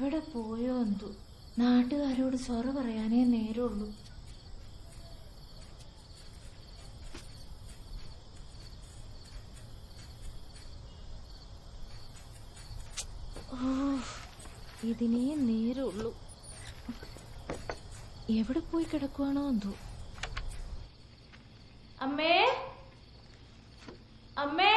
എവിടെ പോയോ എന്തോ? നാട്ടുകാരോട് സൊറ പറയാനേ നേരമുള്ളൂ. ഇതിനേ നേരമുള്ളൂ. എവിടെ പോയി കിടക്കുവാണോ എന്തോ? അമ്മേ, അമ്മേ,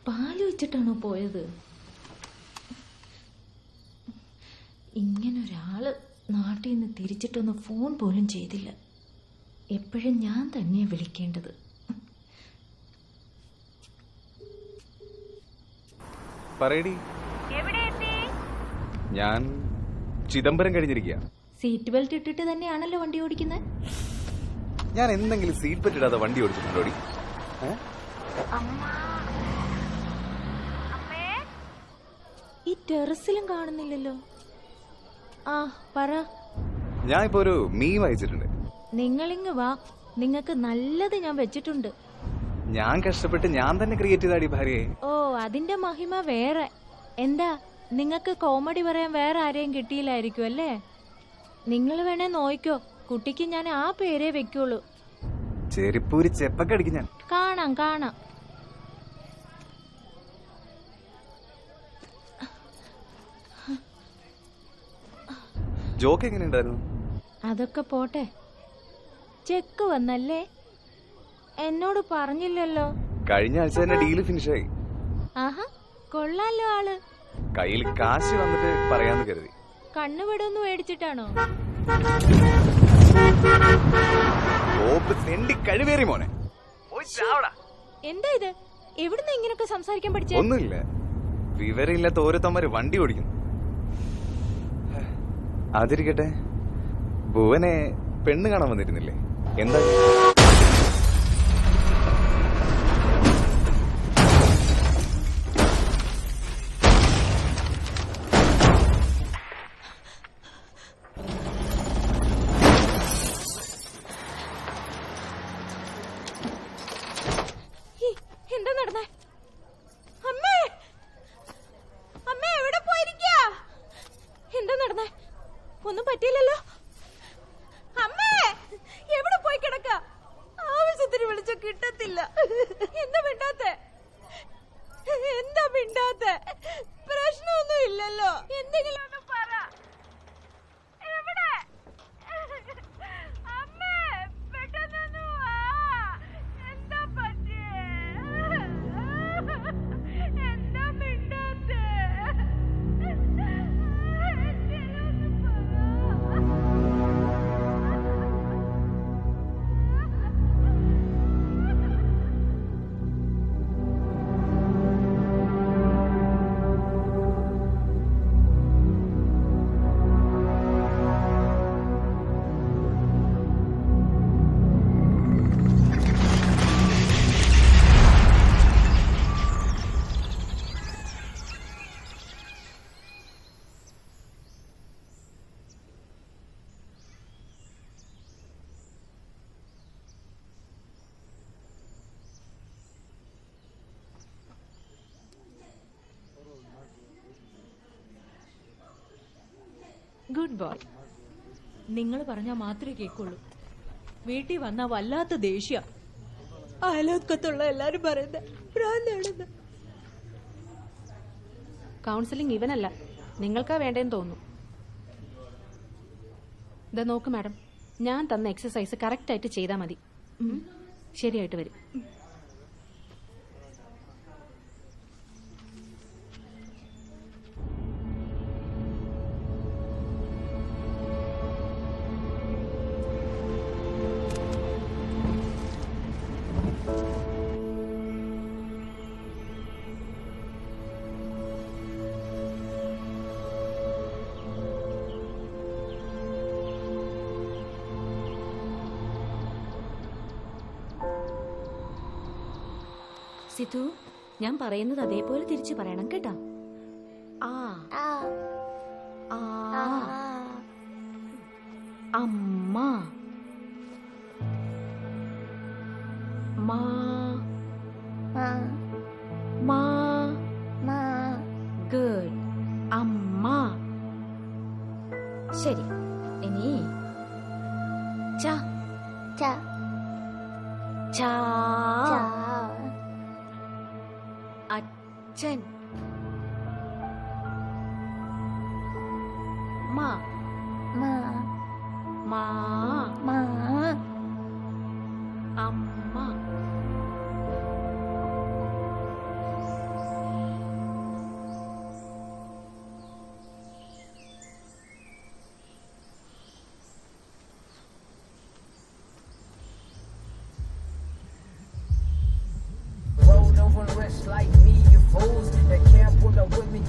പാല് വെച്ചിട്ടാണോ പോയത്? ഇങ്ങനൊരാള് നാട്ടിൽ നിന്ന് തിരിച്ചിട്ടൊന്ന് ഫോൺ പോലും ചെയ്തില്ല. എപ്പോഴും ഞാൻ തന്നെയാ വിളിക്കേണ്ടത്. ഞാൻ ചിദംബരം കഴിഞ്ഞിരിക്കുക. സീറ്റ് ബെൽറ്റ് ഇട്ടിട്ട് തന്നെയാണല്ലോ വണ്ടി ഓടിക്കുന്നത്. ഞാൻ എന്തെങ്കിലും സീറ്റ് ബെൽറ്റ് ഇടാതെ വണ്ടി ഓടിച്ചിട്ടുണ്ടോടി? ഈ ടെറസിലും കാണുന്നില്ലല്ലോ. ആ പറ. ഞാൻ ഇപ്പൊ ഒരു മീം അയച്ചിട്ടുണ്ട്. നിങ്ങളിങ്ങ് വാ, നിങ്ങൾക്ക് നല്ലത് ഞാൻ വെച്ചിട്ടുണ്ട്. ഞാൻ കഷ്ടപ്പെട്ട് ഞാൻ തന്നെ ക്രിയേറ്റ് ചെയ്താടി ഭാര്യയെ. ഓ, അതിന്റെ മഹിമ വേറെ. എന്താ, നിങ്ങൾക്ക് കോമഡി പറയാൻ വേറെ ആരെയും കിട്ടിയില്ലായിരിക്കും അല്ലേ? നിങ്ങൾ വേണേ നോയിക്കോ, കുട്ടിക്ക് ഞാൻ ആ പേരേ വെക്കുള്ളൂ. ചെരുപ്പൂരി ചെപ്പൊക്കെ അടിക്കും ഞാൻ. കാണാം കാണാം. ജോക്ക് എങ്ങനെ ഉണ്ടായിരുന്നു? അതൊക്കെ പോട്ടെ. ചെക്ക് വന്നല്ലേ? എന്നോട് പറഞ്ഞില്ലല്ലോ. കഴിഞ്ഞ ആഴ്ച തന്നെ ഡീല് ഫിനിഷായി. ആഹാ, കൊള്ളാലോ ആള്. കയ്യിൽ കാശ് വന്നിട്ട് പറയാന്ന് കരുതി. കണ്ണുവിടൊന്നു മേടിച്ചിട്ടാണോ? കഴിവേറി മോനെ. എന്താ ഇത്? എവിടുന്ന് ഇങ്ങനൊക്കെ സംസാരിക്കാൻ പഠിച്ചേ? ഒന്നുമില്ല, വിവരമില്ലാത്ത ഓരോരുത്തന്മാര് വണ്ടി ഓടിക്കുന്നു. അതിരിക്കട്ടെ, ഭുവനെ പെണ്ണ് കാണാൻ വന്നിരുന്നില്ലേ? എന്താ എന്താ നടന്നേ? അമ്മേ, അമ്മേ, എവിടെ പോയിരിക്കാ? എന്താ നടന്നേ? ഒന്നും പറ്റിയില്ലല്ലോ. അമ്മേ, എവിടെ പോയി കിടക്ക? ആവശ്യത്തിന് വിളിച്ച കിട്ടത്തില്ല. എന്താ മിണ്ടാത്തെ? എന്താ മിണ്ടാത്തെ? പ്രശ്നമൊന്നും ഇല്ലല്ലോ. എന്തെങ്കിലും ഒന്ന് പറ. എവിടെ? അമ്മേ, പെട്ടെന്നൊന്ന് വാ. എന്താ പറ്റിയേ? എന്താ മിണ്ടാത്തെ? Good boy. നിങ്ങൾ പറഞ്ഞാൽ മാത്രമേ കേൾക്കുള്ളൂ. വീട്ടിൽ വന്ന വല്ലാത്ത ദേഷ്യ. അയലോക്കത്തുള്ള എല്ലാരും പറയുന്നത് ഭ്രാന്താണെന്ന്. കൗൺസിലിംഗ് ഇവനല്ല, നിങ്ങൾക്കാ വേണ്ടേന്ന് തോന്നുന്നു. ഇതാ നോക്ക് മാഡം, ഞാൻ തന്ന എക്സസൈസ് കറക്റ്റായിട്ട് ചെയ്താൽ മതി. ശരിയായിട്ട് വരും. സിധു, ഞാൻ പറയുന്നത് അതേപോലെ തിരിച്ചു പറയണം കേട്ടോ. ആ ആ അമ്മ മാ മാ മാ മാ ഗുഡ്. അമ്മ. ശരി, ഇനി ച ച ചാ. ച അച്ഛൻ. മാ മാ മാ മാ അമ്മ. Roll no one rest like me, you fools that can't pull up with me.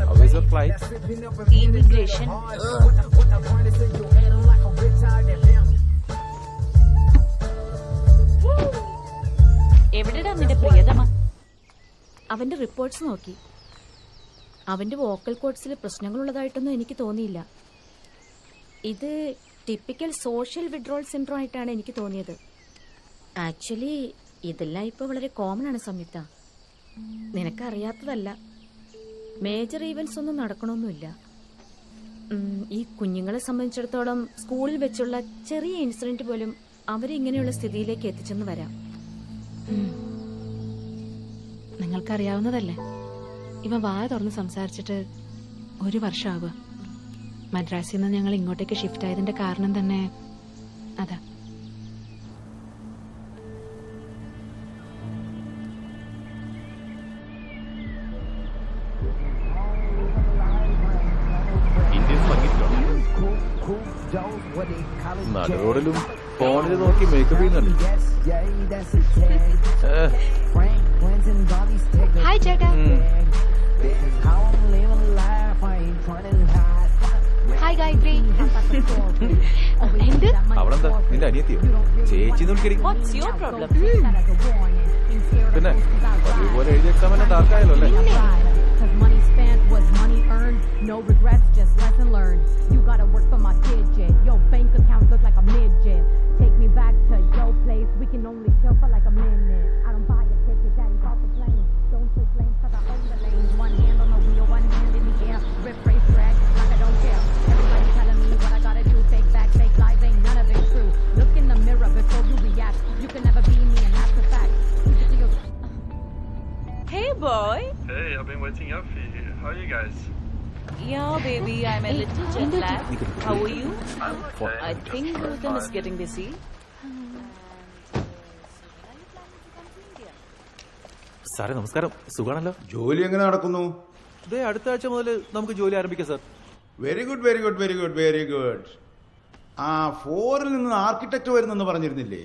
How is your flight? Immigration. എവിടെടാ നിന്റെ പ്രിയതമ? അവന്റെ റിപ്പോർട്ട്സ് നോക്കി. അവന്റെ വോക്കൽ കോഡ്സിൽ പ്രശ്നങ്ങളുള്ളതായിട്ടൊന്നും എനിക്ക് തോന്നിയില്ല. ഇത് ടിപ്പിക്കൽ സോഷ്യൽ വിഡ്രോൾ സിൻഡ്രോം ആയിട്ടാണ് എനിക്ക് തോന്നിയത്. ആക്ച്വലി ഇതെല്ലാം ഇപ്പോൾ വളരെ കോമൺ ആണ് സംയുക്ത. നിനക്കറിയാത്തതല്ല, മേജർ ഈവൻസ് ഒന്നും നടക്കണമൊന്നുമില്ല. ഈ കുഞ്ഞുങ്ങളെ സംബന്ധിച്ചിടത്തോളം സ്കൂളിൽ വെച്ചുള്ള ചെറിയ ഇൻസിഡന്റ് പോലും അവരെ ഇങ്ങനെയുള്ള സ്ഥിതിയിലേക്ക് എത്തിച്ചെന്ന് വരാം. നിങ്ങൾക്കറിയാവുന്നതല്ലേ, ഇവ വായ തുറന്ന് സംസാരിച്ചിട്ട് 1 വർഷമാവുക. മദ്രാസിൽ നിന്ന് ഞങ്ങൾ ഇങ്ങോട്ടേക്ക് ഷിഫ്റ്റ് ആയതിന്റെ കാരണം തന്നെ അതാ. ഇന്ത്യൻസ് ഭംഗിയിട്ടോ നടുറോഡിലും ഫോണിൽ നോക്കി മേക്കപ്പ് ചെയ്യുന്നുണ്ട്. ഹായ് ചേട്ടാ. ഹായ് ഗായത്രി. എന്ത്? അവളെന്താ നിന്റെ അനിയത്തിയോ? ചേച്ചി നോക്കി. പിന്നെ അതുപോലെ എഴുതിയ എക്സാം എല്ലാം ഡാർക്കായല്ലോ അല്ലേ? Cause money spent was money earned. No regrets, just lesson learned. You gotta work for my digit. Your bank account look like a midget. Take me back to your place. We can only chill for like a minute. I don't buy a ticket, daddy's off the plane. Don't switch lanes cause I own the lanes. One hand on the wheel, one hand in the air. Rip, race, drag, like I don't care. Everybody telling me what I gotta do. Fake back, fake life, ain't none of it true. Look in the mirror before you react. You can never be me and that's the fact. Keep it to your... Hey boy. Hey, I've been waiting up for you. How are you guys? Yeah, baby, I'm a little jet lagged. How are you? I'm okay. I think Gautam is getting busy. സാറേ നമസ്കാരം, സുഖാണല്ലോ? ജോലി എങ്ങനെ നടക്കുന്നു? ഇതേ അടുത്ത ആഴ്ച മുതൽ നമുക്ക് ജോലി ആരംഭിക്കാം sir. Very good very good very good very good. ആ ഫോറിൽ നിന്ന് ആർക്കിടെക്ട് വരുന്നെന്ന് പറഞ്ഞിരുന്നില്ലേ?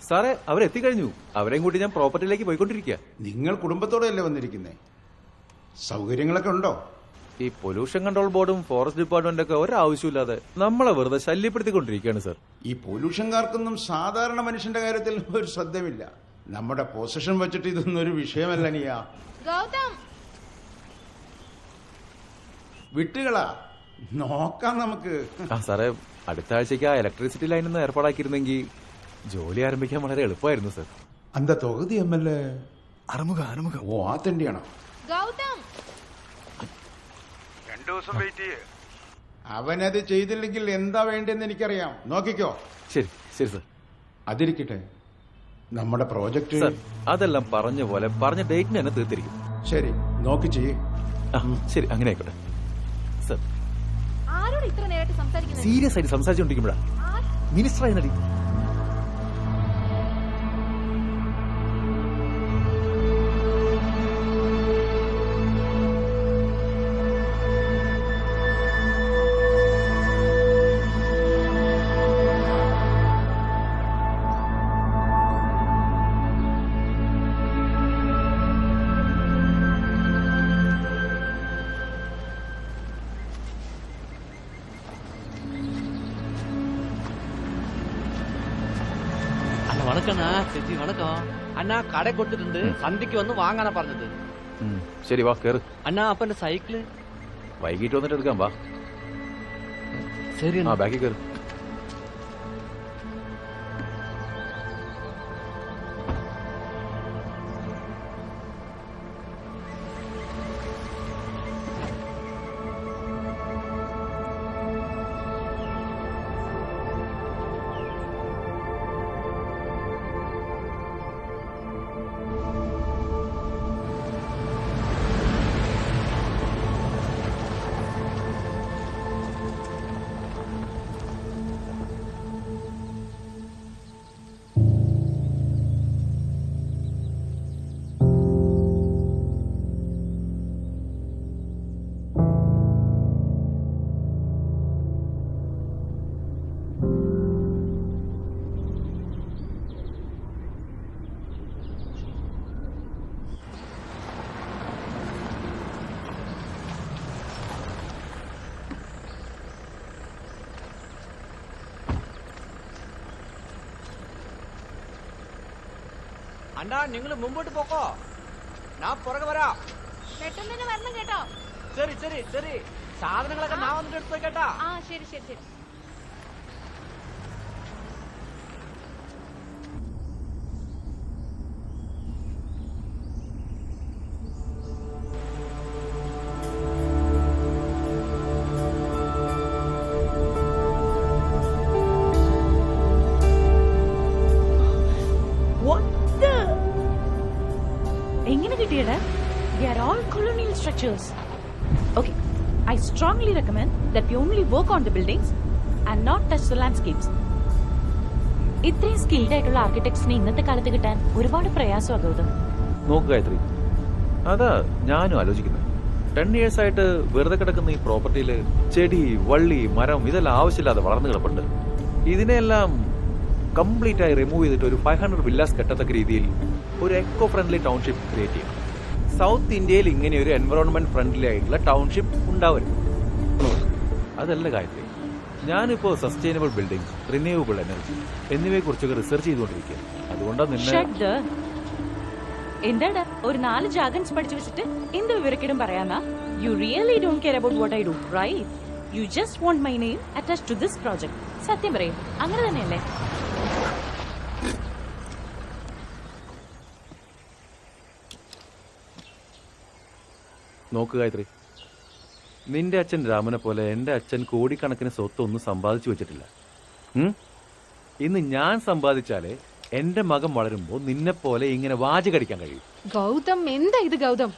സാറേ അവരെത്തിക്കഴിഞ്ഞു. അവരെയും കൂട്ടി ഞാൻ പ്രോപ്പർട്ടിയിലേക്ക് പോയിക്കൊണ്ടിരിക്കുക. നിങ്ങൾ കുടുംബത്തോടെയല്ലേ വന്നിരിക്കുന്നേ? സൗകര്യങ്ങളൊക്കെ ഉണ്ടോ? ഈ പൊല്യൂഷൻ കൺട്രോൾ ബോർഡും ഫോറസ്റ്റ് ഡിപ്പാർട്ട്മെന്റും ഒക്കെ ഒരാവശ്യമില്ലാതെ നമ്മളെ വെറുതെ ശല്യപ്പെടുത്തിക്കൊണ്ടിരിക്കുകയാണ് സാർ. ഈ പൊല്യൂഷൻകാർക്കൊന്നും സാധാരണ മനുഷ്യന്റെ കാര്യത്തിൽ ഒരു ശ്രദ്ധമില്ല. നമ്മുടെ പൊസിഷൻ വെച്ചിട്ട് ഇതൊന്നും ഒരു വിഷയമല്ല. നീയാ ഗൗതം വിട്ടുകളാ, നോക്കാം നമുക്ക്. ആ സാറേ, അടുത്ത ആഴ്ചക്ക് ആ ഇലക്ട്രിസിറ്റി ലൈനൊന്ന് ഏർപ്പാടാക്കിയിരുന്നെങ്കിൽ ജോലി ആരംഭിക്കാൻ വളരെ എളുപ്പമായിരുന്നു സാർ. അന്ത തൊകുതി MLA അറുമുഖ. ഓ ആ തണ്ടിയാണോ? ഗൗതം 2 ദിവസം വെയിറ്റ് ചെയ്യേ. അവനത് ചെയ്തില്ലെങ്കിൽ എന്താ വേണ്ടെന്ന് എനിക്കറിയാം. നോക്കിക്കോ. ശരി ശരി സാർ. അതിരിക്കട്ടെ, നമ്മുടെ പ്രോജക്റ്റ് സാർ അതെല്ലാം പറഞ്ഞ പോലെ പറഞ്ഞ ഡേറ്റിന് തന്നെ തീർത്തിരിക്കും. ശരി, നോക്കി ചെയ്യേ. ശരി, അങ്ങനെ ആയിക്കോട്ടെ സാർ. ആരോട് ഇത്ര നേരമായിട്ട് സംസാരിക്കുന്നത്? സീരിയസ് ആയിട്ട് സംസാരിച്ചുകൊണ്ടിരിക്കുമ്പോഴാ മിനിസ്റ്റർ ആയി നടി. വണക്കണ്ണാ ചേച്ചി വണക്കം അണ്ണാ കട കൊടുത്തിട്ടുണ്ട് സന്ധ്യക്ക് വന്ന് വാങ്ങാനാ പറഞ്ഞത്. ശരി വാ കേറ്. അണ്ണാ അപ്പൊ എന്റെ സൈക്കിള് വൈകിട്ട് വന്നിട്ട് എടുക്കാം വാ. ശരി ആ ബാക്കി കയറി. അണ്ണാ നിങ്ങൾ മുമ്പോട്ട് പോക്കോ, ഞാൻ പുറകെ വരാം. പെട്ടെന്ന് തന്നെ വരണം കേട്ടോ. ശരി ശരി ശരി, സാധനങ്ങളൊക്കെ ഞാൻ വന്നിട്ട് എടുത്തു കേട്ടാ. ആ ശരി ശരി ശരി. എങ്ങനെ കിട്ടിയടാ? They are all colonial structures. Okay, I strongly recommend that we only work on the buildings and not touch the landscapes. ഇത്രയും സ്കിൽഡ് ആയിട്ടുള്ള ആർക്കിടെക്ട്സിനെ ഇന്നത്തെ കാലത്ത് കിട്ടാൻ ഒരുപാട് പ്രയാസമാകും. നോക്ക് ഗായത്രി, അതാ ഞാനും ആലോചിക്കുന്നത്. 10 years ആയിട്ട് വെറുതെ കിടക്കുന്ന ഈ പ്രോപ്പർട്ടിയിൽ ചെടി, വള്ളി, മരം ഇതെല്ലാം ആവശ്യമില്ലാതെ വളർന്നു കിടപ്പുണ്ട്. ഇതിനെല്ലാം കംപ്ലീറ്റ് ആയി റിമൂവ് ചെയ്തിട്ട് ഒരു 500 വില്ലാസ് കെട്ടത്തക്ക രീതിയിൽ ഒരു എക്കോ ഫ്രണ്ട്ലി ടൗൺഷിപ്പ് ക്രിയേറ്റ് ചെയ്യണം. സൗത്ത് ഇന്ത്യയിൽ ഇങ്ങനെ ഒരു എൻവറോൺമെന്റ് ഫ്രണ്ട്ലി ആയിട്ടുള്ള ടൗൺഷിപ്പ് ഉണ്ടാവരുത്. അതല്ല ഗായത്രി, ഞാനിപ്പോ സസ്റ്റൈനബിൾ ബിൽഡിംഗ്, റിന്യൂവബിൾ എനർജി എന്നിവയെ കുറിച്ചൊക്കെ റിസർച്ച് ചെയ്തുകൊണ്ടിരിക്കുക. അതുകൊണ്ടാണ് എന്താടാ ഒരു 4 ജാഗൻസ് പഠിച്ചു വെച്ചിട്ട് എന്ത് വിവരക്കേടും പറയാനാ? You really don't care about what I do, right? You just want my name attached to this project. സത്യം പറയും, അങ്ങനെ തന്നെയല്ലേ? നോക്ക് ഗായത്രി, നിന്റെ അച്ഛൻ രാമനെ പോലെ എന്റെ അച്ഛൻ കോടിക്കണക്കിന് സ്വത്തൊന്നും സമ്പാദിച്ചു വെച്ചിട്ടില്ല. ഇന്ന് ഞാൻ സമ്പാദിച്ചാലേ എന്റെ മകൻ വളരുമ്പോ നിന്നെ പോലെ ഇങ്ങനെ വാചകടിക്കാൻ കഴിയും. ഗൗതം, എന്താ ഇത് ഗൗതം?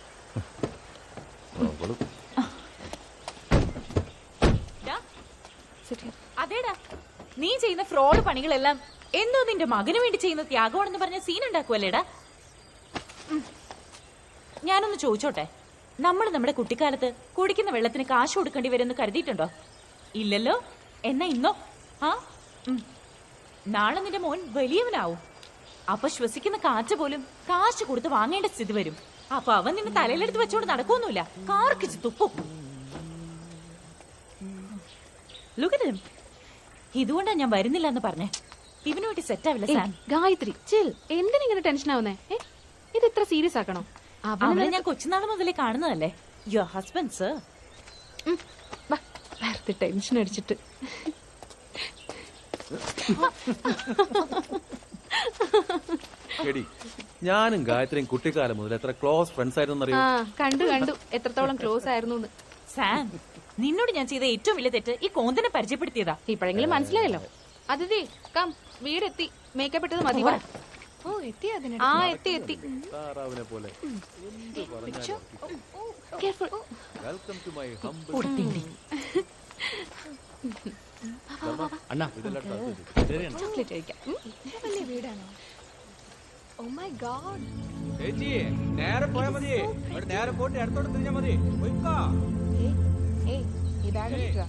അതേടാ, നീ ചെയ്യുന്ന ഫ്രോഡ് പണികളെല്ലാം എന്തോ നിന്റെ മകന് വേണ്ടി ചെയ്യുന്ന ത്യാഗമാണെന്ന് പറഞ്ഞ സീൻ ഉണ്ടാക്കുവല്ലേടാ. ഞാനൊന്ന് ചോദിച്ചോട്ടെ, നമ്മൾ നമ്മുടെ കുട്ടിക്കാലത്ത് കുടിക്കുന്ന വെള്ളത്തിന് കാശ് കൊടുക്കേണ്ടി വരുമെന്ന് കരുതിയിട്ടുണ്ടോ? ഇല്ലല്ലോ. എന്നാ ഇന്നോ? ആ, നാളെ നിന്റെ മോൻ വലിയവനാവും. അപ്പൊ ശ്വസിക്കുന്ന കാറ്റ് പോലും കാശ് കൊടുത്ത് വാങ്ങേണ്ട സ്ഥിതി വരും. അപ്പൊ അവൻ നിന്നെ തലയിലെടുത്ത് വെച്ചോണ്ട് നടക്കൊന്നുമില്ല, കാർക്കിച്ച് തുപ്പും. Look at him. ഇതുകൊണ്ടാ ഞാൻ വരുന്നില്ല എന്ന് പറഞ്ഞേ. ഇവന് വേണ്ടി സെറ്റ് ആവില്ല സാം. ഗായത്രി ചിൽ, എന്തിനിങ്ങനെ ടെൻഷൻ ആവുന്നേ? ഇത് ഇത്ര സീരിയസ് ആക്കണോ? അവനെ ഞാൻ കൊച്ചുനാൾ മുതലേ കാണുന്നതല്ലേ. Your husband sir. വെറുതെ ടെൻഷൻ അടിച്ചിട്ട്. ഞാനും ഗായത്രിയും കുട്ടിക്കാലം മുതൽ എത്ര ക്ലോസ് ഫ്രണ്ട്സ് ആയിരുന്നു അറിയോ? കണ്ടു എത്രത്തോളം ക്ലോസ് ആയിരുന്നു. സാം, നിന്നോട് ഞാൻ ചെയ്ത ഏറ്റവും വലിയ തെറ്റ് ഈ കോന്തനെ പരിചയപ്പെടുത്തിയതാ. ഇപ്പോഴെങ്കിലും മനസ്സിലായല്ലോ. അതിഥി കം, വീടെത്തി. മേക്കപ്പ് ഇട്ടത് മതി. ഓ എത്തി. എത്തി. താറാവിനെ പോലെ. Welcome to my humble. അണ്ണാ ചോക്ലേറ്റ് കഴിക്കാം. വലിയ വീടാണോ? Oh my God. ചേച്ചി നേരെ പോയാ മതി, നേരെ പോയിട്ട് അടുത്തോട്ട് തിരിഞ്ഞാ മതി. പോയിക്കോ. ഈ ബാഗ് എടുക്കുക.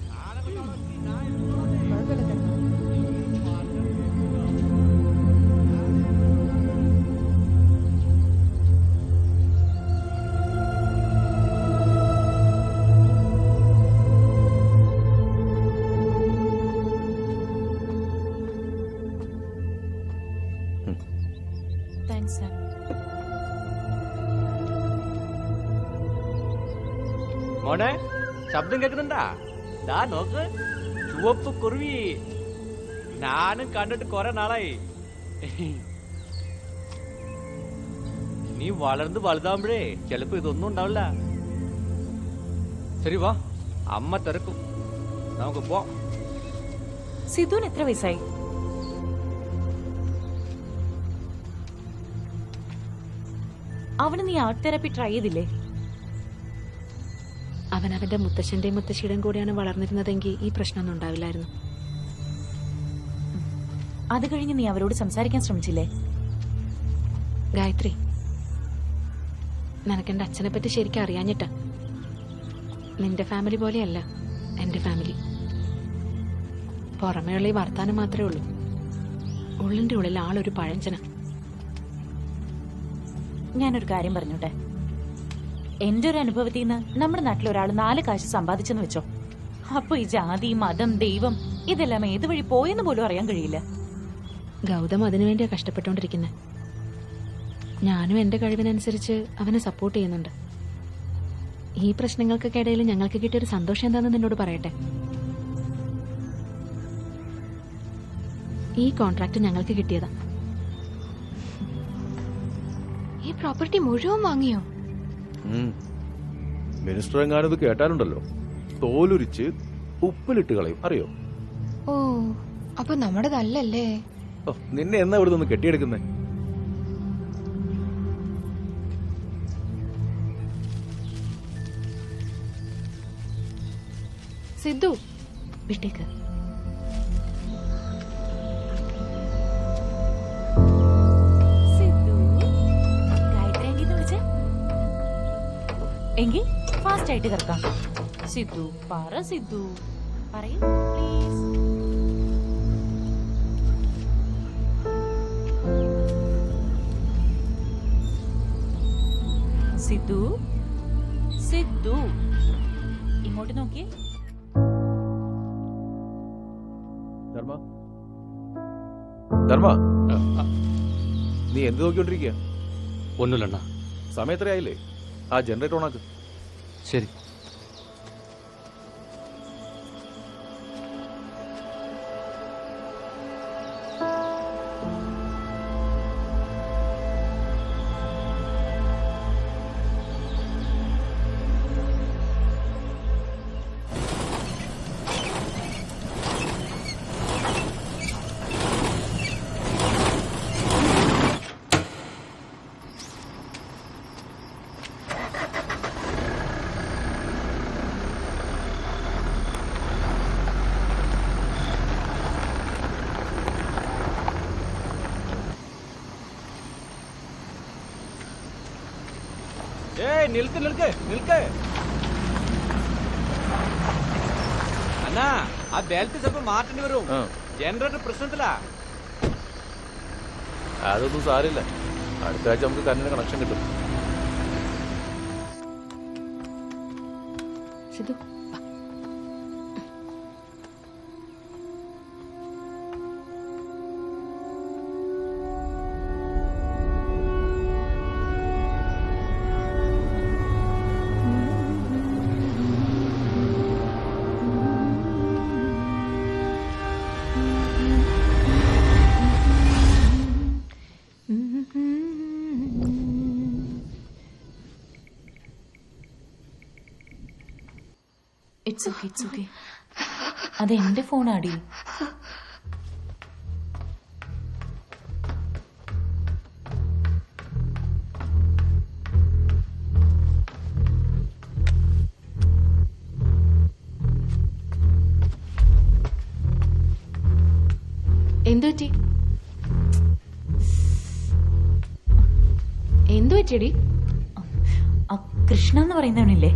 സർ. മോനെ ശബ്ദം കേൾക്കുന്നുണ്ടാ? ദാ നോക്ക്, ചുവപ്പ് കുറുവി. ഞാനും കണ്ടിട്ട് കുറെ നാളായി. നീ വളർന്ന് വലുതാവുമ്പോഴേ ചിലപ്പോ ഇതൊന്നും ഉണ്ടാവില്ല. ശരി വാ, അമ്മ തിരക്കും, നമുക്ക് പോ. സിദ്ധുവിന് എത്ര വയസ്സായി? അവന് നീ ആർട്ട് തെറാപ്പി ട്രൈ ചെയ്തില്ലേ? അവൻ അവന്റെ മുത്തശ്ശന്റെയും മുത്തശ്ശിയുടെയും കൂടെയാണ് വളർന്നിരുന്നതെങ്കിൽ ഈ പ്രശ്നമൊന്നും ഉണ്ടാവില്ലായിരുന്നു. അത് കഴിഞ്ഞ് നീ അവരോട് സംസാരിക്കാൻ ശ്രമിച്ചില്ലേ? ഗായത്രി, നിനക്കെന്റെ അച്ഛനെ പറ്റി ശരിക്കും അറിയാഞ്ഞിട്ടാ. നിന്റെ ഫാമിലി പോലെയല്ല എന്റെ ഫാമിലി. പുറമേയുള്ള ഈ വർത്താനം മാത്രമേ ഉള്ളൂ. ഉള്ളിന്റെ ഉള്ളിൽ ആളൊരു പഴഞ്ചന. ഞാനൊരു കാര്യം പറഞ്ഞോട്ടെ. എന്റെ ഒരു അനുഭവത്തിൽ നിന്ന് നമ്മുടെ നാട്ടിൽ ഒരാൾ 4 കാശ് സമ്പാദിച്ചെന്ന് വെച്ചോ, അപ്പൊ ഈ ജാതി, മതം, ദൈവം ഇതെല്ലാം ഏത് വഴി പോയെന്ന് പോലും അറിയാൻ കഴിയില്ല. ഗൗതം അതിനുവേണ്ടിയാ കഷ്ടപ്പെട്ടുകൊണ്ടിരിക്കുന്നത്. ഞാനും എന്റെ കഴിവിനനുസരിച്ച് അവനെ സപ്പോർട്ട് ചെയ്യുന്നുണ്ട്. ഈ പ്രശ്നങ്ങൾക്കൊക്കെ ഇടയിൽ ഞങ്ങൾക്ക് കിട്ടിയൊരു സന്തോഷം എന്താണെന്ന് നിന്നോട് പറയട്ടെ. ഈ കോൺട്രാക്ട് ഞങ്ങൾക്ക് കിട്ടിയതാ. ഈ പ്രോപ്പർട്ടി മുഴുവൻ വാങ്ങിയോ? മിനിസ്റ്റർ എങ്ങാനും ഇത് കേട്ടാലുണ്ടല്ലോ, തോലുരിച്ച് ഉപ്പിലിട്ട് കളയും, അറിയോ? ഓ, അപ്പൊ നമ്മുടെതല്ലേ? നിന്നെ എന്നാ ഇവിടെ നിന്ന് കെട്ടിയെടുക്കുന്നേ? സിദ്ധു, വിട്ടേക്ക്. എങ്കിൽ ഫാസ്റ്റ് ആയിട്ട് കിടക്കാം. സിദ്ധു പറ, സിദ്ധു പറയൂ പ്ലീസ്. സിദ്ധു, സിദ്ധു ഇങ്ങോട്ട് നോക്കിയേ. ധർമ്മ, ധർമ്മ, നീ എന്ത് നോക്കിക്കൊണ്ടിരിക്കുക? ഒന്നുമില്ലണ്ണ. സമയം എത്രയായില്ലേ? ആ ജനറേറ്റർ ഓണാക്ക്. ശരി. ഏയ് നിൽക്ക് നിൽക്ക് നിൽക്ക്. അണ്ണാ, ആ ബെൽറ്റ് ചിലപ്പോ മാറ്റേണ്ടി വരും. ജനറേറ്റർ പ്രശ്നത്തിലാ. അതൊന്നും സാരില്ല, അടുത്ത ആഴ്ച നമുക്ക് കറണ്ടിന് കണക്ഷൻ കിട്ടും. Sidhu, it's okay, it's okay. അത് എന്റെ ഫോണാടി. എന്തു പറ്റി? എന്തു പറ്റിയടി? കൃഷ്ണ എന്ന് പറയുന്നവനില്ലേ,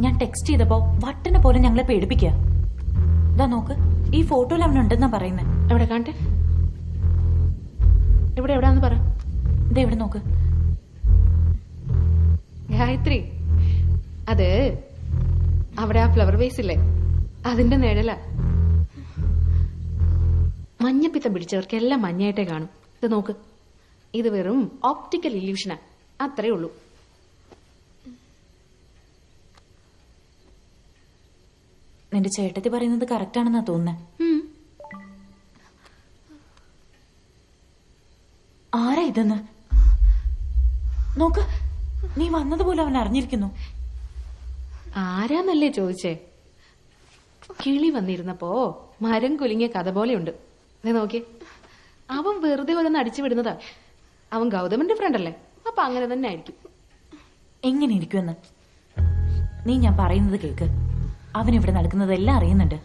ഞാൻ ടെക്സ്റ്റ് ചെയ്തപ്പോ വട്ടനെ പോലെ ഞങ്ങളെ പേടിപ്പിക്കുക. ഇതാ നോക്ക്, ഈ ഫോട്ടോയിൽ അവനുണ്ടെന്നാ പറയുന്നേ. എവിടെ കാണട്ടെ? എവിടെയാന്ന് പറ. ഇത് എവിടെ നോക്ക്. ഗായത്രി, അത് അവിടെ ആ ഫ്ലവർ വേസ് ഇല്ലേ, അതിന്റെ നിഴല. മഞ്ഞപ്പിത്തം പിടിച്ചവർക്കെല്ലാം മഞ്ഞയായിട്ടേ കാണും. ഇത് നോക്ക്. ഇത് വെറും ഓപ്റ്റിക്കൽ ഇല്യൂഷനാ, അത്രേ ഉള്ളൂ. നിന്റെ ചേട്ടത്തി പറയുന്നത് കറക്റ്റ് ആണെന്നാ തോന്നുന്നേ. ആരാ ഇതെന്ന് നോക്ക്. നീ വന്നതുപോലെ അവൻ അറിഞ്ഞിരിക്കുന്നു. ആരാന്നല്ലേ ചോദിച്ചേ? കിളി വന്നിരുന്നപ്പോ മരം കുലുങ്ങിയ കഥ പോലെയുണ്ട്. നോക്കിയേ, അവൻ വെറുതെ ഓരോന്ന് അടിച്ചു വിടുന്നതാ. അവൻ ഗൗതമന്റെ ഫ്രണ്ട് അല്ലേ, അപ്പൊ അങ്ങനെ തന്നെ ആയിരിക്കും. എങ്ങനെ ഇരിക്കുമെന്ന് നീ ഞാൻ പറയുന്നത് കേൾക്ക്. അവൻ ഇവിടെ നടക്കുന്നതെല്ലാം അറിയുന്നുണ്ട്.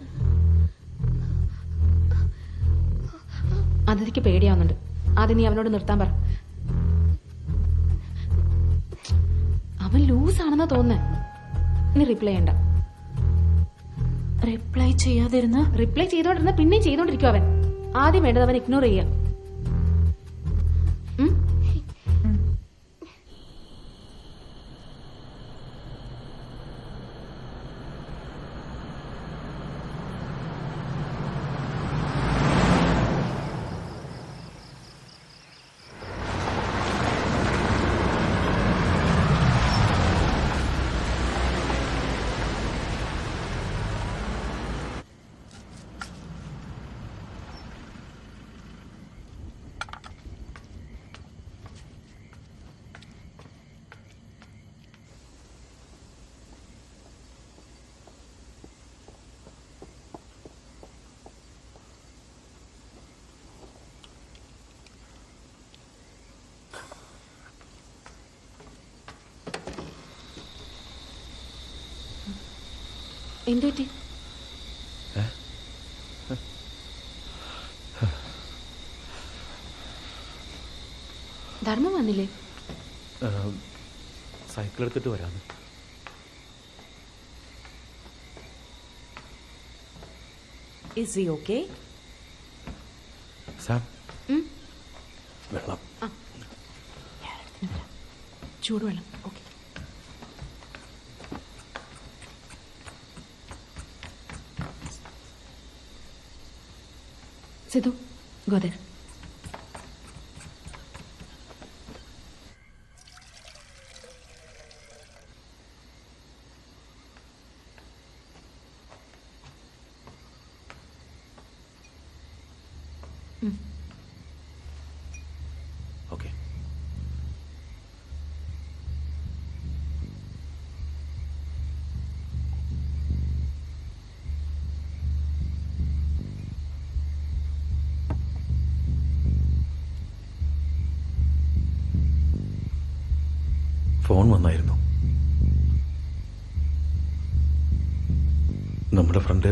അതിഥിക്ക് പേടിയാവുന്നുണ്ട്. ആദ്യം നീ അവനോട് നിർത്താൻ പറ. അവൻ ലൂസ് ആണെന്നാ തോന്നുന്നേ. നീ റിപ്ലൈ ചെയ്യണ്ട. റിപ്ലൈ ചെയ്തോണ്ടിരുന്ന പിന്നെയും ചെയ്തോണ്ടിരിക്കും അവൻ. ആദ്യം വേണ്ടത് അവൻ ഇഗ്നോർ ചെയ്യാം. എന്തു പറ്റി? ധർമ്മം വന്നില്ലേ? സൈക്കിൾ എടുത്തിട്ട് വരാം. Is he okay? സാം, വെള്ളം. ചൂടുവെള്ളം. Okay. Sidhu, go there. Okay. Phone വന്നായിരുന്നു. നമ്മുടെ ഫ്രണ്ട്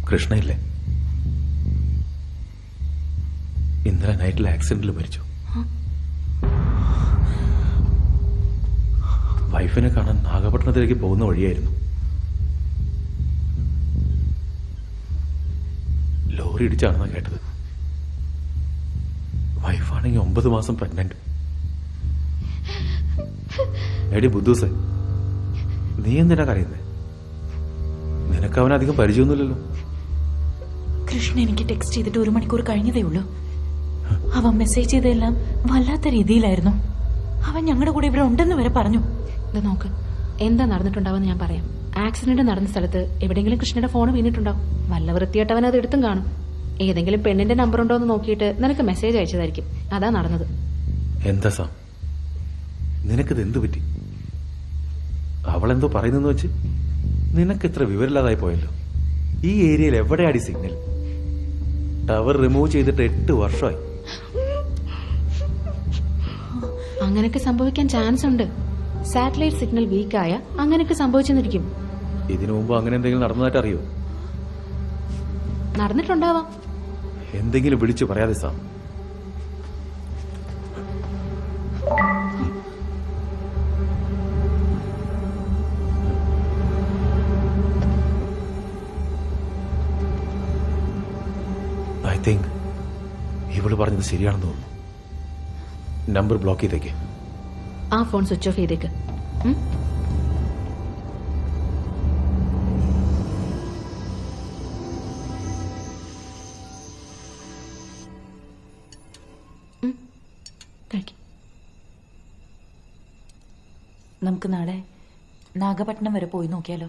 കൃഷ്ണയില്ലേ, ഇന്നലെ നൈറ്റിൽ ആക്സിഡന്റിൽ മരിച്ചു. വൈഫിനെ കാണാൻ നാഗപട്ടണത്തിലേക്ക് പോകുന്ന വഴിയായിരുന്നു. ലോറി ഇടിച്ചാണെന്നാ കേട്ടത്. വൈഫാണെങ്കിൽ 9 മാസം പ്രഗ്നന്റ്. എടി ബുദ്ധൂസേ, നീ എന്തിനാ കരയുന്നേ? നിനക്ക് അവനധികം പരിചയമൊന്നുമില്ലല്ലോ. കൃഷ്ണ എനിക്ക് ടെക്സ്റ്റ് ചെയ്തിട്ട് 1 മണിക്കൂർ കഴിഞ്ഞതേ ഉള്ളൂ. അവൻ മെസ്സേജ് ചെയ്തെല്ലാം വല്ലാത്ത രീതിയിലായിരുന്നു. അവൻ ഞങ്ങളുടെ കൂടെ ഇവിടെ ഉണ്ടെന്ന് വരെ പറഞ്ഞു. ഇത് നോക്ക്, എന്താ നടന്നിട്ടുണ്ടാവെന്ന് ഞാൻ പറയാം. ആക്സിഡന്റ് നടന്ന സ്ഥലത്ത് എവിടെയെങ്കിലും കൃഷ്ണയുടെ ഫോൺ വീണിട്ടുണ്ടാവും. വല്ല വൃത്തിയായിട്ടവൻ അത് എടുത്തും കാണും. ഏതെങ്കിലും പെണ്ണിന്റെ നമ്പർ ഉണ്ടോ എന്ന് നോക്കിയിട്ട് നിനക്ക് മെസ്സേജ് അയച്ചതായിരിക്കും. അതാ നടന്നത്. എന്താ സാം, നിനക്കിത് എന്തു പറ്റി? അവളെന്തോ പറയുന്നെന്ന് വെച്ച് നിനക്ക് ഇത്ര വിവരമില്ലാതായി പോയല്ലോ. ഈ ഏരിയയിൽ എവിടെയാടി സിഗ്നൽ? ടവർ റിമൂവ് ചെയ്തിട്ട് 8 വർഷമായി. അങ്ങനെയൊക്കെ സംഭവിക്കാൻ ചാൻസ് ഉണ്ട്. സാറ്റലൈറ്റ് സിഗ്നൽ വീക്കായ അങ്ങനെയൊക്കെ സംഭവിച്ചെന്നിരിക്കും. ഇതിനു മുമ്പ് അങ്ങനെ എന്തെങ്കിലും നടന്നതായിട്ട് അറിയോ? നടന്നിട്ടുണ്ടാവാം. എന്തെങ്കിലും വിളിച്ചു പറയാതെ സാം. ഐ തിങ്ക് ഇവള് പറഞ്ഞത് ശരിയാണെന്ന് തോന്നുന്നു. നമ്പർ ബ്ലോക്ക് ചെയ്തേക്ക്. ആ ഫോൺ സ്വിച്ച് ഓഫ് ചെയ്തേക്ക്. കഴിക്കും. നമുക്ക് നാളെ നാഗപട്ടണം വരെ പോയി നോക്കിയാലോ?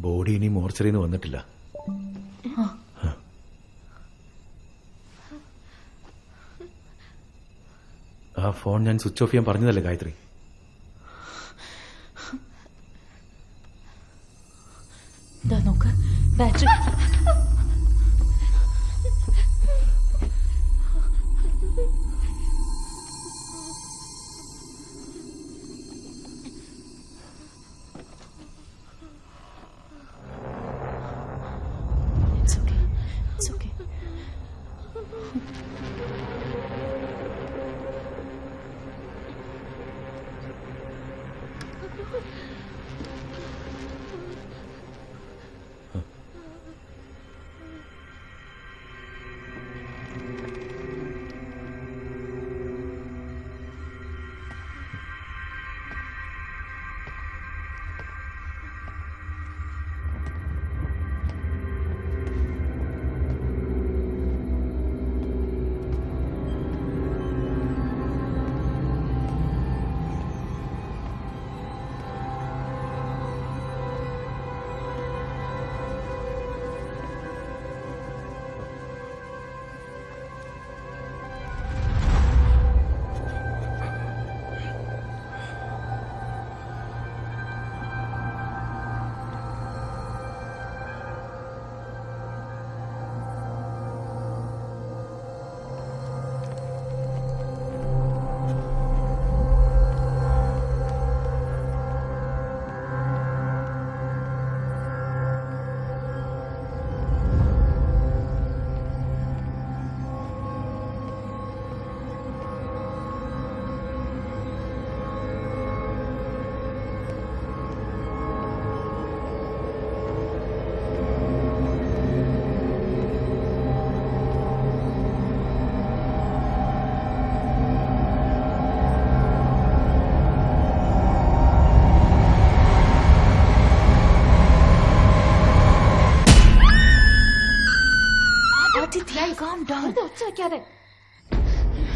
ബോഡി ഇനി മോർച്ചറിന്ന് വന്നിട്ടില്ല. ആ ഫോൺ ഞാൻ സ്വിച്ച് ഓഫ് ചെയ്യാൻ പറഞ്ഞതല്ലേ ഗായത്രി? നോക്ക്, ബാറ്ററി. It's okay.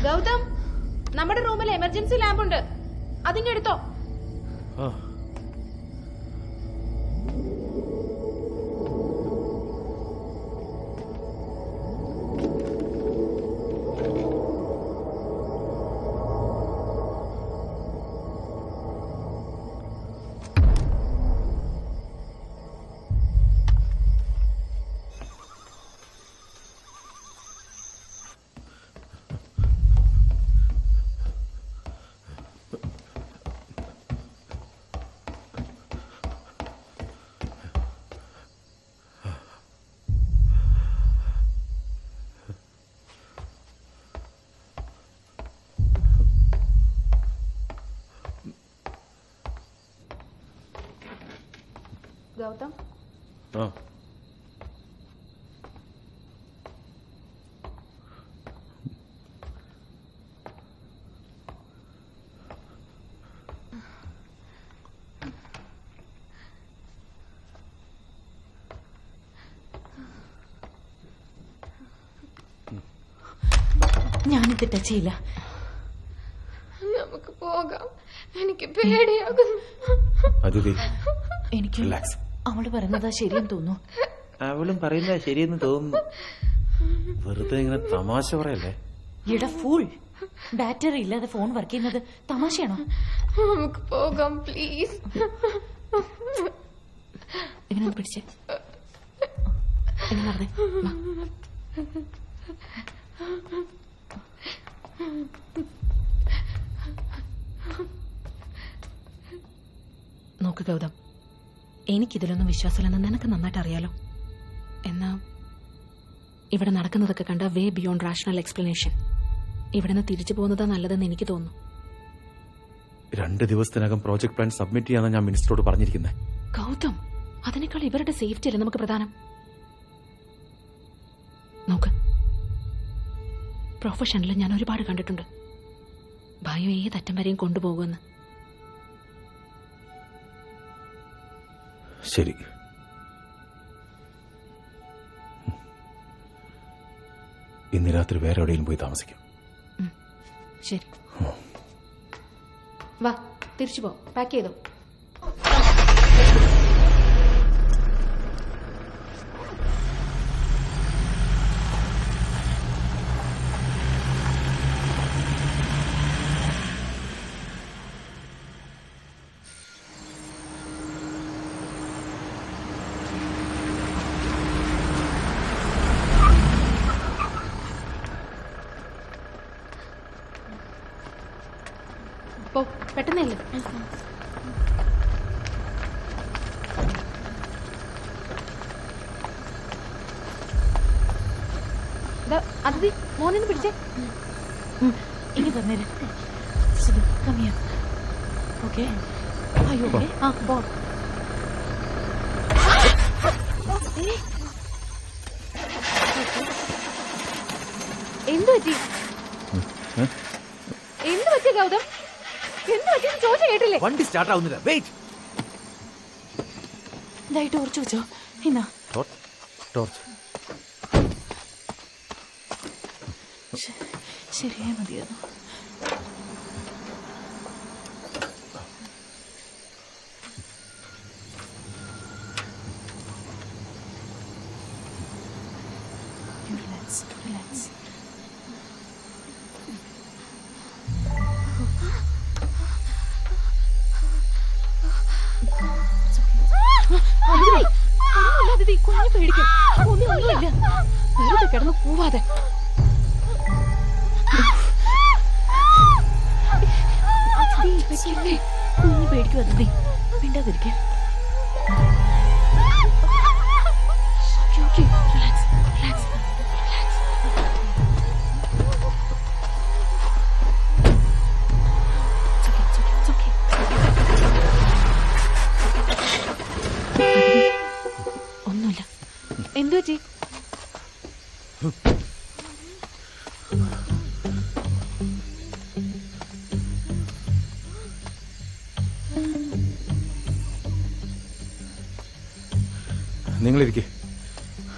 ഗൗതം, നമ്മുടെ റൂമിൽ എമർജൻസി ലാമ്പ് ഉണ്ട്, അതിങ്ങെടുത്തോ. ഗൗതം, ഞാനിത് ടച്ച് ചെയ്യില്ല. നമുക്ക് പോകാം, എനിക്ക് പേടിയാകുന്നു. എനിക്ക് അവള് പറയുന്നതാ ശരിയെന്ന് തോന്നുന്നു. അവളും പറയുന്നതാ ശരിയെന്ന് തോന്നുന്നു. വെറുതെ ഇങ്ങനെ തമാശ പറയല്ലേ. ഇട ഫൂൾ, ബാറ്ററി ഇല്ലാതെ ഫോൺ വർക്ക് ചെയ്യുന്നത് തമാശയാണോ? നമുക്ക് പോകാം പ്ലീസ്. ഇവനെ പിടിച്ചേ. നോക്ക് ഗൗതം, എനിക്കിതിലൊന്നും വിശ്വാസമില്ലെന്ന് നിനക്ക് നന്നായിട്ട് അറിയാലോ. എന്നാ ഇവിടെ നടക്കുന്നതൊക്കെ കണ്ട വേ ബിയോണ്ട് റാഷണൽ എക്സ്പ്ലനേഷൻ. ഇവിടെ നിന്ന് തിരിച്ചു പോകുന്നതാ നല്ലതെന്ന് എനിക്ക് തോന്നുന്നു. 2 ദിവസത്തിനകം പ്രോജക്ട് പ്ലാൻ സബ്മിറ്റ് ചെയ്യാനാണ് ഞാൻ മിനിസ്റ്ററോട് പറഞ്ഞിരിക്കുന്നത്. ഗൗതം, അതിനേക്കാൾ ഇവരുടെ സേഫ്റ്റി അല്ലേ നമുക്ക് പ്രധാനം. നോക്ക്, പ്രൊഫഷനിൽ ഞാൻ ഒരുപാട് കണ്ടിട്ടുണ്ട് ഭയം ഏതറ്റം വരെയും കൊണ്ടുപോകുമെന്ന്. ശരി, ഇന്ന് രാത്രി വേറെ എവിടെയും പോയി താമസിക്കാം. ശരി. വാ തിരിച്ചു പോ, പാക്ക് ചെയ്തോ. പോ, പെട്ടെന്നല്ലേ. അതിഥി മോനെ പിടിച്ചേ. ഇനി തന്നേരെ. കമ്മിയാ. ഓക്കെ. അയ്യോ ആ പോ. എന്ത് പറ്റി? എന്ത് പറ്റി ഗൗതം? എന്ത് പറ്റി ചോദിച്ചു കേട്ടില്ലേ? വണ്ടി സ്റ്റാർട്ട് ആവുന്നില്ല. വെയിറ്റ്. ഇതായിട്ട് ടോർച്ച് വെച്ചോ. എന്നാ ടോർച്ച് ശരിയായി മതിയായിരുന്നു. Relax relax. കുഞ്ഞു പേടിക്കും. ഒന്നുമില്ല, വെറുതെ കിടന്ന് പോവാതെ. കുഞ്ഞു പേടിക്കും. അതിഥി മിണ്ടാതിരിക്കേ. Relax relax relax. ഒന്നുമില്ല. എന്തു പറ്റി? നിങ്ങളിരിക്കേ,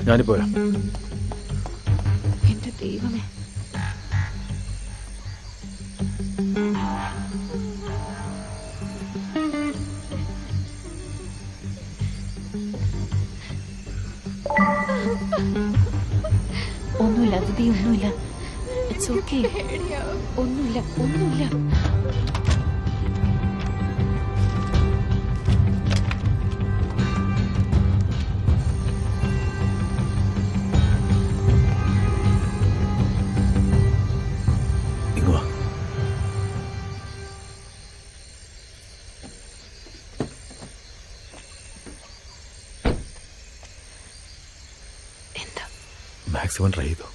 ഞാനിപ്പോ വരാം. എന്റെ ദൈവമേ. ഒന്നുമില്ല അതിഥി, ഒന്നുമില്ല. It's okay. ഒന്നുമില്ല ഒന്നുമില്ല. മാക്സിമം ട്രൈ ചെയ്തു.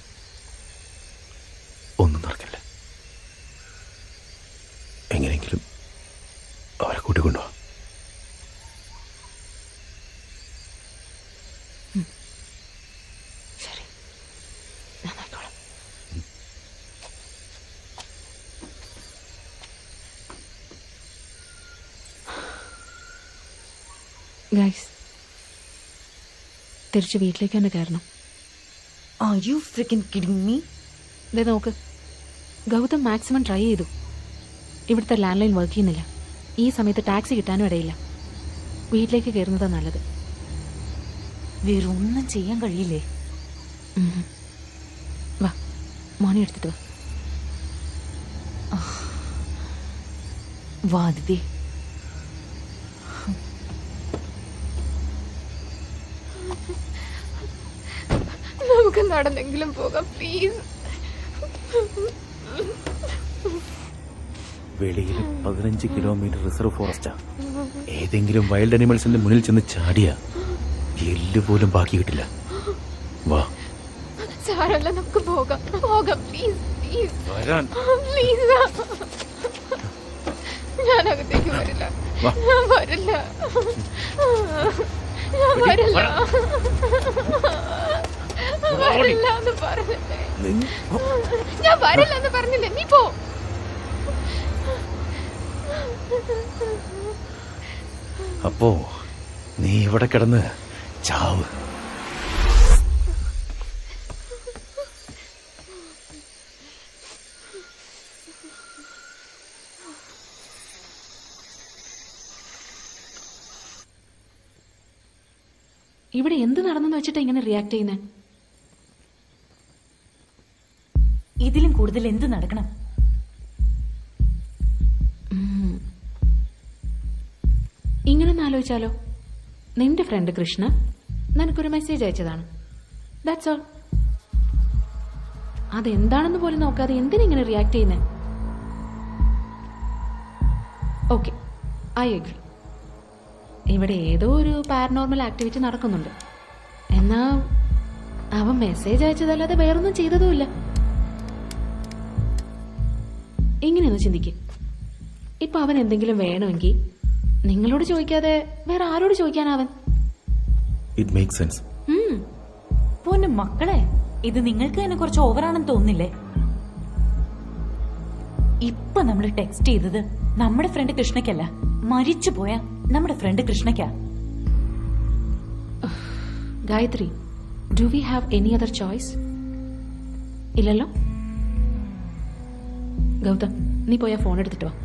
ഒന്നും നടക്കില്ല. എങ്ങനെയെങ്കിലും അവരെ കൂട്ടിക്കൊണ്ടുപോവാ. ശരി, ഞാൻ നോക്കോളാം. ഗൈസ്, തിരിച്ച് വീട്ടിലേക്ക് തന്നെ കയറണം. Are you freaking kidding me? ദേ നോക്ക്, ഗൗതം മാക്സിമം ട്രൈ ചെയ്തു. ഇവിടുത്തെ ലാൻഡ് ലൈൻ വർക്ക് ചെയ്യുന്നില്ല. ഈ സമയത്ത് ടാക്സി കിട്ടാനും ഇടയില്ല. വീട്ടിലേക്ക് കയറുന്നതാണ് നല്ലത്. വേറെ ഒന്നും ചെയ്യാൻ കഴിയില്ലേ? വാ, മോനെ എടുത്തിട്ട് വാ. വാ അതിഥി. നമുക്ക് നടന്നെങ്കിലും പോകാം പ്ലീസ്. വെളിയിൽ 15 കിലോമീറ്റർ റിസർവ് ഫോറസ്റ്റാ. ഏതെങ്കിലും വൈൽഡ് അനിമൽസിന്റെ മുന്നിൽ ചെന്ന് ചാടിയ എല്ല് പോലും ബാക്കി കിട്ടില്ല. വാ. സാരല്ല, നമുക്ക് പോകാം പോകാം പ്ലീസ് പ്ലീസ് വരാൻ. പ്ലീസ്. ഞാൻ അകത്തേക്ക് വരില്ല. ഞാൻ വരില്ല. ഞാൻ വരില്ല. വരില്ല എന്ന് പറഞ്ഞില്ലേ? ഞാൻ വരില്ല എന്ന് പറഞ്ഞില്ലേ? നീ പോ. അപ്പോ നീ ഇവിടെ കിടന്ന് ചാവ്. ഇവിടെ എന്ത് നടന്നെന്ന് വെച്ചിട്ടാ ഇങ്ങനെ റിയാക്ട് ചെയ്യുന്നേ? ഇതിലും കൂടുതൽ എന്ത് നടക്കണം? ഇങ്ങനൊന്ന് ആലോചിച്ചാലോ, നിന്റെ ഫ്രണ്ട് കൃഷ്ണ നിനക്കൊരു മെസ്സേജ് അയച്ചതാണ്. That's all. അതെന്താണെന്ന് പോലും നോക്കാതെ എന്തിനിങ്ങനെ റിയാക്ട് ചെയ്യുന്നേ? Okay, I agree. ഇവിടെ ഏതോ ഒരു പാരനോർമൽ ആക്ടിവിറ്റി നടക്കുന്നുണ്ട്. എന്നാ അവൻ മെസ്സേജ് അയച്ചതല്ലാതെ വേറൊന്നും ചെയ്തതുമില്ല. ഇങ്ങനെയൊന്ന് ചിന്തിക്കും. ഇപ്പൊ അവൻ എന്തെങ്കിലും വേണമെങ്കിൽ നിങ്ങളോട് ചോദിക്കാതെ വേറെ ആരോട് ചോദിക്കാനവൻ? It make sense. പൊന്നു മക്കളെ, ഇത് നിങ്ങൾക്ക് തന്നെ കുറച്ച് ഓവറാണെന്ന് തോന്നുന്നില്ലേ? ഇപ്പൊ നമ്മൾ ടെക്സ്റ്റ് ചെയ്തത് നമ്മുടെ ഫ്രണ്ട് കൃഷ്ണയ്ക്കല്ല, മരിച്ചു പോയ നമ്മുടെ ഫ്രണ്ട് കൃഷ്ണയ്ക്കാ. Gayathri, do we have any other choice? ഇല്ലല്ലോ. ഗൗതം, നീ പോയാ ഫോൺ എടുത്തിട്ട് വാ.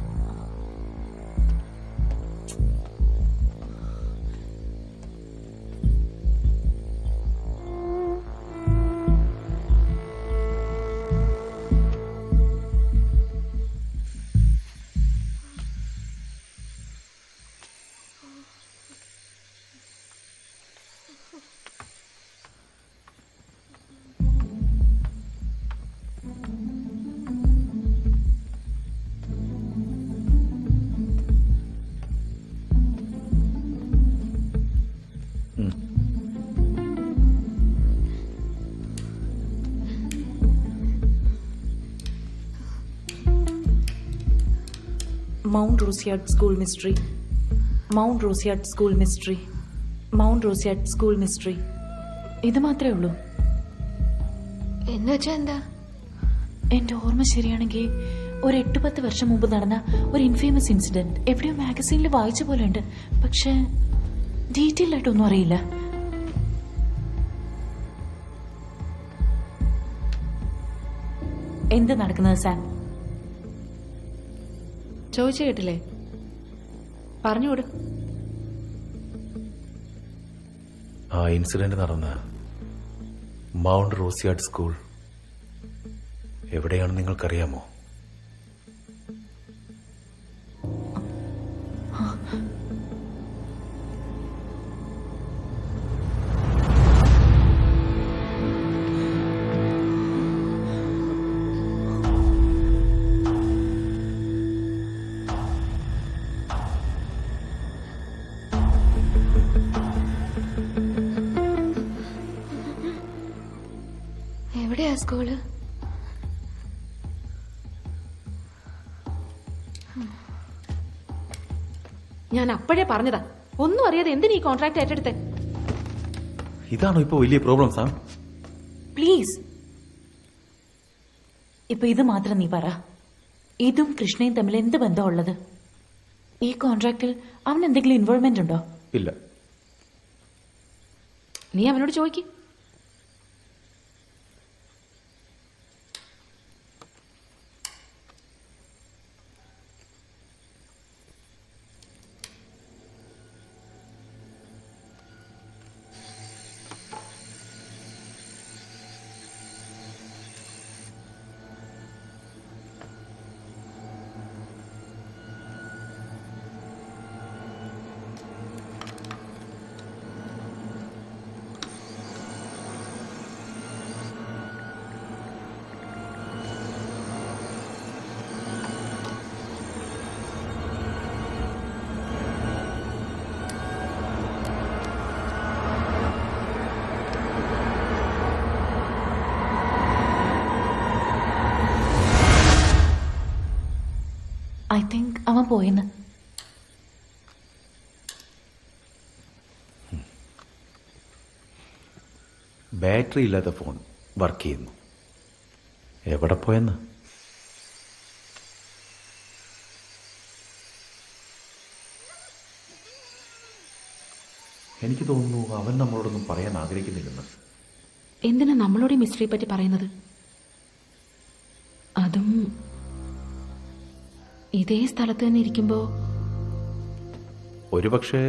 Mount Rosiad School Mystery. Mount Rosiad School Mystery. Mount Rosiad School Mystery. ഇത് മാത്രമേ ഉള്ളൂ. എന്നുവെച്ചാ എന്താ? എന്റെ ഓർമ്മ ശരിയാണെങ്കിൽ ഒരു 8-10 വർഷം മുമ്പ് നടന്ന ഒരു ഇൻഫേമസ് ഇൻസിഡന്റ് എവിടെയോ മാഗസീനിൽ വായിച്ച പോലെ ഉണ്ട്. പക്ഷെ ഡീറ്റെയിൽ ആയിട്ടൊന്നും അറിയില്ല. എന്ത് നടക്കുന്നത് സാം? ചോദിച്ചു കേട്ടില്ലേ? പറഞ്ഞുകൊടു. ആ ഇൻസിഡന്റ് നടന്ന മൗണ്ട് റോസിയാഡ് സ്കൂൾ എവിടെയാണെന്ന് നിങ്ങൾക്കറിയാമോ? എവിടെയാ സ്കൂള്? ഞാൻ അപ്പോഴേ പറഞ്ഞതാ, ഒന്നും അറിയാതെ എന്തിനാ ഈ കോൺട്രാക്ട് ഏറ്റെടുത്തേ? ഇതാണോ ഇപ്പൊ വലിയ പ്രോബ്ലം സാം? പ്ലീസ്, ഇപ്പൊ ഇത് മാത്രം നീ പറ. ഇതും കൃഷ്ണയും തമ്മിൽ എന്ത് ബന്ധമുള്ളത്? ഈ കോൺട്രാക്റ്റിൽ അവൻ എന്തെങ്കിലും ഇൻവോൾവ്മെന്റ് ഉണ്ടോ? ഇല്ല. നീ അവനോട് ചോദിക്ക്. ഐ തിങ്ക് അവൻ പോയെന്ന്. ബാറ്ററി ഇല്ലാത്ത ഫോൺ വർക്ക് ചെയ്യുന്നു. എവിടെ പോയെന്ന്? എനിക്ക് തോന്നുന്നു അവൻ നമ്മളോടൊന്നും പറയാൻ ആഗ്രഹിക്കുന്നില്ലെന്ന്. എന്തിനാ നമ്മളോട് ഈ മിസ്റ്ററിയെ പറ്റി പറയുന്നത്? അതും ഇതേ സ്ഥലത്ത് തന്നെ ഇരിക്കുമ്പോ. ഒരുപക്ഷെ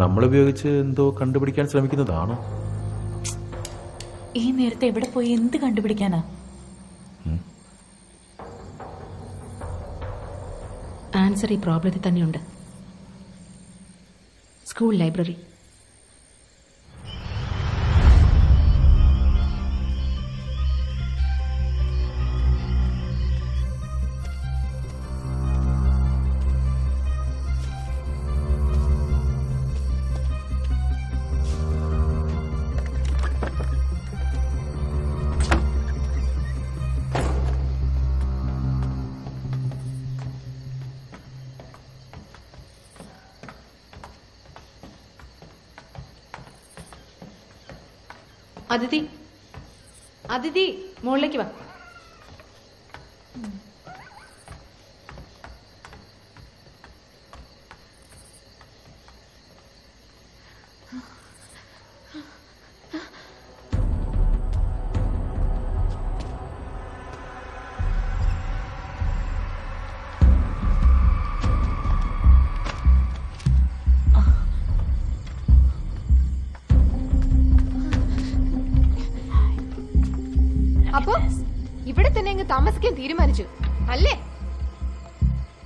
നമ്മളുപയോഗിച്ച് എന്തോ കണ്ടുപിടിക്കാൻ ശ്രമിക്കുന്നതാണോ? ഈ നേരത്തെ എവിടെ പോയി എന്ത് കണ്ടുപിടിക്കാനാ? ആൻസർ ഈ പ്രോബ്ലത്തിൽ തന്നെയുണ്ട്. School library. അതിഥി, അതിഥി, മുകളിലേക്ക് വാ. അപ്പൊ ഇവിടെ തന്നെ അങ്ങ് താമസിക്കാൻ തീരുമാനിച്ചു അല്ലേ?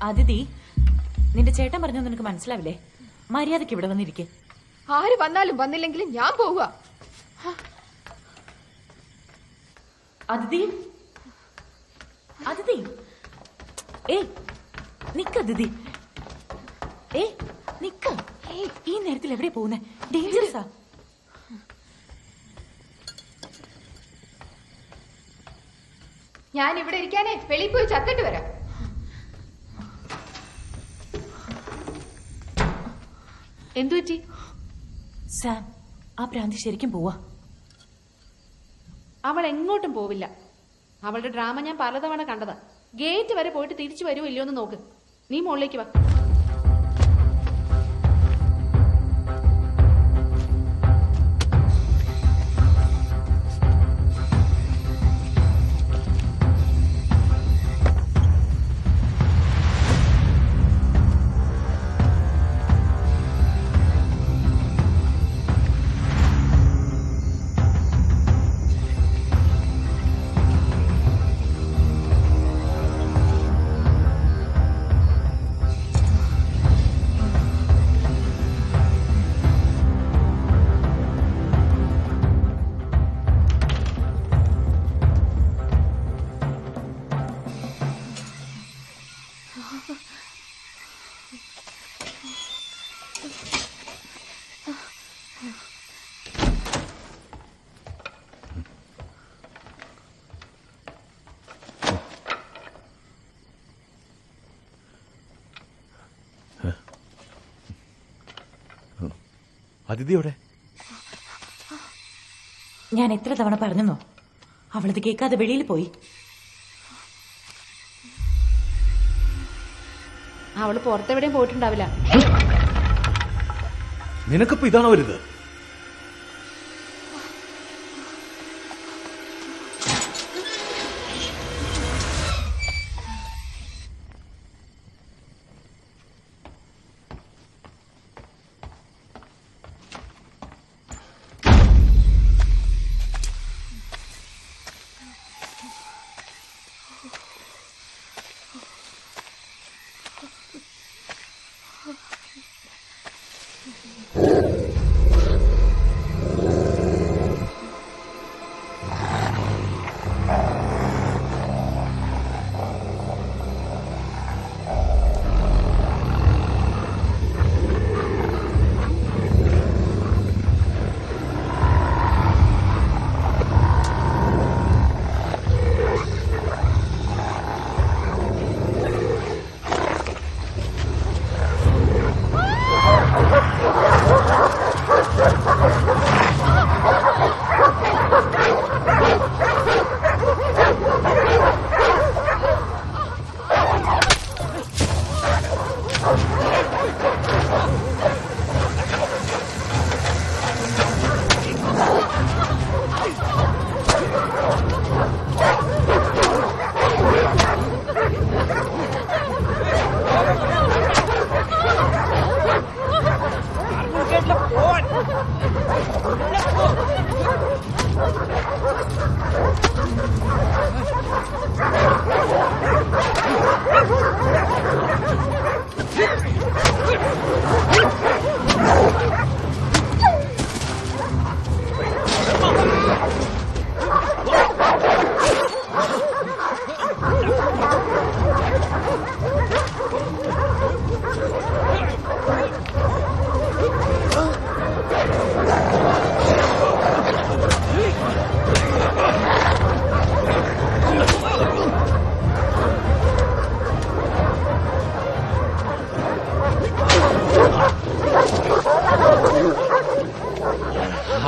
അതിഥി, നിന്റെ ചേട്ടൻ പറഞ്ഞത് നിനക്ക് മനസ്സിലാവില്ലേ? മര്യാദക്ക് ഇവിടെ വന്നിരിക്കെ. ആര് വന്നാലും വന്നില്ലെങ്കിലും ഞാൻ പോവുക. അതിഥി, അതിഥി, ഏയ് നിക്ക അതിഥി, ഏയ് നിക്ക. ഈ നേരത്തിൽ എവിടെ പോകുന്നേ? ഡേഞ്ചറസാ. ഞാൻ ഇവിടെ ഇരിക്കാനേ വെളിയിൽ പോയി ചത്തിട്ട് വരാം. എന്തു പറ്റി? സാം, ആ ഭ്രാന്തി ശരിക്കും പോവാ. അവൾ എങ്ങോട്ടും പോവില്ല. അവളുടെ ഡ്രാമ ഞാൻ പലതവണ കണ്ടതാ. ഗേറ്റ് വരെ പോയിട്ട് തിരിച്ചു വരുമോ ഇല്ലയോ എന്ന് നോക്ക്. നീ മുകളിലേക്ക് വാ. അതിഥിയോടെ ഞാൻ എത്ര തവണ പറഞ്ഞെന്നോ, അവളത് കേൾക്കാതെ വെളിയിൽ പോയി. അവള് പുറത്തെവിടെയും പോയിട്ടുണ്ടാവില്ല. നിനക്കിപ്പോ ഇതാണോ വരുത്?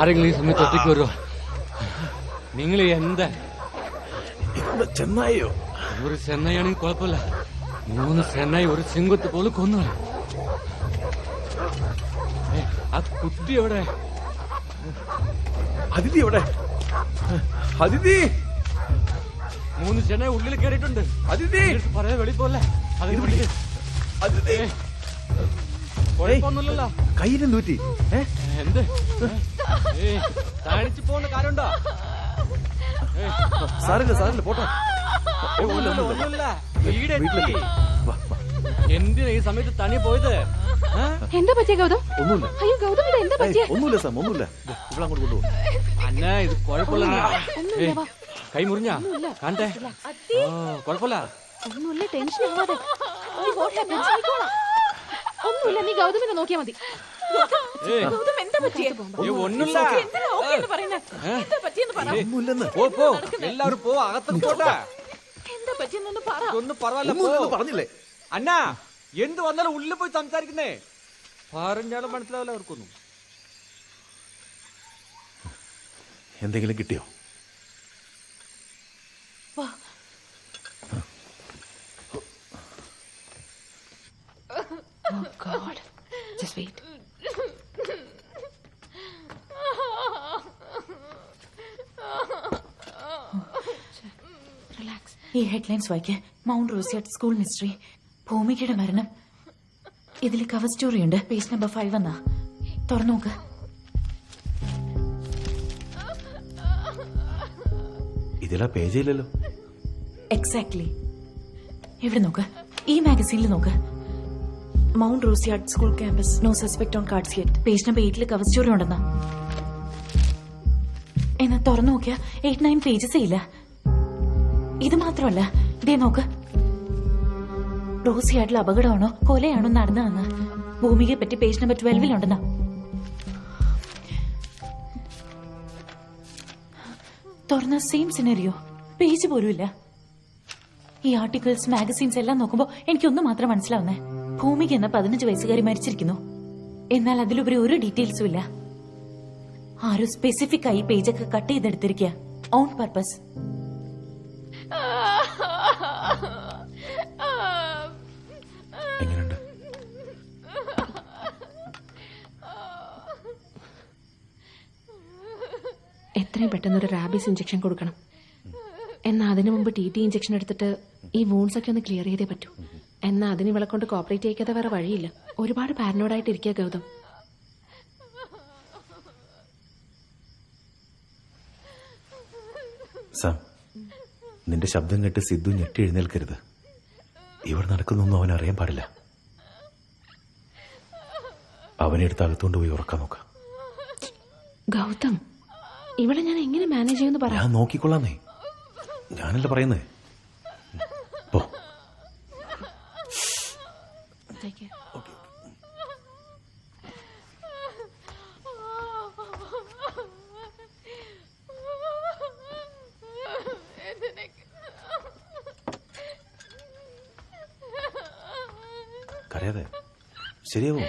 ആരെങ്കിലും ഈ സമയത്ത് ഒറ്റയ്ക്ക് വരുമോ? നിങ്ങൾ എന്താ ചെന്നായോ? ഒരു ചെന്നൈയാണെങ്കിൽ കുഴപ്പമില്ല, 3 ചെന്നൈ ഒരു സിംഗത്ത് പോലും കൊന്നു. ആ കുട്ടി എവിടെ? അതിഥി എവിടെ? അതിഥി 3 ചെന്നൈ ഉള്ളിൽ കയറിയിട്ടുണ്ട്. അതിഥി പറയാ വെളിപ്പോലെ കുഴപ്പമൊന്നുമില്ലല്ലോ. കയ്യിലും നൂറ്റി എന്ത് താണിച്ചു പോകേണ്ട കാര്യമുണ്ടോ? സാറില്ല പോട്ടെ. ഒന്നുമില്ല, വീടെത്തി. എന്തിനാ ഈ സമയത്ത് തനി പോയത്? എന്താ പറ്റിയ ഗൗതം? ഒന്നുമില്ല. അയ്യോ ഗൗതം, ഇത് എന്താ പറ്റിയ? ഒന്നുമില്ല സാം, ഒന്നുമില്ല. ഇവിടെ അങ്ങോട്ട് കൊണ്ടുപോകും. അന്ന ഇത് കുഴപ്പമില്ല. കൈ മുറിഞ്ഞ കാണട്ടെ. കുഴപ്പമില്ല, ഒന്നുമില്ല, ടെൻഷൻ ആവാതെ. ഒന്നുമില്ല, നീ ഗൗതമിനെ നോക്കിയാ മതി. എല്ലാവരും പോ, അകത്തേക്ക് പോട്ടെ. ഒന്നും പറഞ്ഞില്ലേ അന്ന? എന്ത് വന്നാലും ഉള്ളിൽ പോയി സംസാരിക്കുന്നേ. പറഞ്ഞാലും മനസ്സിലാവില്ല അവർക്കൊന്നും. എന്തെങ്കിലും കിട്ടിയോ? Oh God. Just wait. Relax. ഈ ഹെഡ്ലൈൻസ് വായിക്കേ. മൗണ്ട് റോസിയാട്ട് സ്കൂൾ മിസ്റ്ററി, ഭൂമികയുടെ മരണം. ഇതിൽ കവർ സ്റ്റോറി ഉണ്ട്. പേജ് നമ്പർ 5 എന്നാ. തുറന്നു നോക്ക്. ഇതിലാ പേജില്ലല്ലോ. എക്സാക്ട്ലി. ഇവിടെ നോക്ക്, ഈ മാഗസീനിൽ നോക്ക്. മൗണ്ട് റോസിയാട്ട് school campus, no suspect on cards yet. Page number 8 cover story ഉണ്ടെന്നാ. എന്നാ തുറന്നു നോക്കിയാ 8-9 പേജസ് ഇല്ല. ഇത് മാത്രമല്ല, ഇതേ നോക്ക്. റോസിയാട്ടിൽ അപകടമാണോ കൊലയാണോ നടന്നതെന്ന് ഭൂമികയെ പറ്റി പേജ് നമ്പർ 12 ഉണ്ടെന്നാ. തുറന്ന സെയിം സിനറിയോ, പേജ് പോലും ഇല്ല. ഈ ആർട്ടിക്കിൾസ് മാഗസീൻസ് എല്ലാം നോക്കുമ്പോ എനിക്കൊന്നും മാത്രം മനസ്സിലാവുന്നേ. ഭൂമിക എന്ന 15 വയസ്സുകാരി മരിച്ചിരിക്കുന്നു. എന്നാൽ അതിലുപരി ഒരു ഡീറ്റെയിൽസും ഇല്ല. ആരും സ്പെസിഫിക് ആയി പേജൊക്കെ കട്ട് ചെയ്തെടുത്തിരിക്കുക, ഓൺ പർപ്പസ്. എങ്ങനെയുണ്ട്? എത്രയും പെട്ടെന്നൊരു റാബീസ് ഇഞ്ചക്ഷൻ കൊടുക്കണം. എന്നാൽ അതിനു മുമ്പ് TT ഇഞ്ചക്ഷൻ എടുത്തിട്ട് ഈ വൂൺസ് ഒക്കെ ഒന്ന് ക്ലിയർ ചെയ്തേ പറ്റൂ. എന്നാൽ അതിന് ഇവളെ കൊണ്ട് കോപ്പറേറ്റ് ചെയ്യിക്കാതെ വേറെ വഴിയില്ല. ഒരുപാട് പാരനോഡായിട്ട് ഇരിക്കുക ഗൗതം. സാം, നിന്റെ ശബ്ദം കേട്ട് സിദ്ധു ഞെട്ടി എഴുന്നേൽക്കരുത്. ഇവിടെ നടക്കുന്നൊന്നും അവൻ അറിയാൻ പാടില്ല. അവനെ എടുത്ത് അകത്തുകൊണ്ട് പോയി ഉറക്കാൻ നോക്ക. ഗൗതം, ഇവിടെ ഞാൻ എങ്ങനെ മാനേജ് ചെയ്യുമെന്ന് പറയാം. ഞാൻ നോക്കിക്കൊള്ളാന്നേ, ഞാനല്ല പറയുന്നേ. പോ. കരയാതെ, ശരിയാവും.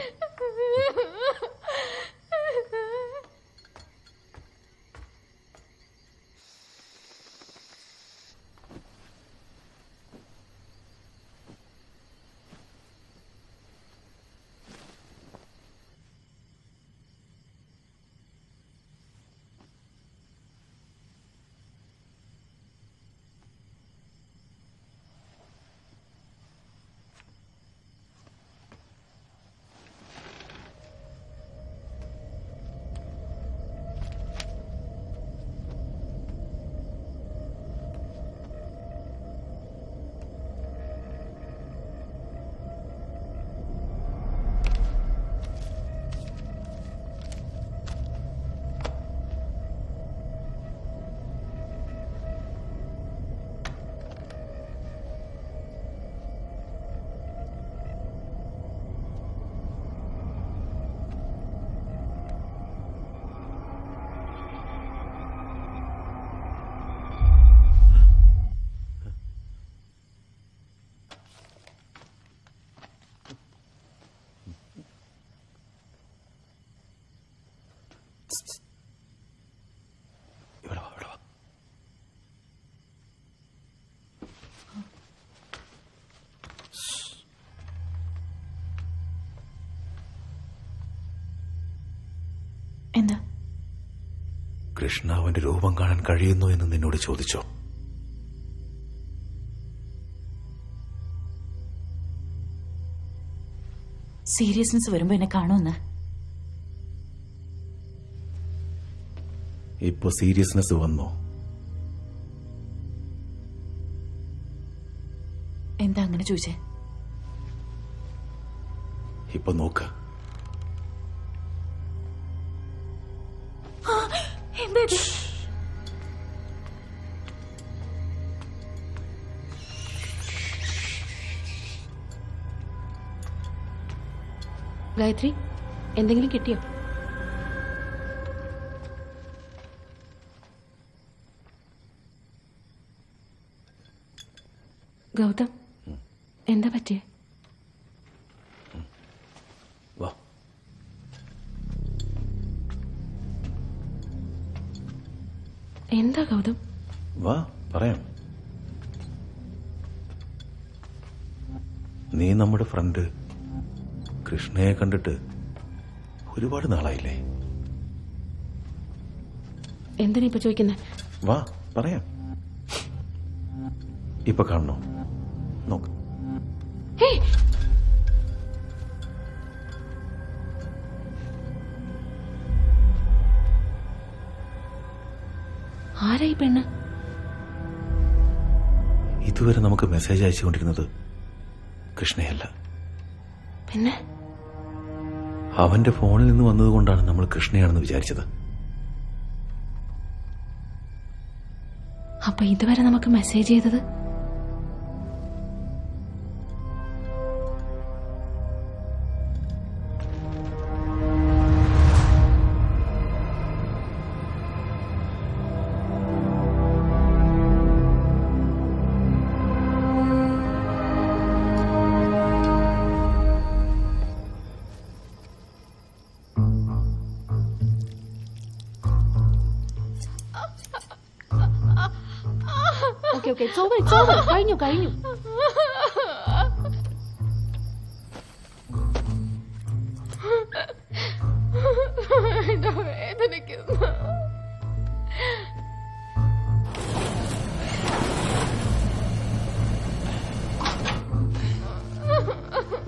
എന്താ? കൃഷ്ണ അവന്റെ രൂപം കാണാൻ കഴിയുന്നു എന്ന് നിന്നോട് ചോദിച്ചോ? സീരിയസ്നെസ് വരുമ്പോ എന്നെ കാണുമെന്ന്. ഇപ്പൊ സീരിയസ്നെസ് വന്നോ? എന്താ അങ്ങനെ ചോദിച്ചേ? ഇപ്പൊ നോക്ക്. എന്താ ഇത്? ഗായത്രി, എന്തെങ്കിലും കിട്ടിയോ? ഗൗതം, എന്താ പറ്റിയേ? വാ. എന്താ ഗൗതം? വാ, പറയാം. നീ നമ്മുടെ ഫ്രണ്ട് കൃഷ്ണയെ കണ്ടിട്ട് ഒരുപാട് നാളായില്ലേ? എന്തിനാ ഇപ്പൊ ചോദിക്കുന്നേ? വാ, പറയാം. ഇപ്പൊ കാണണോ? നോക്ക്. ആരായി പെണ്ണ്? ഇതുവരെ നമുക്ക് മെസ്സേജ് അയച്ചുകൊണ്ടിരുന്നത് കൃഷ്ണയല്ല, പിന്നെ അവന്റെ ഫോണിൽ നിന്ന് വന്നതുകൊണ്ടാണ് നമ്മൾ കൃഷ്ണയാണെന്ന് വിചാരിച്ചത്. അപ്പൊ ഇതുവരെ നമുക്ക് മെസ്സേജ് ചെയ്തത് ഓക്കെ കഴിഞ്ഞു. വേദനിക്കുന്നു.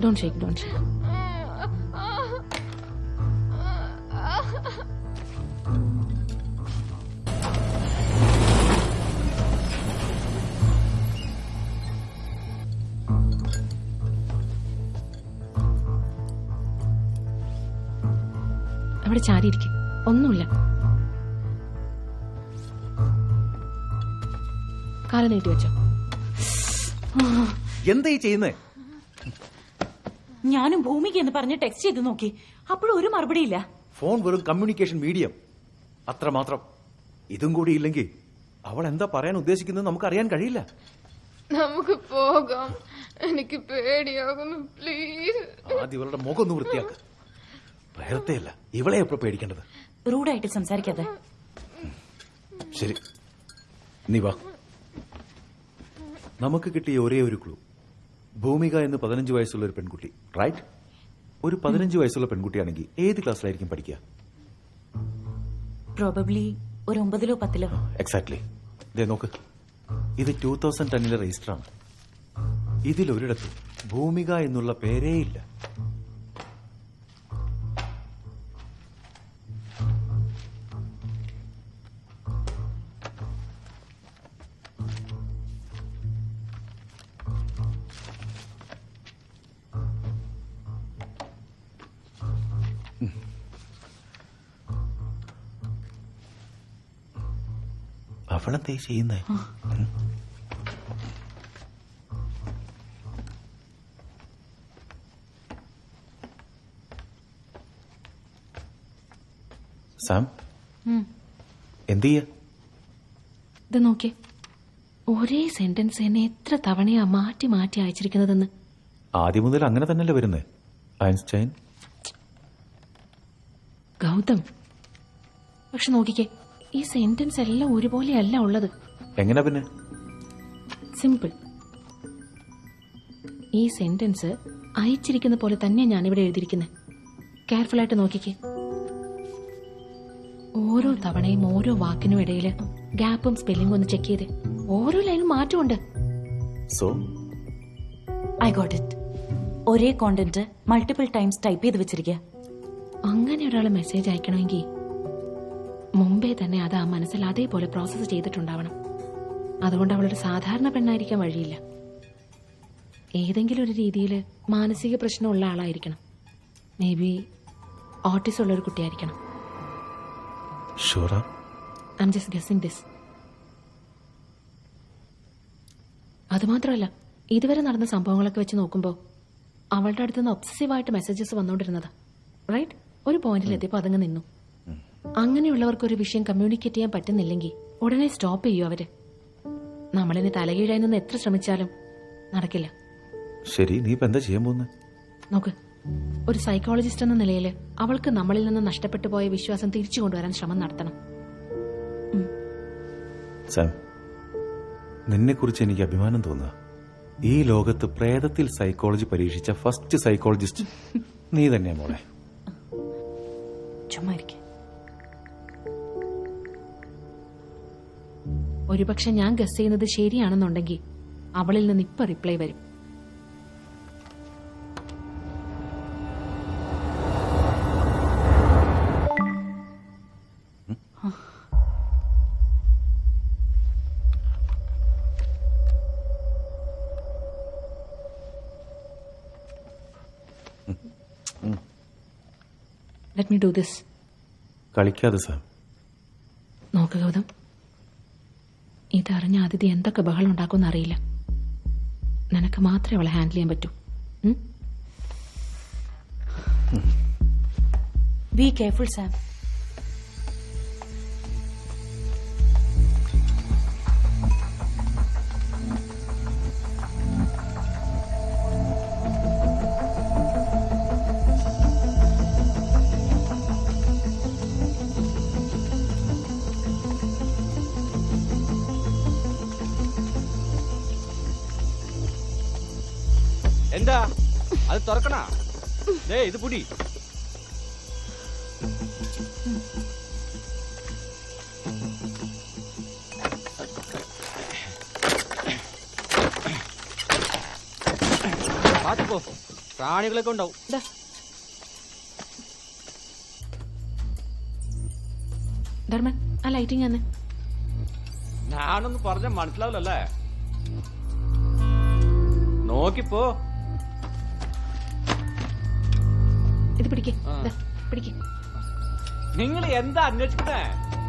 Don't shake. അവിടെ ചാരിയിരിക്കും, ഒന്നുമില്ല. കാല് നീട്ടി വെച്ചോ. എന്താ ഈ ചെയ്യുന്നേ? ഞാനും ഭൂമിക്ക് എന്ന് പറഞ്ഞ് ടെക്സ്റ്റ് ചെയ്ത് നോക്കി, അപ്പോഴും ഒരു മറുപടിയില്ല. ഫോൺ വെറും കമ്മ്യൂണിക്കേഷൻ മീഡിയം അത്രമാത്രം. ഇതും കൂടി ഇല്ലെങ്കിൽ അവൾ എന്താ പറയാൻ ഉദ്ദേശിക്കുന്നത് നമുക്ക് അറിയാൻ കഴിയില്ല. നമുക്ക് പോകാം, എനിക്ക് പേടിയാകുന്നു, പ്ലീസ്. ആദ്യം ഇവളുടെ മുഖം ഒന്ന് വൃത്തിയാക്ക. പ്രേതത്തെയല്ല, ഇവളെ എപ്പോ പേടിക്കേണ്ടത്. റൂഡായിട്ട് സംസാരിക്കാതെ. ശരി, നീ വാ. നമുക്ക് കിട്ടിയ ഒരേ ഒരു ക്ലൂ, ഭൂമിക എന്ന് 15 വയസ്സുള്ള ഒരു പെൺകുട്ടി, റൈറ്റ്? ഒരു 15 വയസ്സുള്ള പെൺകുട്ടിയാണെങ്കിൽ ഏത് ക്ലാസ്സിലായിരിക്കും പഠിക്കുക? പ്രോബബ്ലി ഒരു 9-ലോ 10-ലോ. എക്സാക്ട്ലി. ദേ നോക്ക്, ഇത് 2010 രജിസ്റ്റർ ആണ്. ഇതിലൊരിടത്ത് ഭൂമിക എന്നുള്ള പേരേ ഇല്ല. അവളെന്തേ ചെയ്യുന്നേ? സാം, എന്ത് ചെയ്യ? ഇത് നോക്കിയേ, ഒരേ സെന്റൻസ് എന്നെ എത്ര തവണയാ മാറ്റി മാറ്റി അയച്ചിരിക്കുന്നതെന്ന്. ആദ്യം മുതൽ അങ്ങനെ തന്നെയല്ലേ വരുന്നേ ഐൻസ്റ്റൈൻ? ഗൗതം, പക്ഷെ നോക്കിക്കേ, ഈ സെന്റൻസ് എല്ലാം ഒരുപോലെയല്ല ഉള്ളത്. എങ്ങനെ പിന്നെ? സിമ്പിൾ. ഈ സെന്റൻസ് അയച്ചിരിക്കുന്ന പോലെ തന്നെ ഞാനിവിടെ എഴുതിയിരിക്കുന്നത്. കെയർഫുൾ ആയിട്ട് നോക്കിക്കേ. ഓരോ തവണയും ഓരോ വാക്കിനും ഇടയിൽ ഗ്യാപ്പും സ്പെല്ലിംഗും ഒന്ന് ചെക്ക് ചെയ്ത് ഓരോ ലൈനും മാറ്റമുണ്ട്. So I got it. ഒരേ കോണ്ടന്റ് മൾട്ടിപ്പിൾ ടൈംസ് ടൈപ്പ് ചെയ്ത് വെച്ചിരിക്കുക. അങ്ങനെ ഒരാൾ മെസ്സേജ് അയക്കണമെങ്കിൽ മുമ്പേ തന്നെ അത് ആ മനസ്സിൽ അതേപോലെ പ്രോസസ്സ് ചെയ്തിട്ടുണ്ടാവണം. അതുകൊണ്ട് അവളൊരു സാധാരണ പെണ്ണായിരിക്കാൻ വഴിയില്ല. ഏതെങ്കിലും ഒരു രീതിയിൽ മാനസിക പ്രശ്നമുള്ള ആളായിരിക്കണം. മേ ബി ഓട്ടിസം ഉള്ളൊരു കുട്ടിയായിരിക്കണം. ഷുവറാ? I am just guessing this. അതുമാത്രമല്ല, ഇതുവരെ നടന്ന സംഭവങ്ങളൊക്കെ വെച്ച് നോക്കുമ്പോൾ അവളുടെ അടുത്തുനിന്ന് ഒബ്സസീവായിട്ട് മെസ്സേജസ് വന്നുകൊണ്ടിരുന്നത്. റൈറ്റ്? ഒരു പോയിന്റിൽ എത്തിയപ്പോൾ അതങ്ങ് നിന്നു. അങ്ങനെയുള്ളവർക്ക് ഒരു വിഷയം കമ്മ്യൂണിക്കേറ്റ് ചെയ്യാൻ പറ്റുന്നില്ലെങ്കിൽ ഉടനെ സ്റ്റോപ്പ് ചെയ്യൂ അവര്. നമ്മളിനി തലകീഴായി നിന്ന് എത്ര ശ്രമിച്ചാലും നടക്കില്ല. ശരി, നീ ഇപ്പൊ എന്താ ചെയ്യാൻ പോകുന്നത്? നോക്ക്, ഒരു സൈക്കോളജിസ്റ്റ് എന്ന നിലയിൽ അവൾക്ക് നമ്മളിൽ നിന്ന് നഷ്ടപ്പെട്ടു പോയ വിശ്വാസം തിരിച്ചു കൊണ്ടുവരാൻ ശ്രമം നടത്തണം. സാം, നിന്നെ കുറിച്ച് എനിക്ക് അഭിമാനം തോന്നുക. ഈ ലോകത്ത് പ്രേതത്തിൽ സൈക്കോളജി പരീക്ഷിച്ച ഫസ്റ്റ് സൈക്കോളജിസ്റ്റ് നീ തന്നെയാ മോളെ. ചുമ്മാ ഇരിക്കെ. ഒരുപക്ഷെ ഞാൻ ഗസ് ചെയ്യുന്നത് ശരിയാണെന്നുണ്ടെങ്കിൽ അവളിൽ നിന്ന് ഇപ്പൊ റിപ്ലൈ വരും. Let me do this. കളിക്കാതെ സാം. നോക്ക് ഗൗതം, ഇതറിഞ്ഞ അതിഥി എന്തൊക്കെ ബഹളം ഉണ്ടാക്കുമെന്ന് അറിയില്ല. നിനക്ക് മാത്രമേ അവളെ ഹാൻഡിൽ ചെയ്യാൻ പറ്റൂ. Be careful Sam. എന്താ അത് തുറക്കണ? ഇത് പുടി. പാത്തുപോ, പ്രാണികളൊക്കെ ഉണ്ടാവും. ധർമ്മൻ, ആ ലൈറ്റിംഗ് തന്നെ. ഞാനൊന്ന് പറഞ്ഞ മനസ്സിലാവില്ലല്ലേ? നോക്കിപ്പോ. ഇത് പിടിക്കേ, പിടിക്കേ. നിങ്ങൾ എന്താ അന്വേഷിക്കുന്നേ?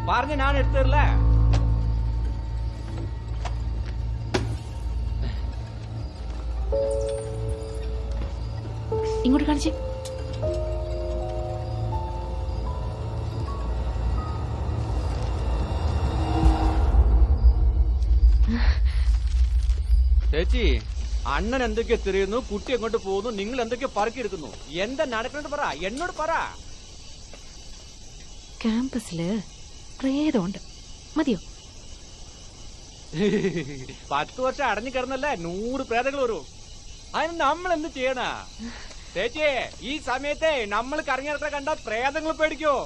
പറഞ്ഞ ഞാൻ എടുത്തല്ലേ? ഇങ്ങോട്ട് കാണിച്ചേ. ചേച്ചി, അണ്ണൻ എന്തൊക്കെ തിരിയുന്നു, കുട്ടി എങ്ങോട്ട് പോകുന്നു, നിങ്ങൾ എന്തൊക്കെ പറക്കിയെടുക്കുന്നു, എന്താ നടക്കുന്നത് പറ, എന്നോട് പറ. ക്യാമ്പസില് പ്രേതമുണ്ട്, മതിയോ? 10 വർഷം അടഞ്ഞു കിടന്നല്ലേ 100 പ്രേതങ്ങൾ വരും. അതിന് നമ്മൾ എന്ത് ചെയ്യണ ചേച്ചി? ഈ സമയത്തെ നമ്മൾ കറങ്ങിയിറക്കം കണ്ട പ്രേതങ്ങൾ പേടിക്കോ?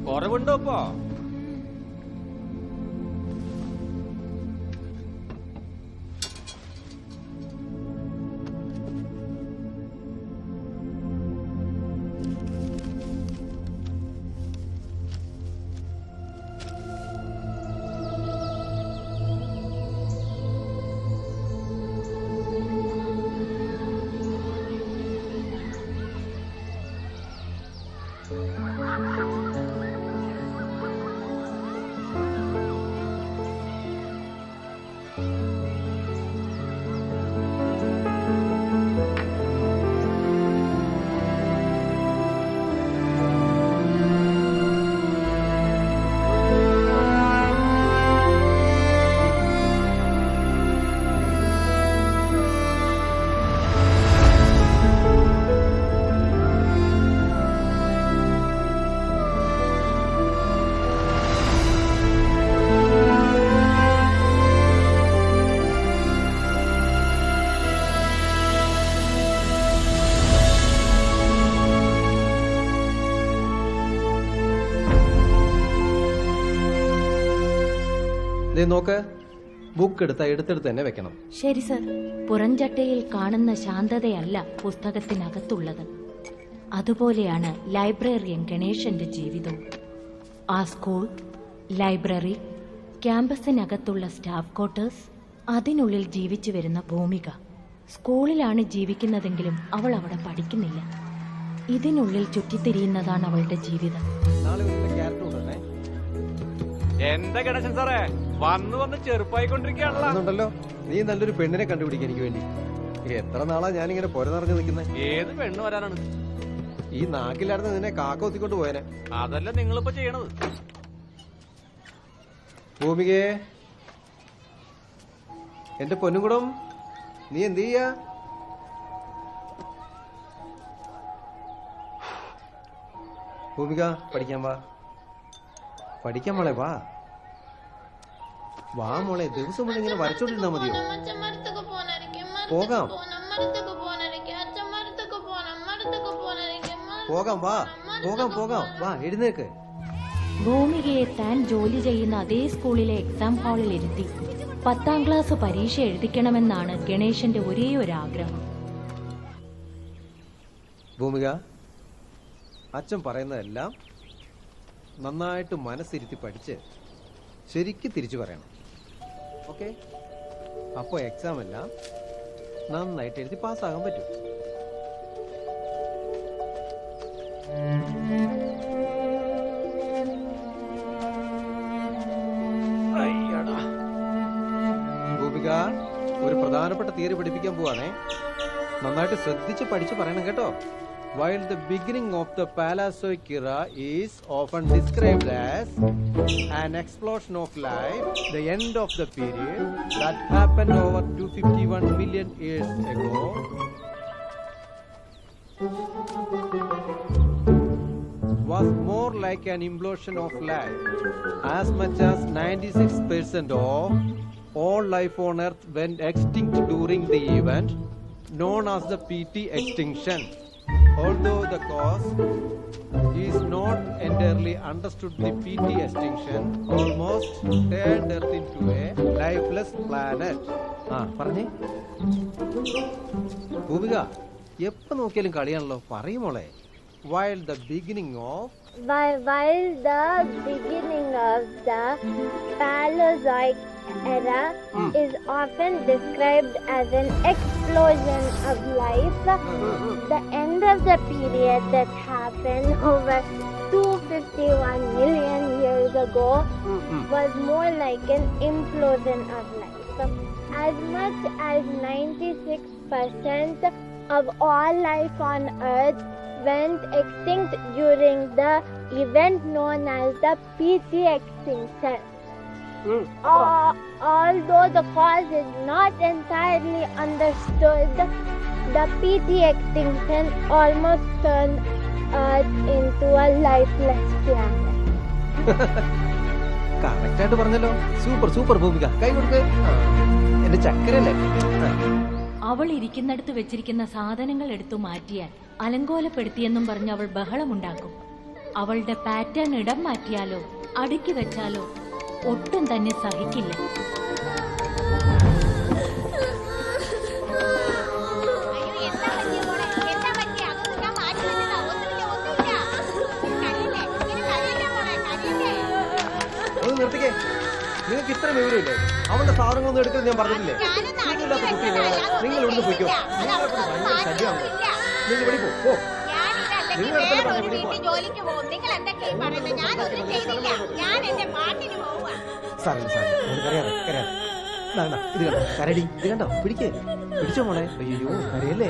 കുറവുണ്ടോ ഇപ്പോ? നോക്ക്, ബുക്ക് എടുത്തെടുത്ത് തന്നെ വെക്കണം. ശരി സർ. പുറംചട്ടയിൽ കാണുന്ന ശാന്തതയല്ല പുസ്തകത്തിനകത്തുള്ളത്. അതുപോലെയാണ് ലൈബ്രറിയൻ ഗണേശന്റെ ജീവിതവും. ആ സ്കൂൾ, ലൈബ്രറി, ക്യാമ്പസിനകത്തുള്ള സ്റ്റാഫ് ക്വാർട്ടേഴ്സ്, അതിനുള്ളിൽ ജീവിച്ചു വരുന്ന ഭൂമിക. സ്കൂളിലാണ് ജീവിക്കുന്നതെങ്കിലും അവൾ അവിടെ പഠിക്കുന്നില്ല. ഇതിനുള്ളിൽ ചുറ്റിത്തിരിയുന്നതാണ് അവളുടെ ജീവിതം. എന്താ ഗണേശൻ സാറേ, വന്ന് ചെറുപ്പായിക്കൊണ്ടിരിക്കുകയാണല്ലോ. നീ നല്ലൊരു പെണ്ണിനെ കണ്ടുപിടിക്കാൻ എനിക്ക് വേണ്ടി. എത്ര നാളാ ഞാനിങ്ങനെ പൊര നിറഞ്ഞു നിൽക്കുന്നത്. ഏത് പെണ്ണ് വരാനാണ്? ഈ നാക്കിലായിരുന്നു നിന്നെ കാക്കൊത്തിക്കൊണ്ട് പോയനെ. അതല്ല നിങ്ങളിപ്പോ ചെയ്യണത്. ഭൂമികേ, എന്റെ പൊന്നുകുടം, നീ എന്ത് ചെയ്യാ? ഭൂമിക, പഠിക്കാൻ വാ. പഠിക്കാൻ മോളെ വാ. വാ മോളെ, ദിവസം മുഴുവൻ ഇങ്ങനെ വരച്ചോണ്ടിരുന്നാ മതിയോ? പോകാം പോകാം വാ, പോകാം വാ, എഴുന്നേക്ക്. ഭൂമികയെ താൻ ജോലി ചെയ്യുന്ന അതേ സ്കൂളിലെ എക്സാം ഹാളിൽ ഇരുത്തി 10ാം ക്ലാസ് പരീക്ഷ എഴുതിക്കണമെന്നാണ് ഗണേശന്റെ ഒരേ ഒരു ആഗ്രഹം. ഭൂമിക, അച്ഛൻ പറയുന്നതെല്ലാം നന്നായിട്ട് മനസ്സിരുത്തി പഠിച്ച് ശരിക്ക് തിരിച്ചു പറയണം. ഓക്കെ? അപ്പോൾ എക്സാം എല്ലാം നന്നായിട്ട് എഴുതി പാസ്സാകാൻ പറ്റും. ഭൂമിക, ഒരു പ്രധാനപ്പെട്ട തിയറി പഠിപ്പിക്കാൻ പോവാണേ. നന്നായിട്ട് ശ്രദ്ധിച്ച് പഠിച്ച് പറയണം കേട്ടോ. While the beginning of the Paleozoic era is often described as an explosion of life, the end of the period that happened over 251 million years ago was more like an implosion of life. As much as 96% of all life on Earth went extinct during the event known as the PT extinction. Although the cause is not entirely understood, the PT extinction almost turned Earth into a lifeless planet. പറഞ്ഞേ ഭൂമിക, എപ്പോ നോക്കിയാലും കളിയാണല്ലോ. പറയുമോളെ. While the beginning of the Paleozoic era is often described as an explosion of life, the end of the period that happened over 251 million years ago was more like an implosion of life. As much as 96% of all life on Earth went extinct during the event known as the PT extinction. Although the cause is not entirely understood, the PT extinction almost turned Earth into a lifeless planet. കറക്റ്റായിട്ട് പറഞ്ഞല്ലോ. Super ഭൂമിക, കൈ കൊടുക്ക്. എന്റെ ചക്കരല്ലേ. അവൾ ഇരിക്കുന്നിടത്ത് വെച്ചിരിക്കുന്ന സാധനങ്ങൾ എടുത്തു മാറ്റിയാൽ അലങ്കോലപ്പെടുത്തിയെന്നും പറഞ്ഞ് അവൾ ബഹളമുണ്ടാക്കും. അവളുടെ പാറ്റേൺ ഇടം മാറ്റിയാലോ അടുക്കി വെച്ചാലോ ഒട്ടും തന്നെ സഹിക്കില്ല. ഒന്ന് നിർത്തിക്കേ. നിങ്ങൾക്ക് ഇത്ര വിവരമില്ലേ? അവളുടെ സാധനങ്ങളൊന്നും എടുക്കരുത് ഞാൻ പറഞ്ഞിട്ടില്ലേ? ഇല്ലാത്ത കുട്ടിയില്ലേ? നിങ്ങൾ ഇവിടുന്ന് പോയിക്കോ. നിങ്ങളെ കൊണ്ട് ഭയങ്കര ശല്യമാണോ? നിങ്ങൾ ഇവിടെ പോ. സാറില്ല, ഇത് കണ്ടോ കരടി, ഇത് കണ്ടോ? പിടിച്ചോ മോളെ. അയ്യോ കരയല്ലേ.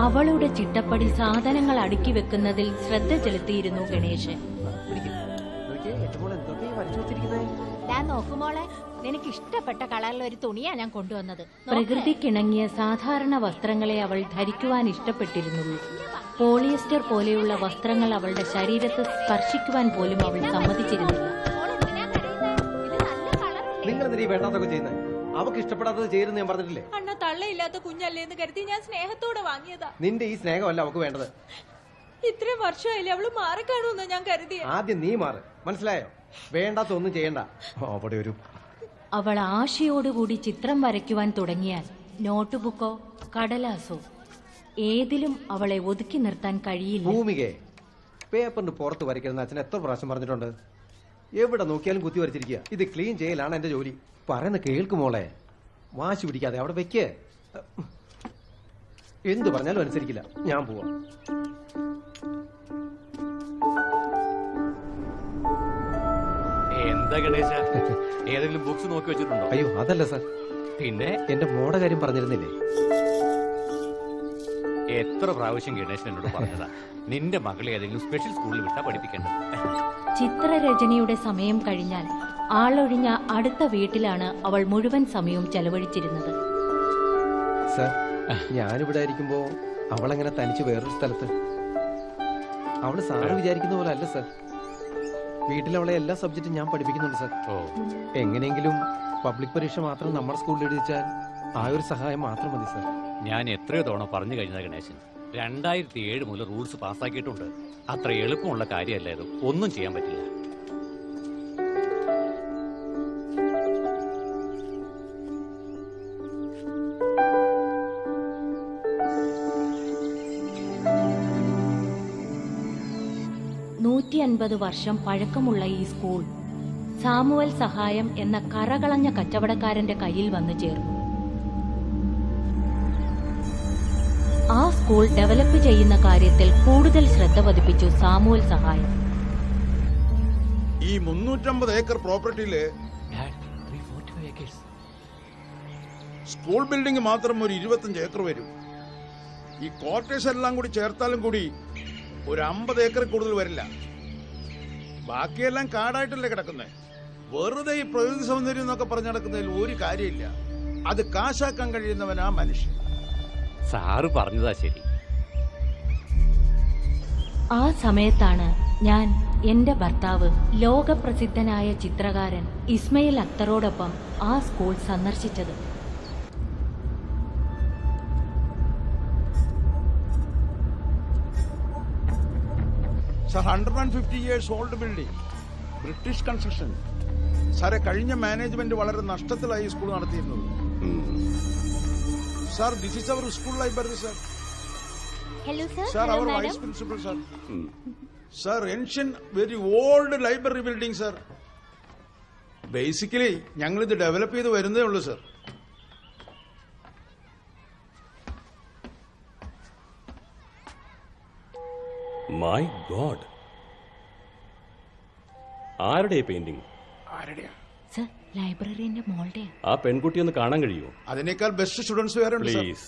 അവളുടെ ചിട്ടപ്പടി സാധനങ്ങൾ അടുക്കി വെക്കുന്നതിൽ ശ്രദ്ധ ചെലുത്തിയിരുന്നു ഗണേശൻ. നോക്കുമോളെ, നിനക്ക് ഇഷ്ടപ്പെട്ട കളറിൽ ഒരു തുണിയാ ഞാൻ കൊണ്ടുവന്നത്. പ്രകൃതിക്കിണങ്ങിയ സാധാരണ വസ്ത്രങ്ങളെ അവൾ ധരിക്കുവാൻ ഇഷ്ടപ്പെട്ടിരുന്നുള്ളൂ. പോളിയസ്റ്റർ പോലെയുള്ള വസ്ത്രങ്ങൾ അവളുടെ ശരീരത്തെ സ്പർശിക്കുവാൻ പോലും അവൾ സമ്മതിച്ചിരുന്നില്ല. നിങ്ങൾ എന്തിനാ വേണ്ടാത്തൊക്കെ ചെയ്യുന്നത്? അവക്ക് ഇഷ്ടപ്പെടാത്തത് ചെയ്തെന്ന് ഞാൻ പറഞ്ഞിട്ടില്ലേ? അണ്ണ തള്ളയില്ലാത്ത കുഞ്ഞല്ലേ എന്ന് കരുതി ഞാൻ സ്നേഹത്തോടെ വാങ്ങിയതാ. നിന്റെ ഈ സ്നേഹമല്ല അവക്ക് വേണ്ടത്. ഇത്രയും വർഷമായില്ലേ അവള് മാറിക്കാണൂന്ന് ഞാൻ കരുതിയ. ആദ്യം നീ മാറ്, മനസ്സിലായോ? വേണ്ടാത്തൊന്നും ചെയ്യണ്ട. അവിടെ ഒരു അവൾ ആശയോടുകൂടി ചിത്രം വരയ്ക്കുവാൻ തുടങ്ങിയാൽ നോട്ട്ബുക്കോ കടലാസോ ഏതിലും അവളെ ഒതുക്കി നിർത്താൻ കഴിയില്ല. ഭൂമികയെ പേപ്പറിന് പുറത്ത് വരയ്ക്കരുന്ന അച്ഛൻ എത്ര പ്രാവശ്യം പറഞ്ഞിട്ടുണ്ട്? എവിടെ നോക്കിയാലും കുത്തി വരച്ചിരിക്കുക. ഇത് ക്ലീൻ ചെയ്യലാണ് എന്റെ ജോലി. പറയുന്ന കേൾക്കുമോളെ, വാശി പിടിക്കാതെ അവിടെ വെക്കേ. എന്ത് പറഞ്ഞാലും അനുസരിക്കില്ല. ഞാൻ പോവാം. എന്താ ഗണേശ, ഏതെങ്കിലും ബുക്സ് നോക്കി വെച്ചിട്ടുണ്ടോ? അയ്യോ അതല്ല സാർ, പിന്നെ എന്റെ മോടെ കാര്യം പറഞ്ഞിരുന്നില്ലേ? എത്ര പ്രാവശ്യം ഗണേശൻ എന്നോട് പറഞ്ഞതാ നിന്റെ മകളെ ഏതെങ്കിലും സ്പെഷ്യൽ സ്കൂളിൽ വിട്ടാ പഠിപ്പിക്കേണ്ടത്. ചിത്രരചനയുടെ സമയം കഴിഞ്ഞാൽ ആളൊഴിഞ്ഞ അടുത്ത വീട്ടിലാണ് അവൾ മുഴുവൻ സമയവും ചെലവഴിച്ചിരുന്നത്. സാർ, ഞാനിവിടെ ആയിരിക്കുമ്പോ അവളെങ്ങനെ തനിച്ച് വേറൊരു സ്ഥലത്ത്? അവള് സാറ് വിചാരിക്കുന്ന പോലെ അല്ല സാർ. വീട്ടിൽ അവളെ എല്ലാ സബ്ജക്റ്റും ഞാൻ പഠിപ്പിക്കുന്നുണ്ട് സാർ. എങ്ങനെയെങ്കിലും പബ്ലിക് പരീക്ഷ മാത്രം നമ്മുടെ സ്കൂളിൽ എഴുതിച്ചാൽ ആ ഒരു സഹായം മാത്രം മതി സാർ. ഞാൻ എത്രയോ തവണ പറഞ്ഞു കഴിഞ്ഞ ഗണേശൻ, 2007 മുതൽ റൂൾസ് പാസ്സാക്കിയിട്ടുണ്ട്. അത്ര എളുപ്പമുള്ള കാര്യമല്ല ഇത്. ഒന്നും ചെയ്യാൻ പറ്റില്ല. വർഷം പഴക്കമുള്ള ഈ സ്കൂൾ സാമുവൽ സഹായം എന്ന കറകളഞ്ഞ കച്ചവടക്കാരന്റെ കയ്യിൽ വന്നു ചേർന്നു. ആ സ്കൂൾ ഡെവലപ്പ് ചെയ്യുന്ന കാര്യത്തിൽ കൂടുതൽ ശ്രദ്ധ പതിപ്പിച്ചു സാമുവൽ സഹായം. ഈ 350 ഏക്കർ പ്രോപ്പർട്ടിയില് സ്കൂൾ ബിൽഡിംഗ് മാത്രം ഒരു 25 ഏക്കർ വരും. ഈ ക്വാർട്ടേഴ്സ് എല്ലാം കൂടി ചേർത്താലും കൂടി ഒരു 50 ഏക്കർ കൂടുതൽ വരില്ല. ബാക്കിയെല്ലാം കാടായിട്ടല്ലേ കിടക്കുന്നത്. വെറുതെ ഈ പ്രകൃതി സൗന്ദര്യം എന്നൊക്കെ പറഞ്ഞു നടക്കുന്നതിൽ ഒരു കാര്യമില്ല. അത് കാശാക്കാൻ കഴിയുന്നവനാ മനുഷ്യൻ. സാറ് പറഞ്ഞതാ ശരി. ആ സമയത്താണ് ഞാൻ എന്റെ ഭർത്താവ് ലോകപ്രസിദ്ധനായ ചിത്രകാരൻ ഇസ്മയിൽ അക്തറോടൊപ്പം ആ സ്കൂൾ സന്ദർശിച്ചത്. Sir, 150 years old building, British construction. സാറെ, കഴിഞ്ഞ മാനേജ്മെന്റ് വളരെ നഷ്ടത്തിലായി സ്കൂൾ നടത്തിയിരുന്നത്. Sir, this is our school library sir. Hello sir. Sir, Hello our madam. Vice principal sir. Sir, ancient very old library building sir. Basically ഞങ്ങൾ ഇത് develop ചെയ്ത് വരുന്നേ ഉള്ളൂ സാർ. മൈ ഗോഡ്, ആരുടെ പെയിന്റിംഗ്? ആരുടെയാ? സർ, ലൈബ്രറിന്റെ മോളുടെ. ആ പെൺകുട്ടി ഒന്ന് കാണാൻ കഴിയുമോ? അതിനേക്കാൾ ബെസ്റ്റ് സ്റ്റുഡൻസ് വേറെ ഉണ്ട് സാർ. പ്ലീസ്.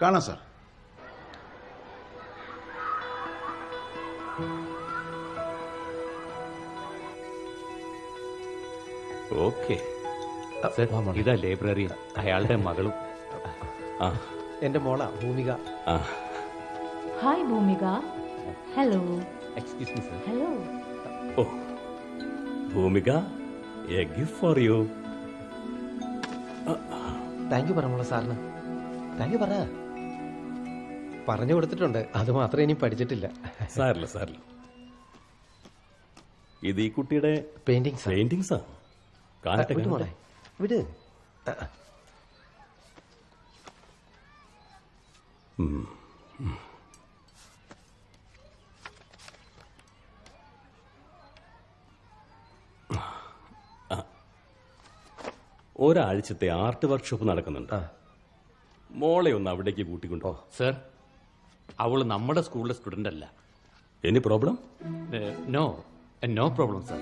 കാണാം സാർ. ഓക്കെ. ഇതാ ലൈബ്രറി. അയാളുടെ മകളും. എന്റെ മോളാ Bhoomika. Hi Bhoomika. Hello. Excuse me sir. Hello. Oh Bhoomika, a gift for you. Thank you പറ മോളെ സാറിന്. താങ്ക് യു പറ. പറഞ്ഞു കൊടുത്തിട്ടുണ്ട്, അത് മാത്രമേ ഇനി പഠിച്ചിട്ടില്ല. സാറില്ല സാറില്ല. ഇത് ഈ കുട്ടിയുടെ പെയിന്റിങ്സാ. കാണട്ടെ മോളെ, വിട്. ഒരാഴ്ചത്തെ ആർട്ട് വർക്ക്ഷോപ്പ് നടക്കുന്നുണ്ട്. മോളെ ഒന്ന് അവിടേക്ക് കൂട്ടിക്കൊണ്ടോ. സർ, അവള് നമ്മുടെ സ്കൂളിലെ സ്റ്റുഡന്റ് അല്ല. Any problem? No, no problem sir.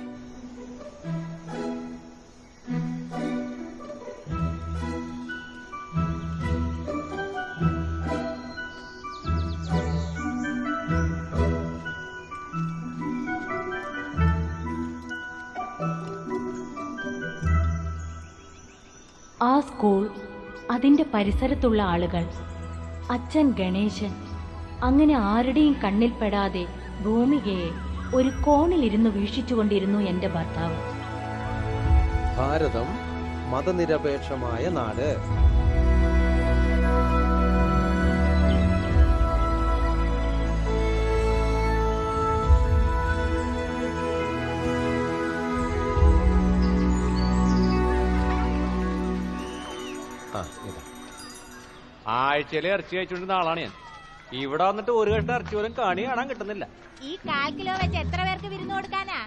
ആ സ്കൂൾ, അതിന്റെ പരിസരത്തുള്ള ആളുകൾ, അച്ഛൻ ഗണേശൻ, അങ്ങനെ ആരുടെയും കണ്ണിൽപ്പെടാതെ ഭൂമികയെ ഒരു കോണിലിരുന്ന് വീക്ഷിച്ചുകൊണ്ടിരുന്നു എന്റെ ഭർത്താവ്. ഭാരതം മതനിരപേക്ഷമായ നാട്. ആഴ്ചയിൽ ഇറച്ചി കഴിച്ചുകൊണ്ടിരുന്ന ആളാണ് ഞാൻ. ഇവിടെ വന്നിട്ട് ഒരു കഷ്ടം ഇറച്ചി പോലും കാണി കാണാൻ കിട്ടുന്നില്ല. ഈ 1/4 കിലോ വെച്ച് എത്ര പേർക്ക് വിരുന്ന് കൊടുക്കാനാ?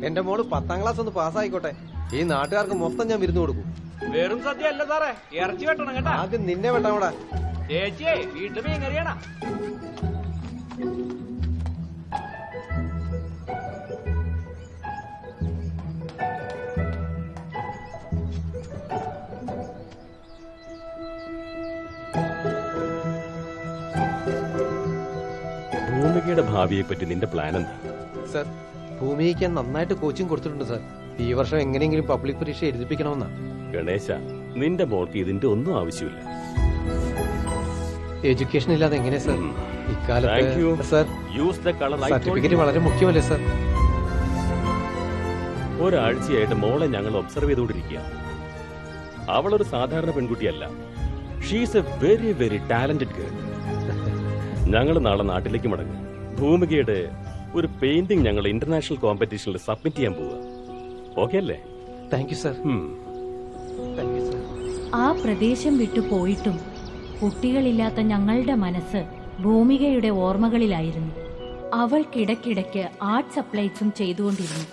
എന്റെ മോള് 10ാം ക്ലാസ് ഒന്ന് പാസ്സായിക്കോട്ടെ, ഈ നാട്ടുകാർക്ക് മൊത്തം ഞാൻ വിരുന്ന് കൊടുക്കും. വെറും സദ്യ അല്ല സാറേ, ഇറച്ചി വെട്ടണം കേട്ടാ. ആദ്യം നിന്നെ വെട്ടാം കൂടെ. ചേച്ചിയെ വീട്ടിൽ മീൻ കറിയാണ. ഭൂമികയുടെ ഭാവിയെ പറ്റി നിന്റെ പ്ലാൻ എന്താ? സർ, ഭൂമിക്ക് നന്നായിട്ട് കോച്ചിങ് കൊടുത്തിട്ടുണ്ട് സർ. ഈ വർഷം എങ്ങനെയെങ്കിലും പബ്ലിക് പരീക്ഷ എഴുതിപ്പിക്കണമെന്നാ. ഗണേശ, നിന്റെ മോൾക്ക് ഇതിന്റെ ഒന്നും ആവശ്യമില്ല. എഡ്യൂക്കേഷൻ ഇല്ലാതെ എങ്ങനെ സർ Thank you. ഇക്കാലത്ത്? Sir, Use the colour I told certificate you. വളരെ മുഖ്യമല്ലേ സർ? ഒരാഴ്ചയായിട്ട് മോളെ ഞങ്ങൾ ഒബ്സർവ് ചെയ്തുകൊണ്ടിരിക്കുക. അവളൊരു സാധാരണ പെൺകുട്ടിയല്ല. She's a very very talented girl. ഞങ്ങൾ നാളെ നാട്ടിലേക്ക് മടങ്ങും. ഭൂമികയുടെ ഒരു പെയിന്റിംഗ് ഞങ്ങൾ ഇന്റർനാഷണൽ കോമ്പറ്റീഷനിൽ സബ്മിറ്റ് ചെയ്യാൻ പോവുക. ഓക്കെ അല്ലേ? Thank you sir. Thank you sir. ആ പ്രദേശം വിട്ടു പോയിട്ടും കുട്ടികളില്ലാത്ത ഞങ്ങളുടെ മനസ്സ് ഭൂമികയുടെ ഓർമ്മകളിലായിരുന്നു. അവൾക്കിടയ്ക്കിടയ്ക്ക് ആർട്ട് സപ്ലൈസും ചെയ്തുകൊണ്ടിരുന്നു.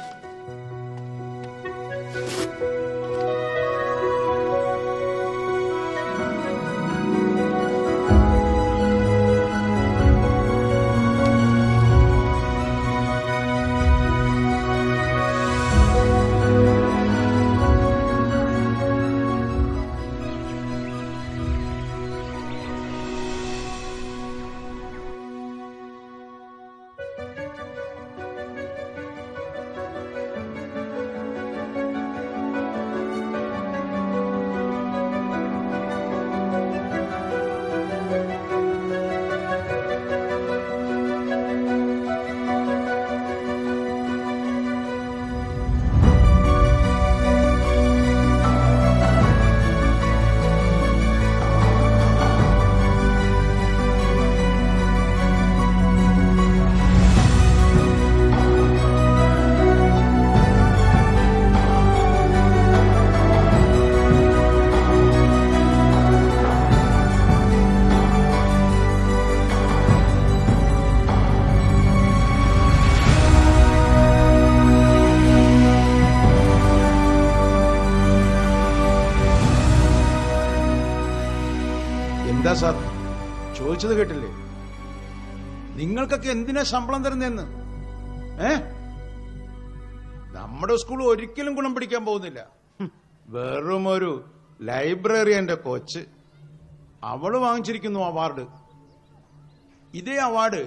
എന്താ സാർ ചോദിച്ചത് കേട്ടില്ലേ? നിങ്ങൾക്കൊക്കെ എന്തിനാ ശമ്പളം തരുന്നതെന്ന്? നമ്മുടെ സ്കൂൾ ഒരിക്കലും ഗുണം പിടിക്കാൻ പോകുന്നില്ല. വെറും ഒരു ലൈബ്രറിയന്റെ കോച്ച്. അവള് വാങ്ങിച്ചിരിക്കുന്നു അവാർഡ്. ഇതേ അവാർഡ്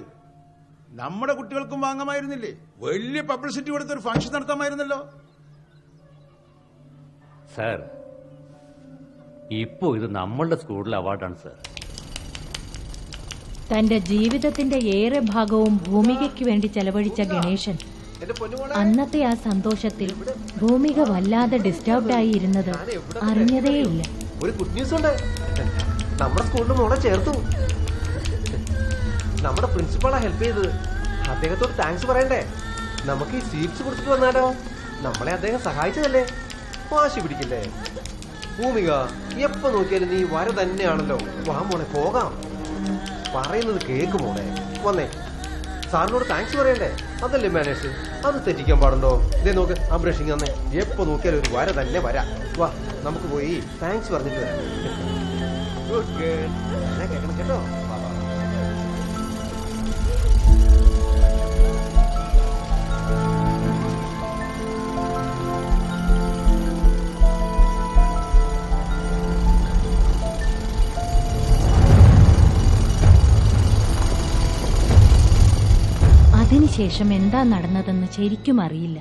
നമ്മുടെ കുട്ടികൾക്കും വാങ്ങാമായിരുന്നില്ലേ? വലിയ പബ്ലിസിറ്റി കൊടുത്തൊരു ഫംഗ്ഷൻ നടത്താമായിരുന്നല്ലോ. സാർ, ഇപ്പോ ഇത് നമ്മളുടെ സ്കൂളിലെ അവാർഡാണ് സാർ. തന്റെ ജീവിതത്തിന്റെ ഏറെ ഭാഗവും ഭൂമികയ്ക്ക് വേണ്ടി ചെലവഴിച്ച ഗണേശൻ അന്നത്തെ ആ സന്തോഷത്തിൽ ഭൂമിക വല്ലാതെ ഡിസ്റ്റർബ്ഡ് ആയി ഇരുന്നത് അറിഞ്ഞതേയില്ല. ഒരു ഗുഡ് ന്യൂസ് ഉണ്ട്. നമ്മുടെ സ്കൂളിൽ മോളെ ചേർത്തു. നമ്മുടെ പ്രിൻസിപ്പാളാ ഹെൽപ്പ് ചെയ്തത്. അദ്ദേഹത്തോട് താങ്ക്സ് പറയണ്ടേ? നമുക്ക് ഈ സീറ്റ്സ് കൊടുത്തിട്ട് വന്നാലോ? നമ്മളെ അദ്ദേഹം സഹായിച്ചതല്ലേ? വാശി പിടിക്കില്ലേ? ഭൂമിക, എപ്പോ നോക്കിയാലും നീ വര തന്നെയാണല്ലോ. വാ മോളെ, പോകാം. പറയുന്നത് കേക്ക് മോളെ. വന്നേ, സാറിനോട് താങ്ക്സ് പറയണ്ടേ? അതല്ലേ മാനേഴ്സ്. അത് തെറ്റിക്കാൻ പാടുണ്ടോ? ഇതേ നോക്ക്, ആ ബ്രഷിങ് തന്നെ. എപ്പോ നോക്കിയാലും ഒരു വര തന്നെ വരാ. വാ, നമുക്ക് പോയി താങ്ക്സ് പറഞ്ഞിട്ട് വരാം. Good girl. ഞാൻ കേൾക്കണം കേട്ടോ. വാ വാ. അതിനുശേഷം എന്താ നടന്നതെന്ന് ശരിക്കും അറിയില്ല.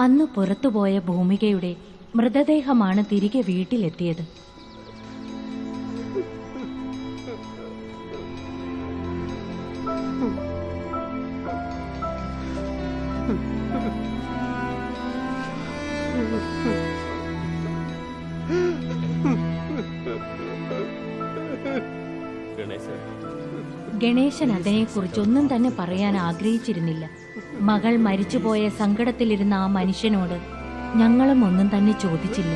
അന്ന് പുറത്തുപോയ ഭൂമികയുടെ മൃതദേഹമാണ് തിരികെ വീട്ടിലെത്തിയത്. ഗണേശൻ അതിനെക്കുറിച്ചൊന്നും തന്നെ പറയാൻ ആഗ്രഹിച്ചിരുന്നില്ല. മകൾ മരിച്ചുപോയ സങ്കടത്തിലിരുന്ന ആ മനുഷ്യനോട് ഞങ്ങളും ഒന്നും തന്നെ ചോദിച്ചില്ല.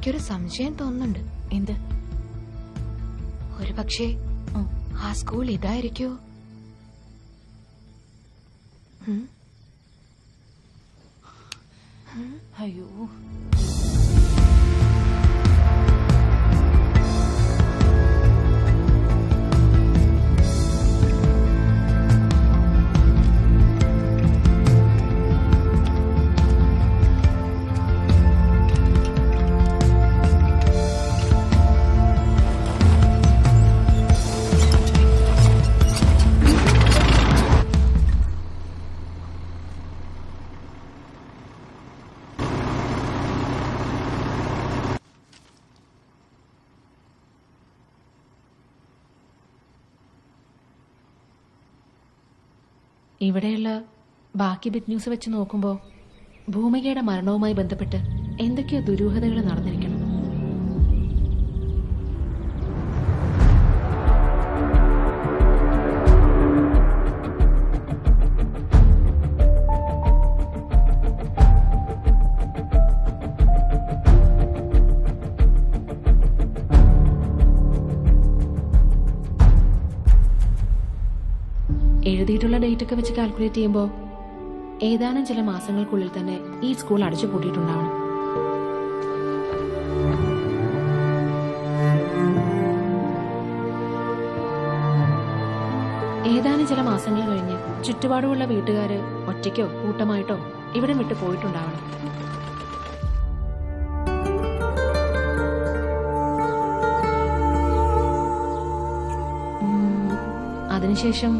എനിക്കൊരു സംശയം തോന്നുന്നുണ്ട്. എന്ത്? ഒരു പക്ഷേ ആ സ്കൂൾ ഇതായിരിക്കോ? അയ്യോ, ഇവിടെയുള്ള ബാക്കി ബിഗ് ന്യൂസ് വെച്ച് നോക്കുമ്പോൾ ഭൂമികയുടെ മരണവുമായി ബന്ധപ്പെട്ട് എന്തൊക്കെയോ ദുരൂഹതകൾ നടന്നിരിക്കണം. എഴുതിയിട്ടുള്ള ഡേറ്റ് ഒക്കെ വെച്ച് കാൽക്കുലേറ്റ് ചെയ്യുമ്പോൾ ഏതാനും ചില മാസങ്ങൾക്കുള്ളിൽ തന്നെ ഈ സ്കൂൾ അടച്ചു പൂട്ടിയിട്ടുണ്ടാവണം. ഏതാനും ചില മാസങ്ങൾ കഴിഞ്ഞ് ചുറ്റുപാടുമുള്ള വീട്ടുകാര് ഒറ്റയ്ക്കോ കൂട്ടമായിട്ടോ ഇവിടെ വിട്ടു പോയിട്ടുണ്ടാവണം. അതിനുശേഷം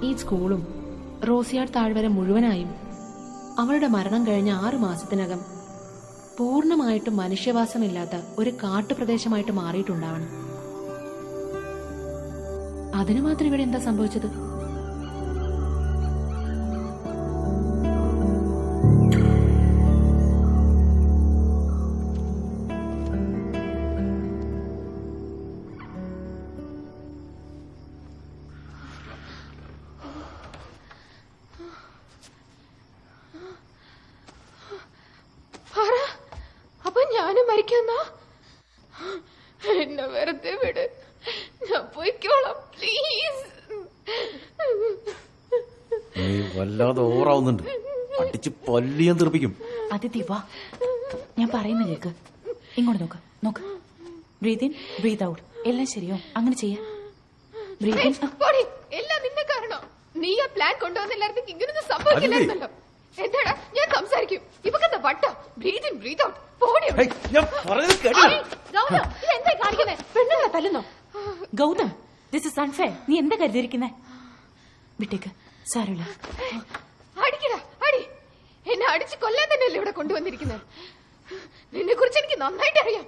ഈ സ്കൂളും റോസിയാഡ് താഴ്വര മുഴുവനായും അവളുടെ മരണം കഴിഞ്ഞ 6 മാസത്തിനകം പൂർണ്ണമായിട്ടും മനുഷ്യവാസമില്ലാത്ത ഒരു കാട്ടുപ്രദേശമായിട്ട് മാറിയിട്ടുണ്ടാവണം. അതിനു മാത്രം ഇവിടെ എന്താ സംഭവിച്ചത്? അപ്പൊ ഞാനും മരിക്കാന്നാ? എന്നെ വെറുതെ വിട്, ഞാൻ പോയിക്കോളാം പ്ലീസ്. നീ വല്ലാതെ ഓവറാവുന്നുണ്ട്. അടിച്ച് പല്ലിയാൻ തെറിപ്പിക്കും. അതിഥി വാ, ഞാൻ പറയുന്ന കേക്ക്. ഇങ്ങോട്ട് നോക്ക്, നോക്ക്. Breathe in, breathe out. എല്ലാം ശരിയോ? അങ്ങനെ ചെയ്യാം. Breathe in. എല്ലാം നിന്നെ കാരണം. നീ ആ പ്ലാൻ കൊണ്ടുവന്നില്ലായിരുന്നെങ്കിൽ ഇങ്ങനൊന്നും സംഭവിക്കില്ലായിരുന്നല്ലോ. എന്താടാ, ഞാൻ സംസാരിക്കും. ഇവക്കെന്താ വട്ട? Breathe in, breathe out. പെണ്ണുങ്ങളെ തല്ലുന്നോ? Gautham, this is unfair. നീ എന്താ കരുതിയിരിക്കുന്നേ? വിട്ടേക്ക്, സാരമില്ല. അടിക്കടാ, അടി. എന്നെ അടിച്ച് കൊല്ലാൻ തന്നെയല്ലേ ഇവിടെ കൊണ്ടുവന്നിരിക്കുന്നത്. നിന്നെ കുറിച്ച് എനിക്ക് നന്നായിട്ട് അറിയാം.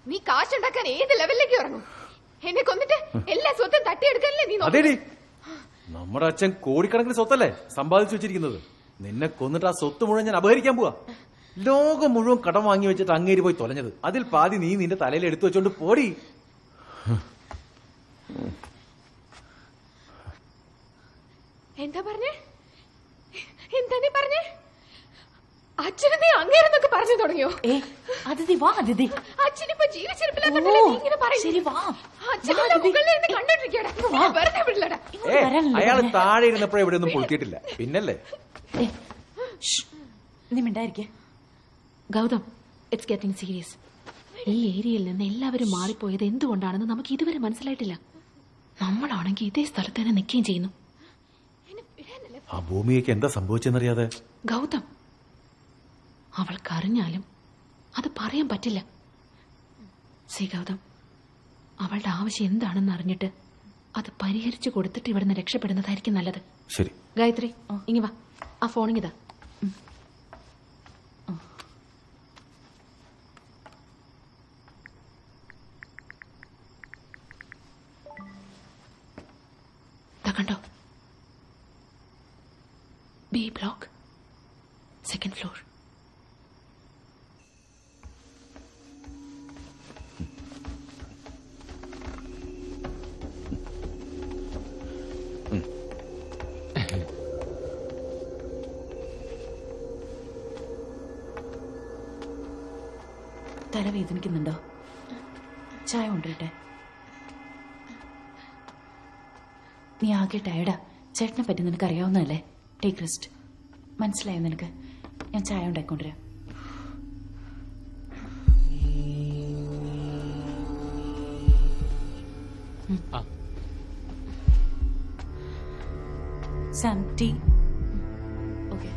നീ കാശുണ്ടാക്കാൻ ഏത് ലെവലിലേക്ക് ഇറങ്ങും. എന്നെ കൊന്നിട്ട് എല്ലാ സ്വത്തും തട്ടിയെടുക്കാനല്ലേ നീ നോക്കുന്നത്? നമ്മുടെ അച്ഛൻ കോടിക്കണക്കിന് സ്വത്തല്ലേ സമ്പാദിച്ചു വെച്ചിരിക്കുന്നത്. നിന്നെ കൊന്നിട്ട് ആ സ്വത്ത് മുഴുവൻ ഞാൻ അപഹരിക്കാൻ പോവാ. ലോകം മുഴുവൻ കടം വാങ്ങി വെച്ചിട്ട് അങ്ങേരി പോയി തൊലഞ്ഞത്. അതിൽ പാതി നീ നിന്റെ തലയിൽ എടുത്തു വെച്ചോണ്ട് പോടി. എന്താ പറഞ്ഞേ? എന്താ നീ പറഞ്ഞേ? അച്ഛനെ നീ അങ്ങേരെന്നൊക്കെ പറഞ്ഞു തുടങ്ങിയോ? അതിഥി വാ, അതിഥി. അച്ഛനിപ്പോ ജീവിച്ചിരിപ്പില്ലാത്തല്ലേ നീ ഇങ്ങനെ പറയുന്നത്? അച്ഛനെ മുകളിൽ നിന്ന് കണ്ടോണ്ടിരിക്കടാ. വെറുതെ വിടില്ലടാ. അയാൾ താഴെ ഇരുന്നപ്പോഴേ ഇവിടെ ഒന്നും പൊളിത്തിയിട്ടില്ല. പിന്നല്ലേ നീ മിണ്ടായിരിക്കേ. Gautham, it's getting serious. ഈ ഏരിയയിൽ നിന്ന് എല്ലാവരും മാറിപ്പോയത് എന്തുകൊണ്ടാണെന്ന് നമുക്ക് ഇതുവരെ മനസ്സിലായിട്ടില്ല. നമ്മളാണെങ്കിൽ ഇതേ സ്ഥലത്ത് തന്നെ നിൽക്കുകയും ചെയ്യുന്നു. ആ ഭൂമിക്ക് എന്താ സംഭവിച്ചെന്നറിയാതെ ഗൗതം, അവൾക്കറിഞ്ഞാലും അത് പറയാൻ പറ്റില്ല. സി ഗൗതം, അവളുടെ ആവശ്യം എന്താണെന്ന് അറിഞ്ഞിട്ട് അത് പരിഹരിച്ചു കൊടുത്തിട്ട് ഇവിടുന്ന് രക്ഷപ്പെടുന്നതായിരിക്കും നല്ലത്. ശരി ഗായത്രി, ഇങ്ങി വാ. ആ ഫോണിങ്ങിതാ. കണ്ടോ? B block, 2nd floor. തലവേദനിക്കുന്നുണ്ടോ? ചായ കൊണ്ടുവരട്ടെ? നീ ആകെ ടയർഡാ. ചേട്ടനെ പറ്റി നിനക്ക് അറിയാവുന്നതല്ലേ? Take rest. മനസ്സിലായോ നിനക്ക്? ഞാൻ ചായ ഉണ്ടാക്കിക്കൊണ്ടുവരാം. Sam, tea. ഓക്കെ.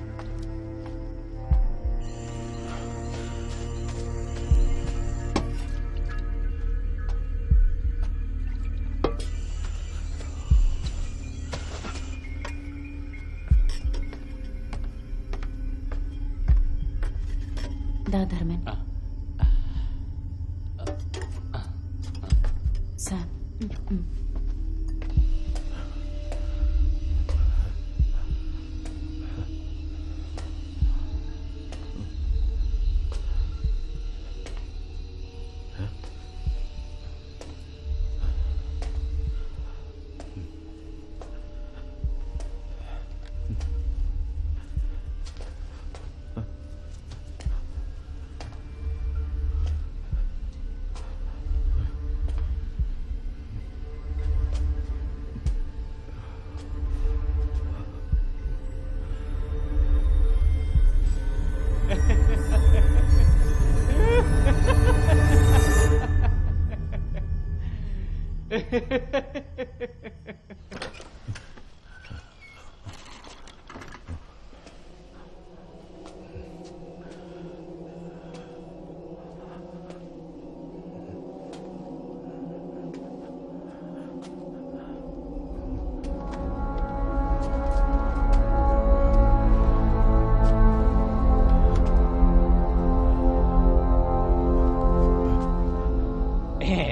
ദാ ധർമ്മൻ. സാം.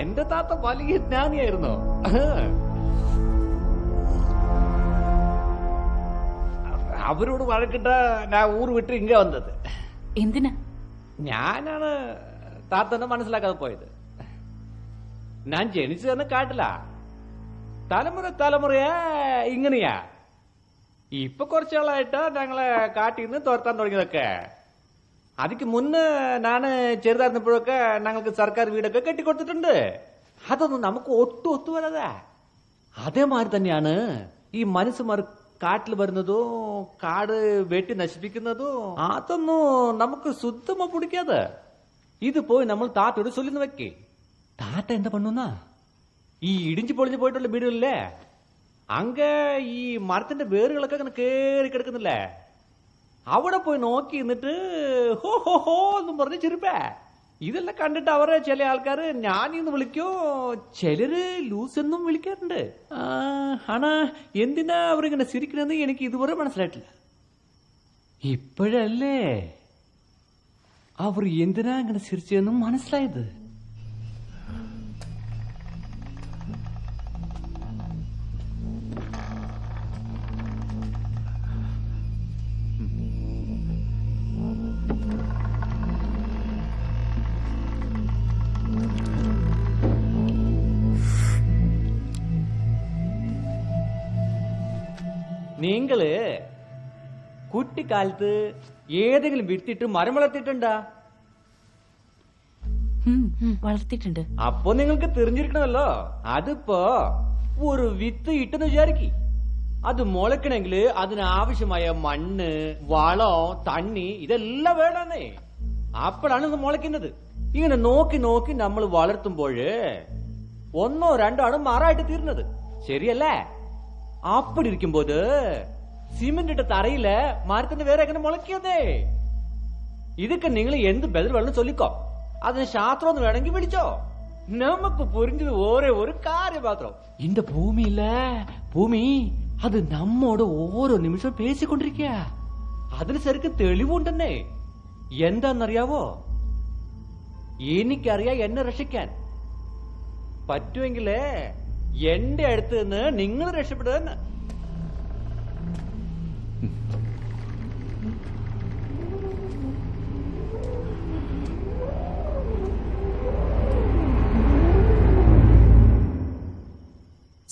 എന്റെ താത്ത വലിയ ജ്ഞാനിയായിരുന്നോ? അവരോട് വഴക്കിട്ട ഞാൻ ഊർ വിട്ട് ഇങ്ങ വന്നത്. എന്തിനാ? ഞാനാണ് താത്തനെ മനസ്സിലാക്കാതെ പോയത്. ഞാൻ ജനിച്ചു തന്നെ കാട്ടില്ല. തലമുറയാ ഇങ്ങനെയാ. ഇപ്പൊ കുറച്ചാളായിട്ട് ഞങ്ങളെ കാട്ടിൽ നിന്ന് തുരത്താൻ തുടങ്ങിയതൊക്കെ. അതിക്ക് മുന്നേ ഞാന് ചെറുതായിരുന്നപ്പോഴൊക്കെ ഞങ്ങൾക്ക് സർക്കാർ വീടൊക്കെ കെട്ടിക്കൊടുത്തിട്ടുണ്ട്. അതൊന്നും നമുക്ക് ഒട്ടും ഒത്തുവരാതെ. അതേമാതിരി തന്നെയാണ് ഈ മനുഷ്യന്മാർ കാട്ടിൽ വരുന്നതും കാട് വെട്ടി നശിപ്പിക്കുന്നതും. അതൊന്നും നമുക്ക് സുത്തമാ പിടിക്കാതെ. ഇത് പോയി നമ്മൾ താത്തയോട് ചൊല്ലുന്ന വെക്കേ. താത്ത എന്താ പണ്ണുന്നാ, ഈ ഇടിഞ്ചു പൊളിഞ്ഞു പോയിട്ടുള്ള വീടുകളില്ലേ, അങ്ങ ഈ മരത്തിന്റെ വേറുകളൊക്കെ അങ്ങനെ കേറി കിടക്കുന്നില്ലേ, അവിടെ പോയി നോക്കി നിന്നിട്ട് ഹോ ഹോ ഹോ എന്നും പറഞ്ഞ് ചിരിപ്പേ. ഇതെല്ലാം കണ്ടിട്ട് അവരെ ചില ആൾക്കാര് ഞാനിന്ന് വിളിക്കോ, ചിലര് ലൂസ് എന്നും വിളിക്കാറുണ്ട്. ആണാ എന്തിനാ അവരിങ്ങനെ ചിരിക്കണെന്ന് എനിക്ക് ഇതുവരെ മനസ്സിലായിട്ടില്ല. ഇപ്പോഴല്ലേ അവർ എന്തിനാ ഇങ്ങനെ ചിരിച്ചെന്നും മനസ്സിലായത്. നിങ്ങള് കുട്ടിക്കാലത്ത് ഏതെങ്കിലും വിട്ടിട്ട് മരം വളർത്തിയിട്ടുണ്ടാ? വളർത്തിയിട്ടുണ്ട്. അപ്പൊ നിങ്ങൾക്ക് தெரிஞ்சிருக்கണമല്ലോ. അതിപ്പോ ഒരു വിത്ത് ഇട്ടെന്ന് വിചാരിക്കി, അത് മുളക്കണമെങ്കിൽ അതിനാവശ്യമായ മണ്ണ്, വളം, തണ്ണി ഇതെല്ലാം വേണമെന്നേ. അപ്പോഴാണ് ഇത് മുളയ്ക്കുന്നത്. ഇങ്ങനെ നോക്കി നോക്കി നമ്മൾ വളർത്തുമ്പോഴ് ഒന്നോ രണ്ടോ ആണ് മരമായിട്ട് തീർന്നത്. ശരിയല്ലേ? அப்படி இருக்கும்போது சிமெண்ட் இட்ட தரையில மரത്തിന് വേറെ എങ്ങനെ മുളയ്ക്കുന്നേ? ഇതൊക്കെ നിങ്ങൾ എന്ത് ബദൽ വേണം ചൊല്ലിക്കോ, അതിന് ശാസ്ത്രം ഒന്ന് വേണമെങ്കിൽ വിളിച്ചോ. നമുക്ക് പുരിഞ്ഞത് ഒരേ ഒരു കാര്യം മാത്രം. இந்த பூமியில பூமி അത് നമ്മോട് ഓരോ നിമിഷം പേശിക്കൊണ്ടിരിക്കുക. അതിന് ശരിക്കും തെളിവുണ്ടെന്നേ. എന്താന്നറിയാവോ? എനിക്കറിയാം എന്നെ രക്ഷിക്കാൻ. പറ്റുമെങ്കിലേ എന്റെ അടുത്ത് നിന്ന് നിങ്ങൾ രക്ഷപ്പെടുക.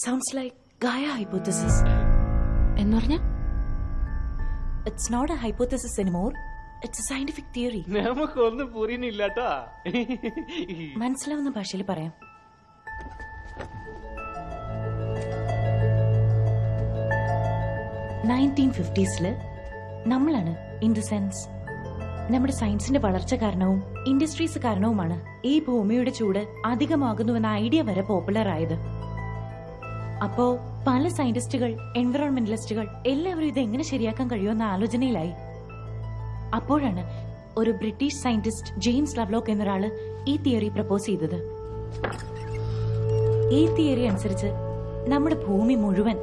Sounds like Gaia hypothesis. എന്ന് പറഞ്ഞാ? It's not a hypothesis anymore. It's A scientific theory. നമുക്കൊന്നും പുരിയുന്നില്ലാട്ടാ. മനസ്സിലാവുന്ന ഭാഷയിൽ പറയാം. നമ്മളാണ് ഇൻ ദ സെൻസ് നമ്മുടെ സയൻസിന്റെ വളർച്ച കാരണവും ഇൻഡസ്ട്രീസ് കാരണവുമാണ് ഈ ഭൂമിയുടെ ചൂട് അധികമാകുന്നുവെന്ന ഐഡിയ വരെ പോപ്പുലർ ആയത്. അപ്പോ പല സയന്റിസ്റ്റുകൾ, എൻവയോൺമെന്റലിസ്റ്റുകൾ എല്ലാവരും ഇത് എങ്ങനെ ശരിയാക്കാൻ കഴിയുമെന്ന ആലോചനയിലായി. അപ്പോഴാണ് ഒരു ബ്രിട്ടീഷ് സയന്റിസ്റ്റ് ജെയിംസ് ലവ്ലോക്ക് എന്നൊരാള് ഈ തിയറി പ്രപ്പോസ് ചെയ്തത്. ഈ തിയറി അനുസരിച്ച് നമ്മുടെ ഭൂമി മുഴുവൻ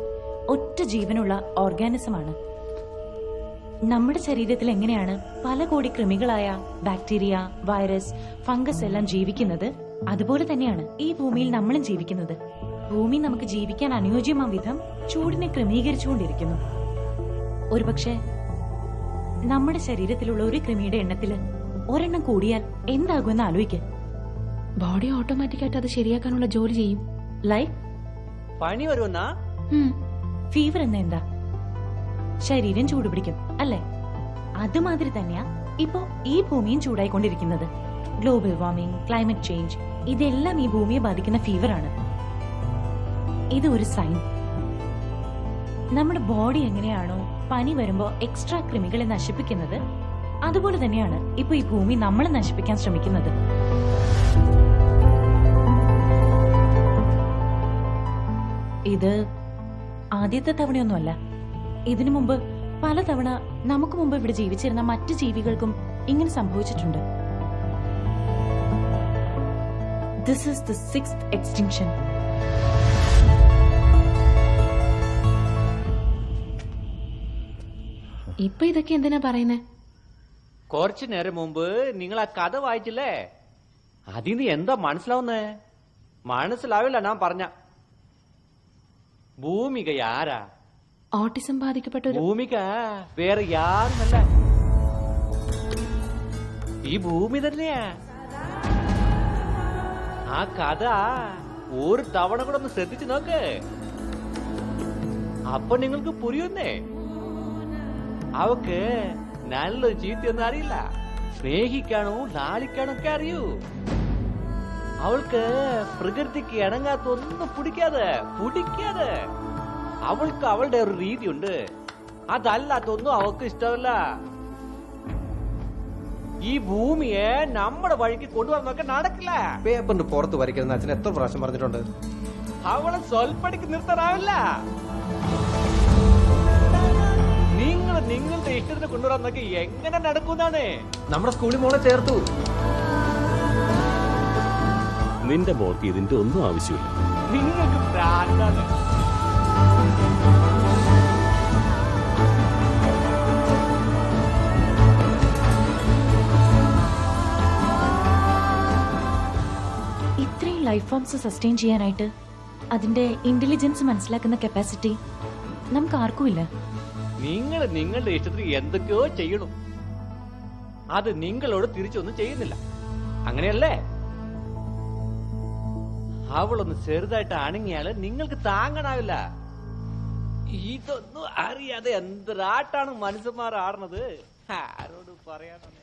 ഒറ്റ ജീവനുള്ള ഓർഗാനിസമാണ്. നമ്മുടെ ശരീരത്തിൽ എങ്ങനെയാണ് പല കോടി കൃമികളായ ബാക്ടീരിയ, വൈറസ്, ഫംഗസ് എല്ലാം ജീവിക്കുന്നത്, അതുപോലെ തന്നെയാണ് ഈ ഭൂമിയിൽ നമ്മളും ജീവിക്കുന്നത്. ഭൂമി നമുക്ക് ജീവിക്കാൻ അനുയോജ്യമാം വിധം ചൂടിനെ ക്രമീകരിച്ചുകൊണ്ടിരിക്കുന്നു. ഒരുപക്ഷെ നമ്മുടെ ശരീരത്തിലുള്ള ഒരു കൃമിയുടെ എണ്ണത്തില് ഒരെണ്ണം കൂടിയാൽ എന്താകുമെന്ന് ആലോചിക്കുക. ബോഡി ഓട്ടോമാറ്റിക്കായിട്ട് അത് ശരിയാക്കാനുള്ള ജോലി ചെയ്യും. ലൈക്ക് പനി വരുമെന്നാ? ഫീവർ എന്ന എന്താ? ശരീരം ചൂടുപിടിക്കും അല്ലേ? അതുമാതിരി തന്നെയാ ഇപ്പോ ഈ ഭൂമിയും ചൂടായിക്കൊണ്ടിരിക്കുന്നത്. ഗ്ലോബൽ വാർമിംഗ്, ക്ലൈമറ്റ് ചേഞ്ച്, ഇതെല്ലാം ഈ ഭൂമിയെ ബാധിക്കുന്ന ഫീവറാണ്. ഇത് ഒരു സൈൻ. നമ്മുടെ ബോഡി എങ്ങനെയാണോ പനി വരുമ്പോ എക്സ്ട്രാ കൃമികളെ നശിപ്പിക്കുന്നത്, അതുപോലെ തന്നെയാണ് ഇപ്പൊ ഈ ഭൂമി നമ്മളെ നശിപ്പിക്കാൻ ശ്രമിക്കുന്നത്. ഇത് ആദ്യത്തെ തവണയൊന്നുമല്ല. ഇതിനു മുമ്പ് പലതവണ നമുക്ക് മുമ്പ് ഇവിടെ ജീവിച്ചിരുന്ന മറ്റു ജീവികൾക്കും ഇങ്ങനെ സംഭവിച്ചിട്ടുണ്ട്. This is the 6th extinction. ഇപ്പൊ ഇതൊക്കെ എന്തിനാ പറയുന്നേ? കുറച്ചു നേരം മുമ്പ് നിങ്ങൾ ആ കഥ വായിച്ചില്ലേ? അതിന് എന്താ മനസ്സിലാവുന്നേ? മനസ്സിലാവില്ല ഞാൻ പറഞ്ഞ. ഭൂമിക ആരാ? ഓട്ടിസം ബാധിക്കപ്പെട്ട ഭൂമിക വേറെ യാരുമല്ല, ഈ ഭൂമി തന്നെയാ. ആ കഥ ഒരു തവണ കൂടെ ഒന്ന് ശ്രദ്ധിച്ചു നോക്ക്, അപ്പൊ നിങ്ങൾക്ക് പുരിയുന്നേ. അവക്ക് നല്ലൊരു ചീത്തയൊന്നും അറിയില്ല, സ്നേഹിക്കാനോ ലാളിക്കാനോ ഒക്കെ അറിയൂ. അവൾക്ക് പ്രകൃതിക്ക് ഇണങ്ങാത്തൊന്നും പിടിക്കാതെ. അവൾക്ക് അവളുടെ ഒരു രീതിയുണ്ട്, അതല്ലാത്തൊന്നും അവൾക്ക് ഇഷ്ടമല്ല. ഈ ഭൂമിയെ നമ്മുടെ വഴിക്ക് കൊണ്ടുവന്നൊക്കെ നടക്കില്ല. പേപ്പറിന്റെ പുറത്ത് വരയ്ക്കുന്ന അച്ഛൻ എത്ര പ്രാവശ്യം പറഞ്ഞിട്ടുണ്ട്? അവളെ സ്വൽപ്പടിക്ക് നിർത്താനാവില്ല. നിങ്ങളുടെ ഇഷ്ടത്തിന് കൊണ്ടുവരാന്നൊക്കെ എങ്ങനെ നടക്കുന്നതാണ്? നമ്മുടെ സ്കൂളിൽ മോളെ ചേർത്തു. നിന്റെ മോൾക്ക് ഇതിന്റെ ഒന്നും ആവശ്യമില്ല. നിങ്ങൾക്ക് ഭ്രാന്താണ്. ഇത്രയും ലൈഫ് ഫോംസ് സസ്റ്റെയിൻ ചെയ്യാനായിട്ട് അതിന്റെ ഇന്റലിജൻസ് മനസ്സിലാക്കുന്ന കപ്പാസിറ്റി നമുക്ക് ആർക്കുമില്ല. നിങ്ങൾ നിങ്ങളുടെ ഇഷ്ടത്തിന് എന്തൊക്കെയോ ചെയ്യണം, അത് നിങ്ങളോട് തിരിച്ചൊന്നും ചെയ്യുന്നില്ല, അങ്ങനെയല്ലേ? അവളൊന്ന് ചെറുതായിട്ട് അണങ്ങിയാല് നിങ്ങൾക്ക് താങ്ങണാവില്ല. ഇതൊന്നും അറിയാതെ എന്തൊരാട്ടാണ് മനുഷ്യന്മാർ ആടുന്നത്, ആരോട് പറയാനാണ്?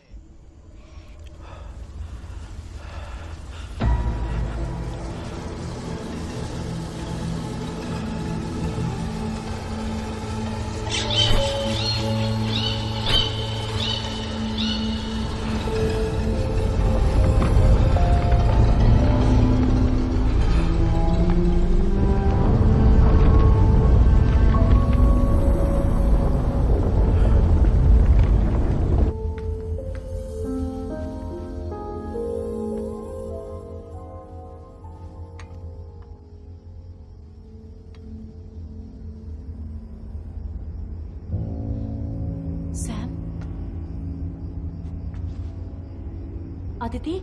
സാം, അതിഥി,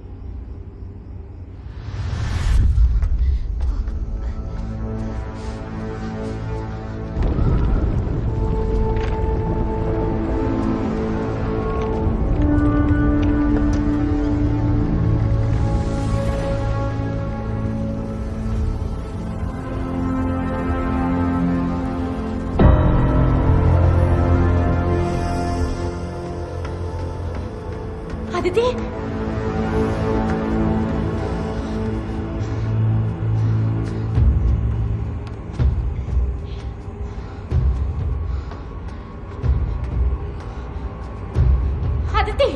അതിഥി അതിഥി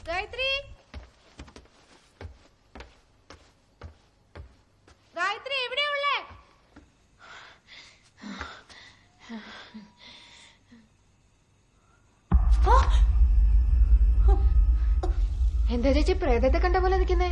ഗായത്രി ഗായത്രി എവിടെയാ ഉള്ളേ? എന്താ ചേച്ചി പ്രേതത്തെ കണ്ട പോലെ നിൽക്കുന്നേ?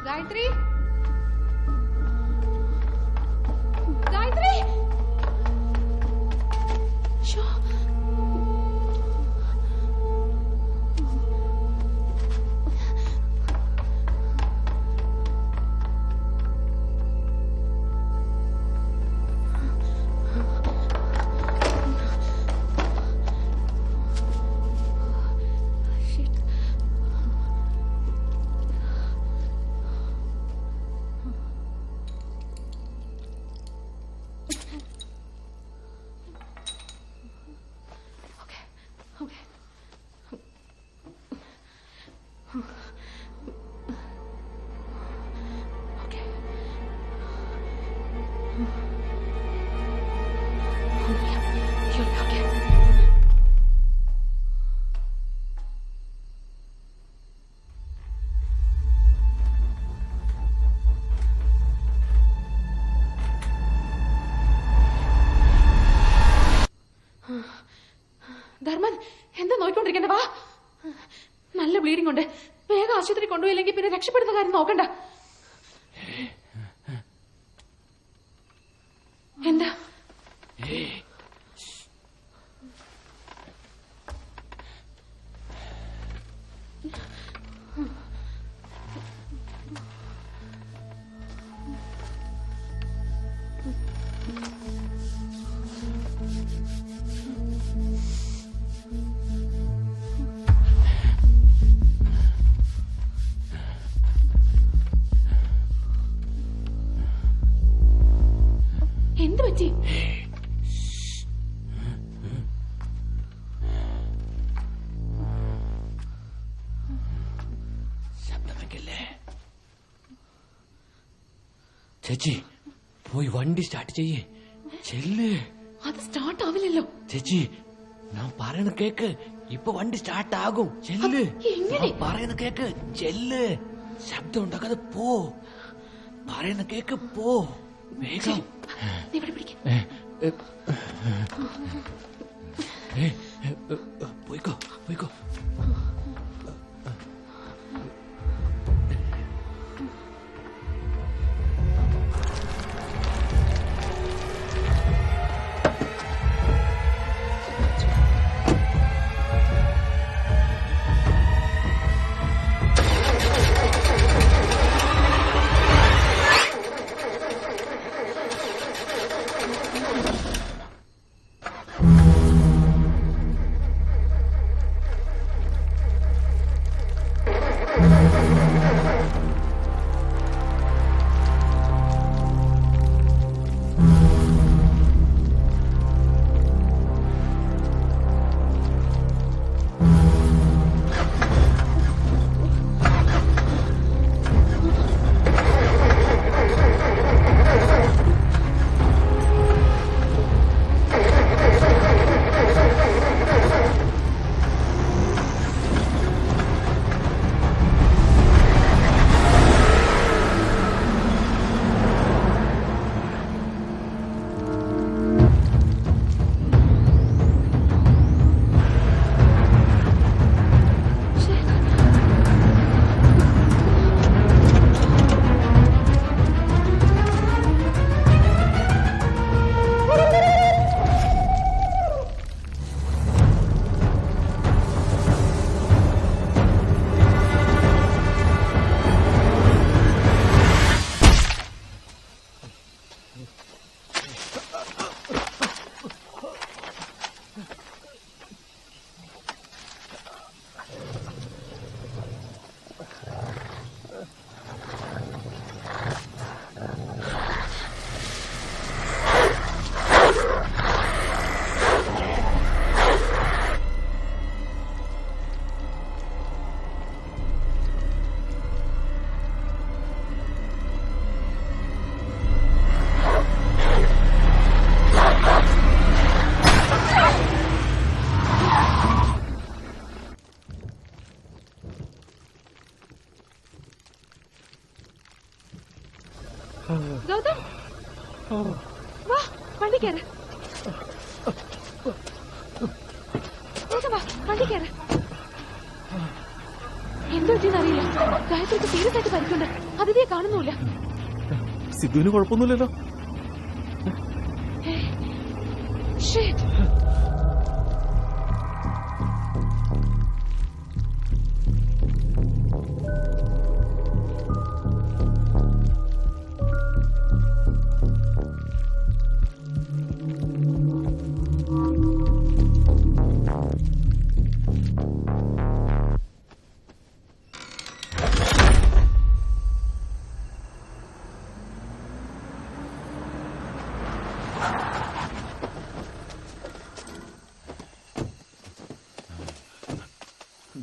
ഗായത്രി ഗായത്രി ശോ. ധർമ്മൻ എന്താ നോക്കിക്കൊണ്ടിരിക്കണ്ട? വാ, നല്ല ബ്ലീഡിംഗ് ഉണ്ട്. വേഗം ആശുപത്രി കൊണ്ടുപോയില്ലെങ്കിൽ പിന്നെ രക്ഷപ്പെടുന്ന കാര്യം നോക്കണ്ട. എന്താ എന്ത് പറ്റി? ചേച്ചി പോയി വണ്ടി സ്റ്റാർട്ട് ചെയ്യേ. ചെല്ല്. അത് സ്റ്റാർട്ട് ആവില്ലല്ലോ. ചേച്ചി ഞാൻ പറയുന്ന കേക്ക്. ഇപ്പൊ വണ്ടി സ്റ്റാർട്ട് ആകും. ചെല്ല്. ഞാൻ പറയുന്ന കേക്ക്. ചെല്ല്. ശബ്ദം ഉണ്ടാക്കാതെ പോ. പറയുന്ന കേക്ക്. പോ വേഗം. പോയിക്കോ പോയിക്കോ. ഗൗതം വാ വണ്ടി കയറ്. വേഗം വാ വണ്ടി കയറ്. എന്തോ അറിയില്ല. ഗായത്രിക്ക് സീരിയസ് ആയിട്ട് പരിക്കുണ്ട്. അതിഥിയെ കാണുന്നില്ല. സിദ്ധുവിന് കുഴപ്പമൊന്നുമില്ലല്ലോ. ഷിറ്റ്.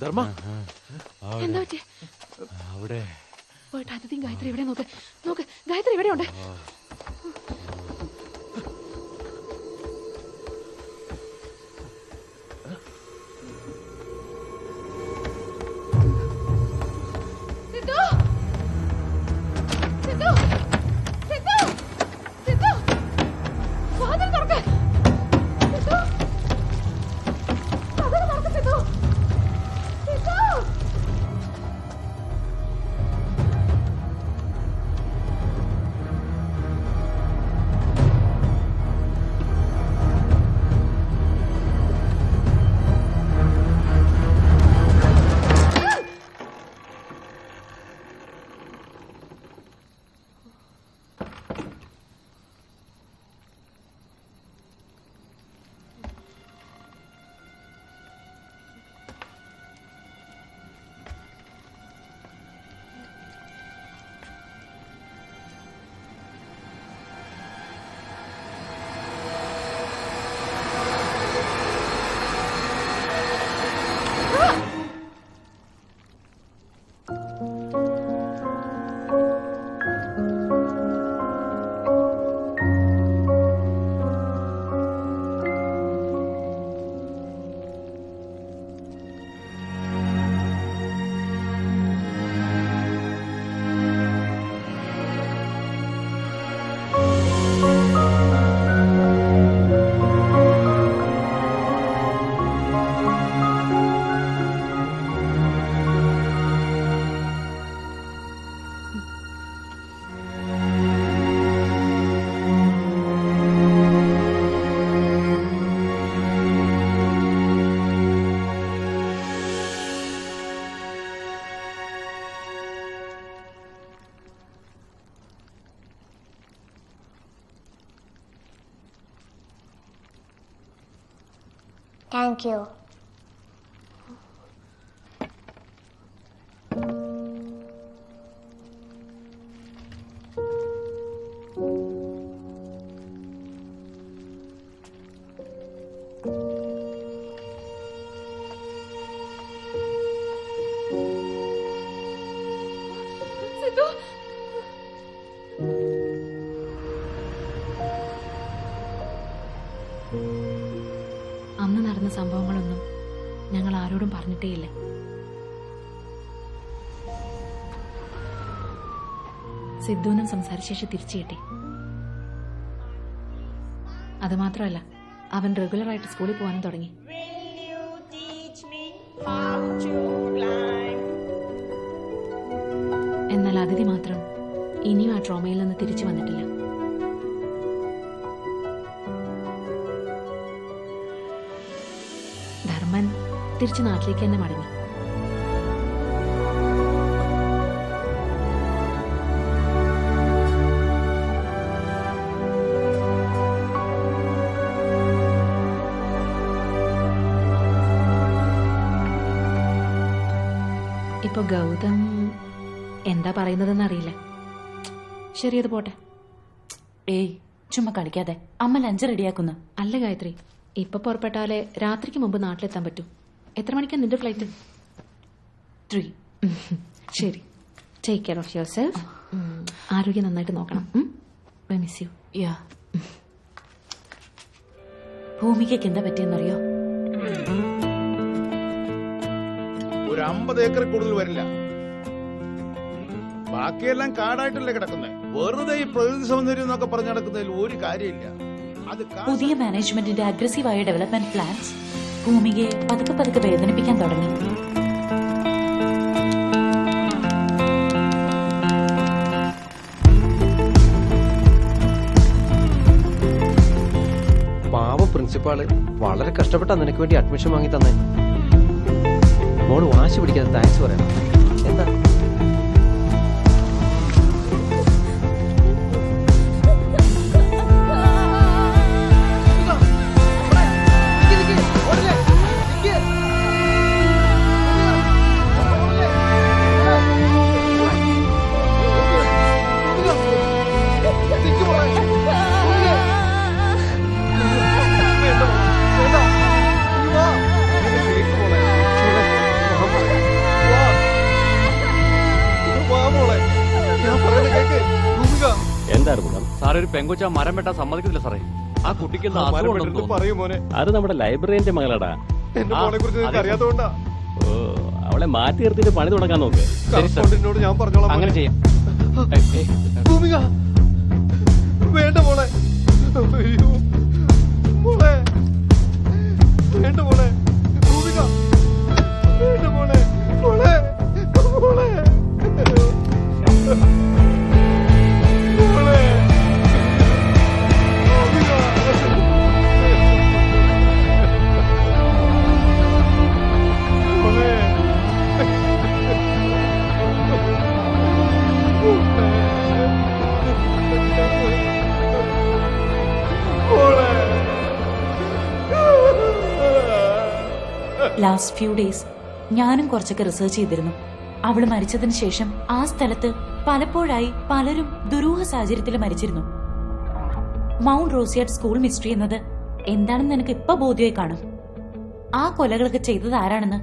ധർമ്മ എന്താ പറ്റി? അവിടെ പോയിട്ട് അതിഥിയും ഗായത്രി എവിടെ നോക്ക്. നോക്ക് ഗായത്രി എവിടെയുണ്ട്? Thank you. സിദ്ധു അന്ന് നടന്ന സംഭവങ്ങളൊന്നും ഞങ്ങൾ ആരോടും പറഞ്ഞിട്ടേയില്ല. സിദ്ധുവിനും സംസാരശേഷി തിരിച്ചു കിട്ടി. അതുമാത്രമല്ല, അവൻ റെഗുലറായിട്ട് സ്കൂളിൽ പോകാനും തുടങ്ങി. എന്നാൽ അതിഥി മാത്രം ഇനിയും ആ ട്രോമയിൽ നിന്ന് തിരിച്ചു വന്നിട്ടില്ല. ധർമ്മൻ തിരിച്ച് നാട്ടിലേക്ക് തന്നെ മടങ്ങി. ഇപ്പൊ ഗൗതം എന്താ പറയുന്നതെന്ന് അറിയില്ല. ശരി, അത് പോട്ടെ. ഏയ് ചുമ്മാ കളിക്കാതെ. അമ്മ ലഞ്ച് റെഡിയാക്കുന്നു. അല്ല ഗായത്രി, ഇപ്പൊ പുറപ്പെട്ടാലേ രാത്രിക്ക് മുമ്പ് നാട്ടിലെത്താൻ പറ്റൂ. എത്ര മണിക്കാണ് നിന്റെ ഫ്ലൈറ്റ്? 3. ശരി, take care of yourself. ആരോഗ്യം നന്നായിട്ട് നോക്കണം. I miss you. യാ. ഭൂമികയ്ക്ക് എന്താ പറ്റിയെന്നറിയോ? ഒരു 50 ഏക്കർ കൂടുതൽ വരില്ല. ബാക്കിയെല്ലാം കാടായിട്ടല്ലേ കിടക്കുന്നത്. വെറുതെ ഈ പ്രകൃതി സൗന്ദര്യം എന്നൊക്കെ പറഞ്ഞു നടക്കുന്നതിൽ ഒരു കാര്യമില്ല. അത് പുതിയ മാനേജ്മെന്റിന്റെ അഗ്രസീവായ ഡെവലപ്മെന്റ് പ്ലാൻസ് ഭൂമികയെ പതുക്കെ പതുക്കെ വേദനിപ്പിക്കാൻ തുടങ്ങി. പാവ പ്രിൻസിപ്പാള് വളരെ കഷ്ടപ്പെട്ടാ നിനക്ക് വേണ്ടി അഡ്മിഷൻ വാങ്ങി തന്നെ. മോള് വാശി പിടിക്കാതെ താങ്ക്സ് പറയണം. എന്താ എന്തായിരുന്നു സാറേ, ഒരു പെങ്കൊച്ച മരം വെട്ടാൻ സമ്മതിക്കുന്നില്ല സാറേ. ആ കുട്ടിക്ക് അത് നമ്മുടെ ലൈബ്രറിയന്റെ മകളാടാ. അറിയാത്തോണ്ടാ. ഓ, അവളെ മാറ്റി നിർത്തിയിട്ട് പണി തുടങ്ങാൻ നോക്ക്. ഞാൻ പറഞ്ഞോളാം. അങ്ങനെ ചെയ്യാം. ഭൂമിക വേണ്ട മോളെ. അയ്യോ മോളെ, വേണ്ട മോളെ. ഭൂമിക വേണ്ട മോളെ. മോളെ മോളെ ലാസ്റ്റ് ഫ്യൂ ഡേയ്സ് ഞാനും കുറച്ചൊക്കെ റിസർച്ച് ചെയ്തിരുന്നു. അവള് മരിച്ചതിന് ശേഷം ആ സ്ഥലത്ത് പലപ്പോഴായി പലരും ദുരൂഹ സാഹചര്യത്തിൽ മരിച്ചിരുന്നു. മൗണ്ട് റോസിയാർഡ് സ്കൂൾ മിസ്റ്ററി എന്നത് എന്താണെന്ന് നിനക്ക് ഇപ്പൊ ബോധ്യമായി കാണും. ആ കൊലകളൊക്കെ ചെയ്തത് ആരാണെന്ന്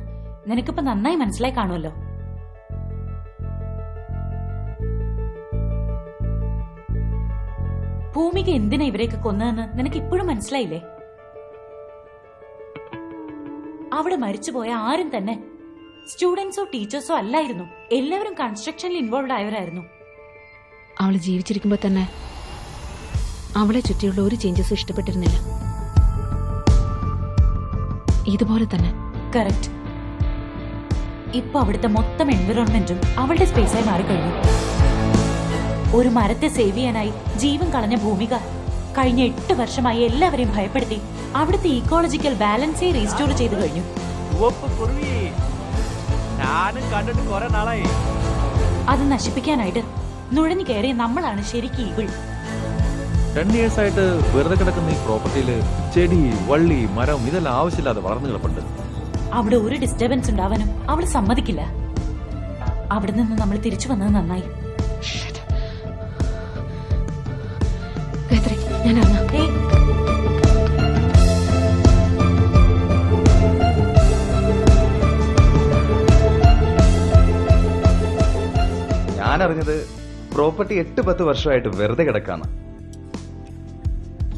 നിനക്കിപ്പോ നന്നായി മനസ്സിലായി കാണുമല്ലോ. ഭൂമിക എന്തിനാ ഇവരെയൊക്കെ കൊന്നതെന്ന് നിനക്ക് ഇപ്പോഴും മനസ്സിലായില്ലേ? അവിടെ മരിച്ചുപോയ ആരും തന്നെ സ്റ്റുഡൻസോ ടീച്ചേഴ്സോ അല്ലായിരുന്നു. എല്ലാവരും കൺസ്ട്രക്ഷനിൽ ഇൻവോൾവ് ആയവരായിരുന്നു. അവള് ജീവിച്ചിരിക്കുമ്പോ തന്നെ അവളെ ചുറ്റിയുള്ള ഒരു ചേഞ്ചസും ഇഷ്ടപ്പെട്ടിരുന്നില്ല. ഇതുപോലെ തന്നെ. കറക്റ്റ്. ഇപ്പൊ അവിടുത്തെ മൊത്തം എൻവിറോൺമെന്റും അവളുടെ സ്പേസായി മാറിക്കഴിഞ്ഞു. ഒരു മരത്തെ സേവ് ചെയ്യാനായി ജീവൻ കളഞ്ഞ ഭൂമിക കഴിഞ്ഞ 8 വർഷമായി എല്ലാവരെയും ഭയപ്പെടുത്തി അവിടുത്തെ ഈക്കോളജിക്കൽ ബാലൻസേ റീസ്റ്റോർ ചെയ്തു കഴിഞ്ഞു. അത് നശിപ്പിക്കാനായിട്ട് നുഴഞ്ഞു കയറിയ നമ്മളാണ് ശരിക്കും ഈവിൾ. 10 years ആയിട്ട് വെറുതെ കിടക്കുന്ന ഈ പ്രോപ്പർട്ടിയില് ചെടി, വള്ളി, മരം ഇതെല്ലാം ആവശ്യമില്ലാതെ വളർന്നു കിടപ്പുണ്ട്. അവിടെ ഒരു ഡിസ്റ്റർബൻസ് ഉണ്ടാവാനും അവൾ സമ്മതിക്കില്ല. അവിടെ നിന്ന് നമ്മൾ തിരിച്ചു വന്നത് നന്നായി. ഞാൻ അറിഞ്ഞത് പ്രോപ്പർട്ടി 8-10 വർഷമായിട്ട് വെറുതെ കിടക്കാണ്.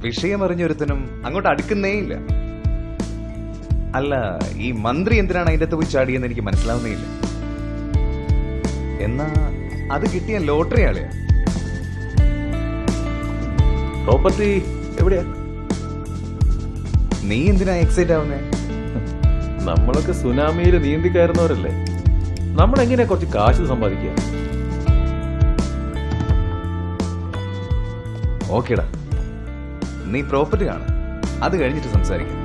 വിഷയം അറിഞ്ഞൊരുത്തനും അങ്ങോട്ട് അടുക്കുന്നേ ഇല്ല. അല്ല, ഈ മന്ത്രി എന്തിനാണ് അതിന്റെ അകത്ത് പോയി ചാടിയെന്ന് എനിക്ക് മനസ്സിലാവുന്നേ ഇല്ല. എന്നാ അത് കിട്ടിയ ലോട്ടറി ആളെയാ. പ്രോപ്പർട്ടി എവിടെയാ? നീ എന്തിനാ എക്സൈറ്റ് ആവുന്നേ? നമ്മളൊക്കെ സുനാമിയിൽ നീന്തി കയറുന്നവരല്ലേ. നമ്മളെങ്ങനെയാ കുറച്ച് കാശ് സമ്പാദിക്കുക? ഓക്കേടാ, നീ പ്രോപ്പർട്ടി ആണ്, അത് കഴിഞ്ഞിട്ട് സംസാരിക്കാം.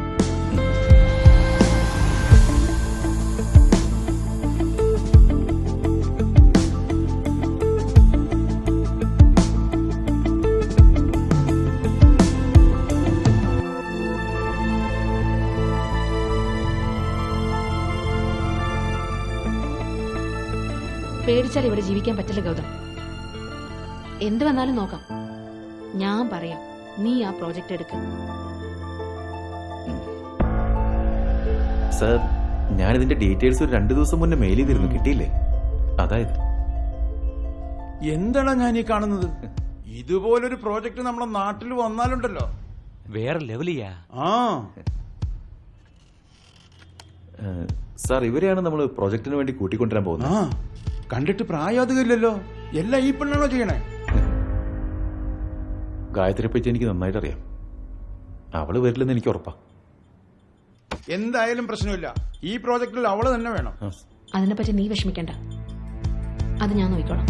പേടിച്ചാൽ ഇവിടെ ജീവിക്കാൻ പറ്റില്ല ഗൗതം. എന്ത് വന്നാലും നോക്കാം. ഞാൻ പറയാം, നീ ആ പ്രോജക്റ്റ് എടുക്ക. സർ, ഞാനിതിന്റെ ഡീറ്റെയിൽസ് ഒരു 2 ദിവസം മുന്നേ മെയിൽ ചെയ്തിരുന്നു, കിട്ടിയില്ലേ? അതായത് എന്താണ് ഞാൻ ഈ കാണുന്നത്? ഇതുപോലൊരു പ്രോജക്റ്റ് നമ്മുടെ നാട്ടിൽ വന്നാലുണ്ടല്ലോ വേറെ ലെവലിയാ. ആ സാർ, ഇവരെയാണ് നമ്മൾ പ്രോജക്റ്റിന് വേണ്ടി കൂട്ടിക്കൊണ്ടുവരാൻ പോകുന്നത്. കണ്ടിട്ട് പ്രായാധികമില്ലല്ലോ. എല്ലാം ഈ പെണ്ണാണോ ചെയ്യണേ? ഗായത്രിയെ പറ്റി എനിക്ക് നന്നായിട്ട് അറിയാം. അവള് വരില്ലെന്ന് എനിക്ക് ഉറപ്പാ. എന്തായാലും പ്രശ്നമില്ല, ഈ പ്രോജക്റ്റിൽ അവള് തന്നെ വേണം. അതിനെപ്പറ്റി നീ വിഷമിക്കണ്ട, അത് ഞാൻ നോക്കിക്കോളാം.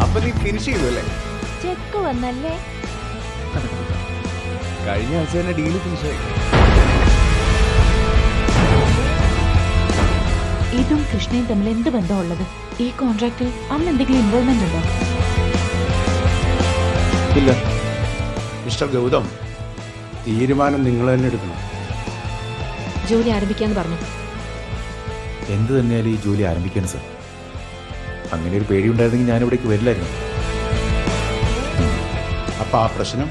അപ്പൊ നീ ഫിനിഷ് ചെയ്തു അല്ലേ? ചെക്ക് വന്നല്ലേ? കഴിഞ്ഞ ആഴ്ച തന്നെ ഡീല് ഫിനിഷ് ആയി. ഇതും കൃഷ്ണയും തമ്മിൽ എന്ത് ബന്ധമുള്ളത്? ഈ കോൺട്രാക്റ്റിൽ അവൻ എന്തെങ്കിലും ഇൻവോൾവ്മെന്റ് ഉണ്ടോ? ഇല്ല മിസ്റ്റർ ഗൗതം, തീരുമാനം നിങ്ങൾ തന്നെ എടുക്കണം. ജോലി ആരംഭിക്കാന്ന് പറഞ്ഞു. എന്ത് തന്നെയാലും ഈ ജോലി ആരംഭിക്കണം സർ. അങ്ങനെ ഒരു പേടി ഉണ്ടായിരുന്നെങ്കിൽ ഞാൻ ഇവിടേക്ക് വരില്ലായിരുന്നു. അപ്പൊ ആ പ്രശ്നം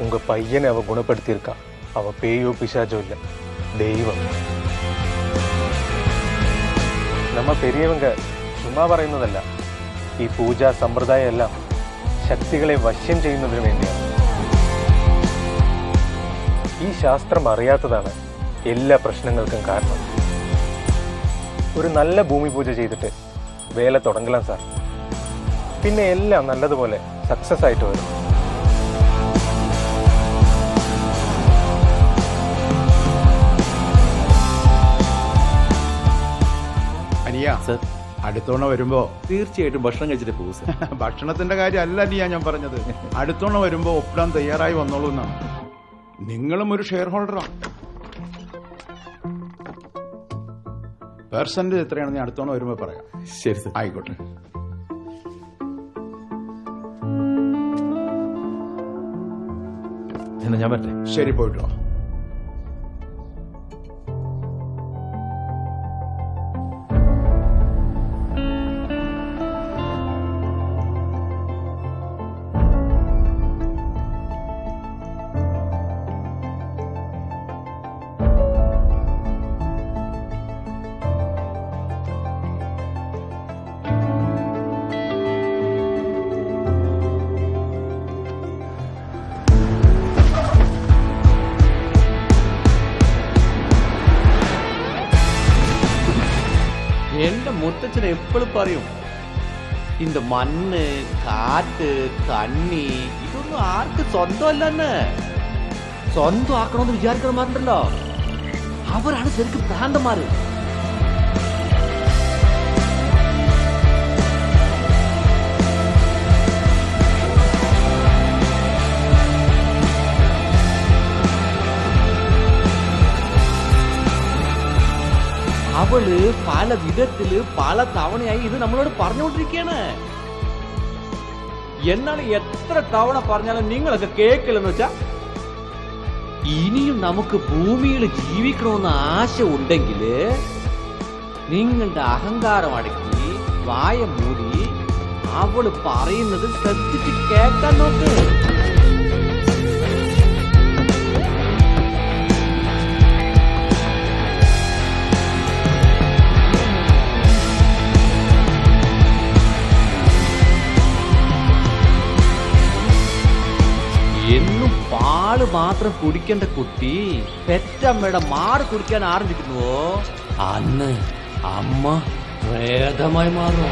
உங்க பையனை அவ குணப்படுத்தியிருக்கா. அவ பேயோ பிசாச்சோ இல்லை, தெய்வம். நம்ம பெரியவங்க ചുമ്മാ പറയുന്നതല്ല, ഈ പൂജാ സമ്പ്രദായം എല്ലാം ശക്തികളെ വശ്യം ചെയ്യുന്നതിന് വേണ്ടിയാണ്. ഈ ശാസ്ത്രം അറിയാത്തതാണ് എല്ലാ പ്രശ്നങ്ങൾക്കും കാരണം. ഒരു നല്ല ഭൂമി പൂജ ചെയ്തിട്ട് വേല തുടങ്ങലാം സാർ. പിന്നെ എല്ലാം നല്ലതുപോലെ സക്സസ് ആയിട്ട് വരും. അനിയ സർ, അടുത്തോണ വരുമ്പോ തീർച്ചയായിട്ടും ഭക്ഷണം കഴിച്ചിട്ട് പോകും സർ. ഭക്ഷണത്തിന്റെ കാര്യം അല്ല അനിയ ഞാൻ പറഞ്ഞത്. അടുത്തോണ വരുമ്പോ ഒപ്പിടാൻ തയ്യാറായി വന്നോളൂ എന്നാണ്. നിങ്ങളും ഒരു ഷെയർ ഹോൾഡറാണ്. പെർസെന്റ് എത്രയാണെന്ന് അടുത്തോണ വരുമ്പോ പറയാം. ശരി സർ. ആയിക്കോട്ടെ. എന്നാ ഞാൻ പറ്റേ? ശരി, പോയിട്ടോ. എന്റെ മുത്തച്ഛൻ എപ്പോഴും പറയും, இந்த മണ്ണ്, കാറ്റ്, തണ്ണി ഇതൊന്നും ആർക്ക് സ്വന്തമല്ലെന്ന്. സ്വന്തം ആക്കണമെന്ന് വിചാരിക്കണമാരുണ്ടല്ലോ, അവരാണ് ശരിക്കും ഭ്രാന്തന്മാര്. അവള് പല വിധത്തില് പല തവണയായി ഇത് നമ്മളോട് പറഞ്ഞുകൊണ്ടിരിക്കുകയാണ്. എന്നാണ് എത്ര തവണ പറഞ്ഞാലും നിങ്ങളൊക്കെ കേൾക്കില്ലെന്ന് വെച്ചാ, ഇനിയും നമുക്ക് ഭൂമിയിൽ ജീവിക്കണമെന്ന് ആശ ഉണ്ടെങ്കില് നിങ്ങളുടെ അഹങ്കാരം അടക്കി വായ മൂടി അവള് പറയുന്നത് ശ്രദ്ധിച്ച് കേൾക്കാൻ നോക്ക്. എന്നും പാല് മാത്രം കുടിക്കേണ്ട കുട്ടി പെറ്റമ്മയുടെ മാറ് കുടിക്കാൻ ആരംഭിക്കുന്നുവോ, അന്ന് അമ്മ പ്രേതമായി മാറും.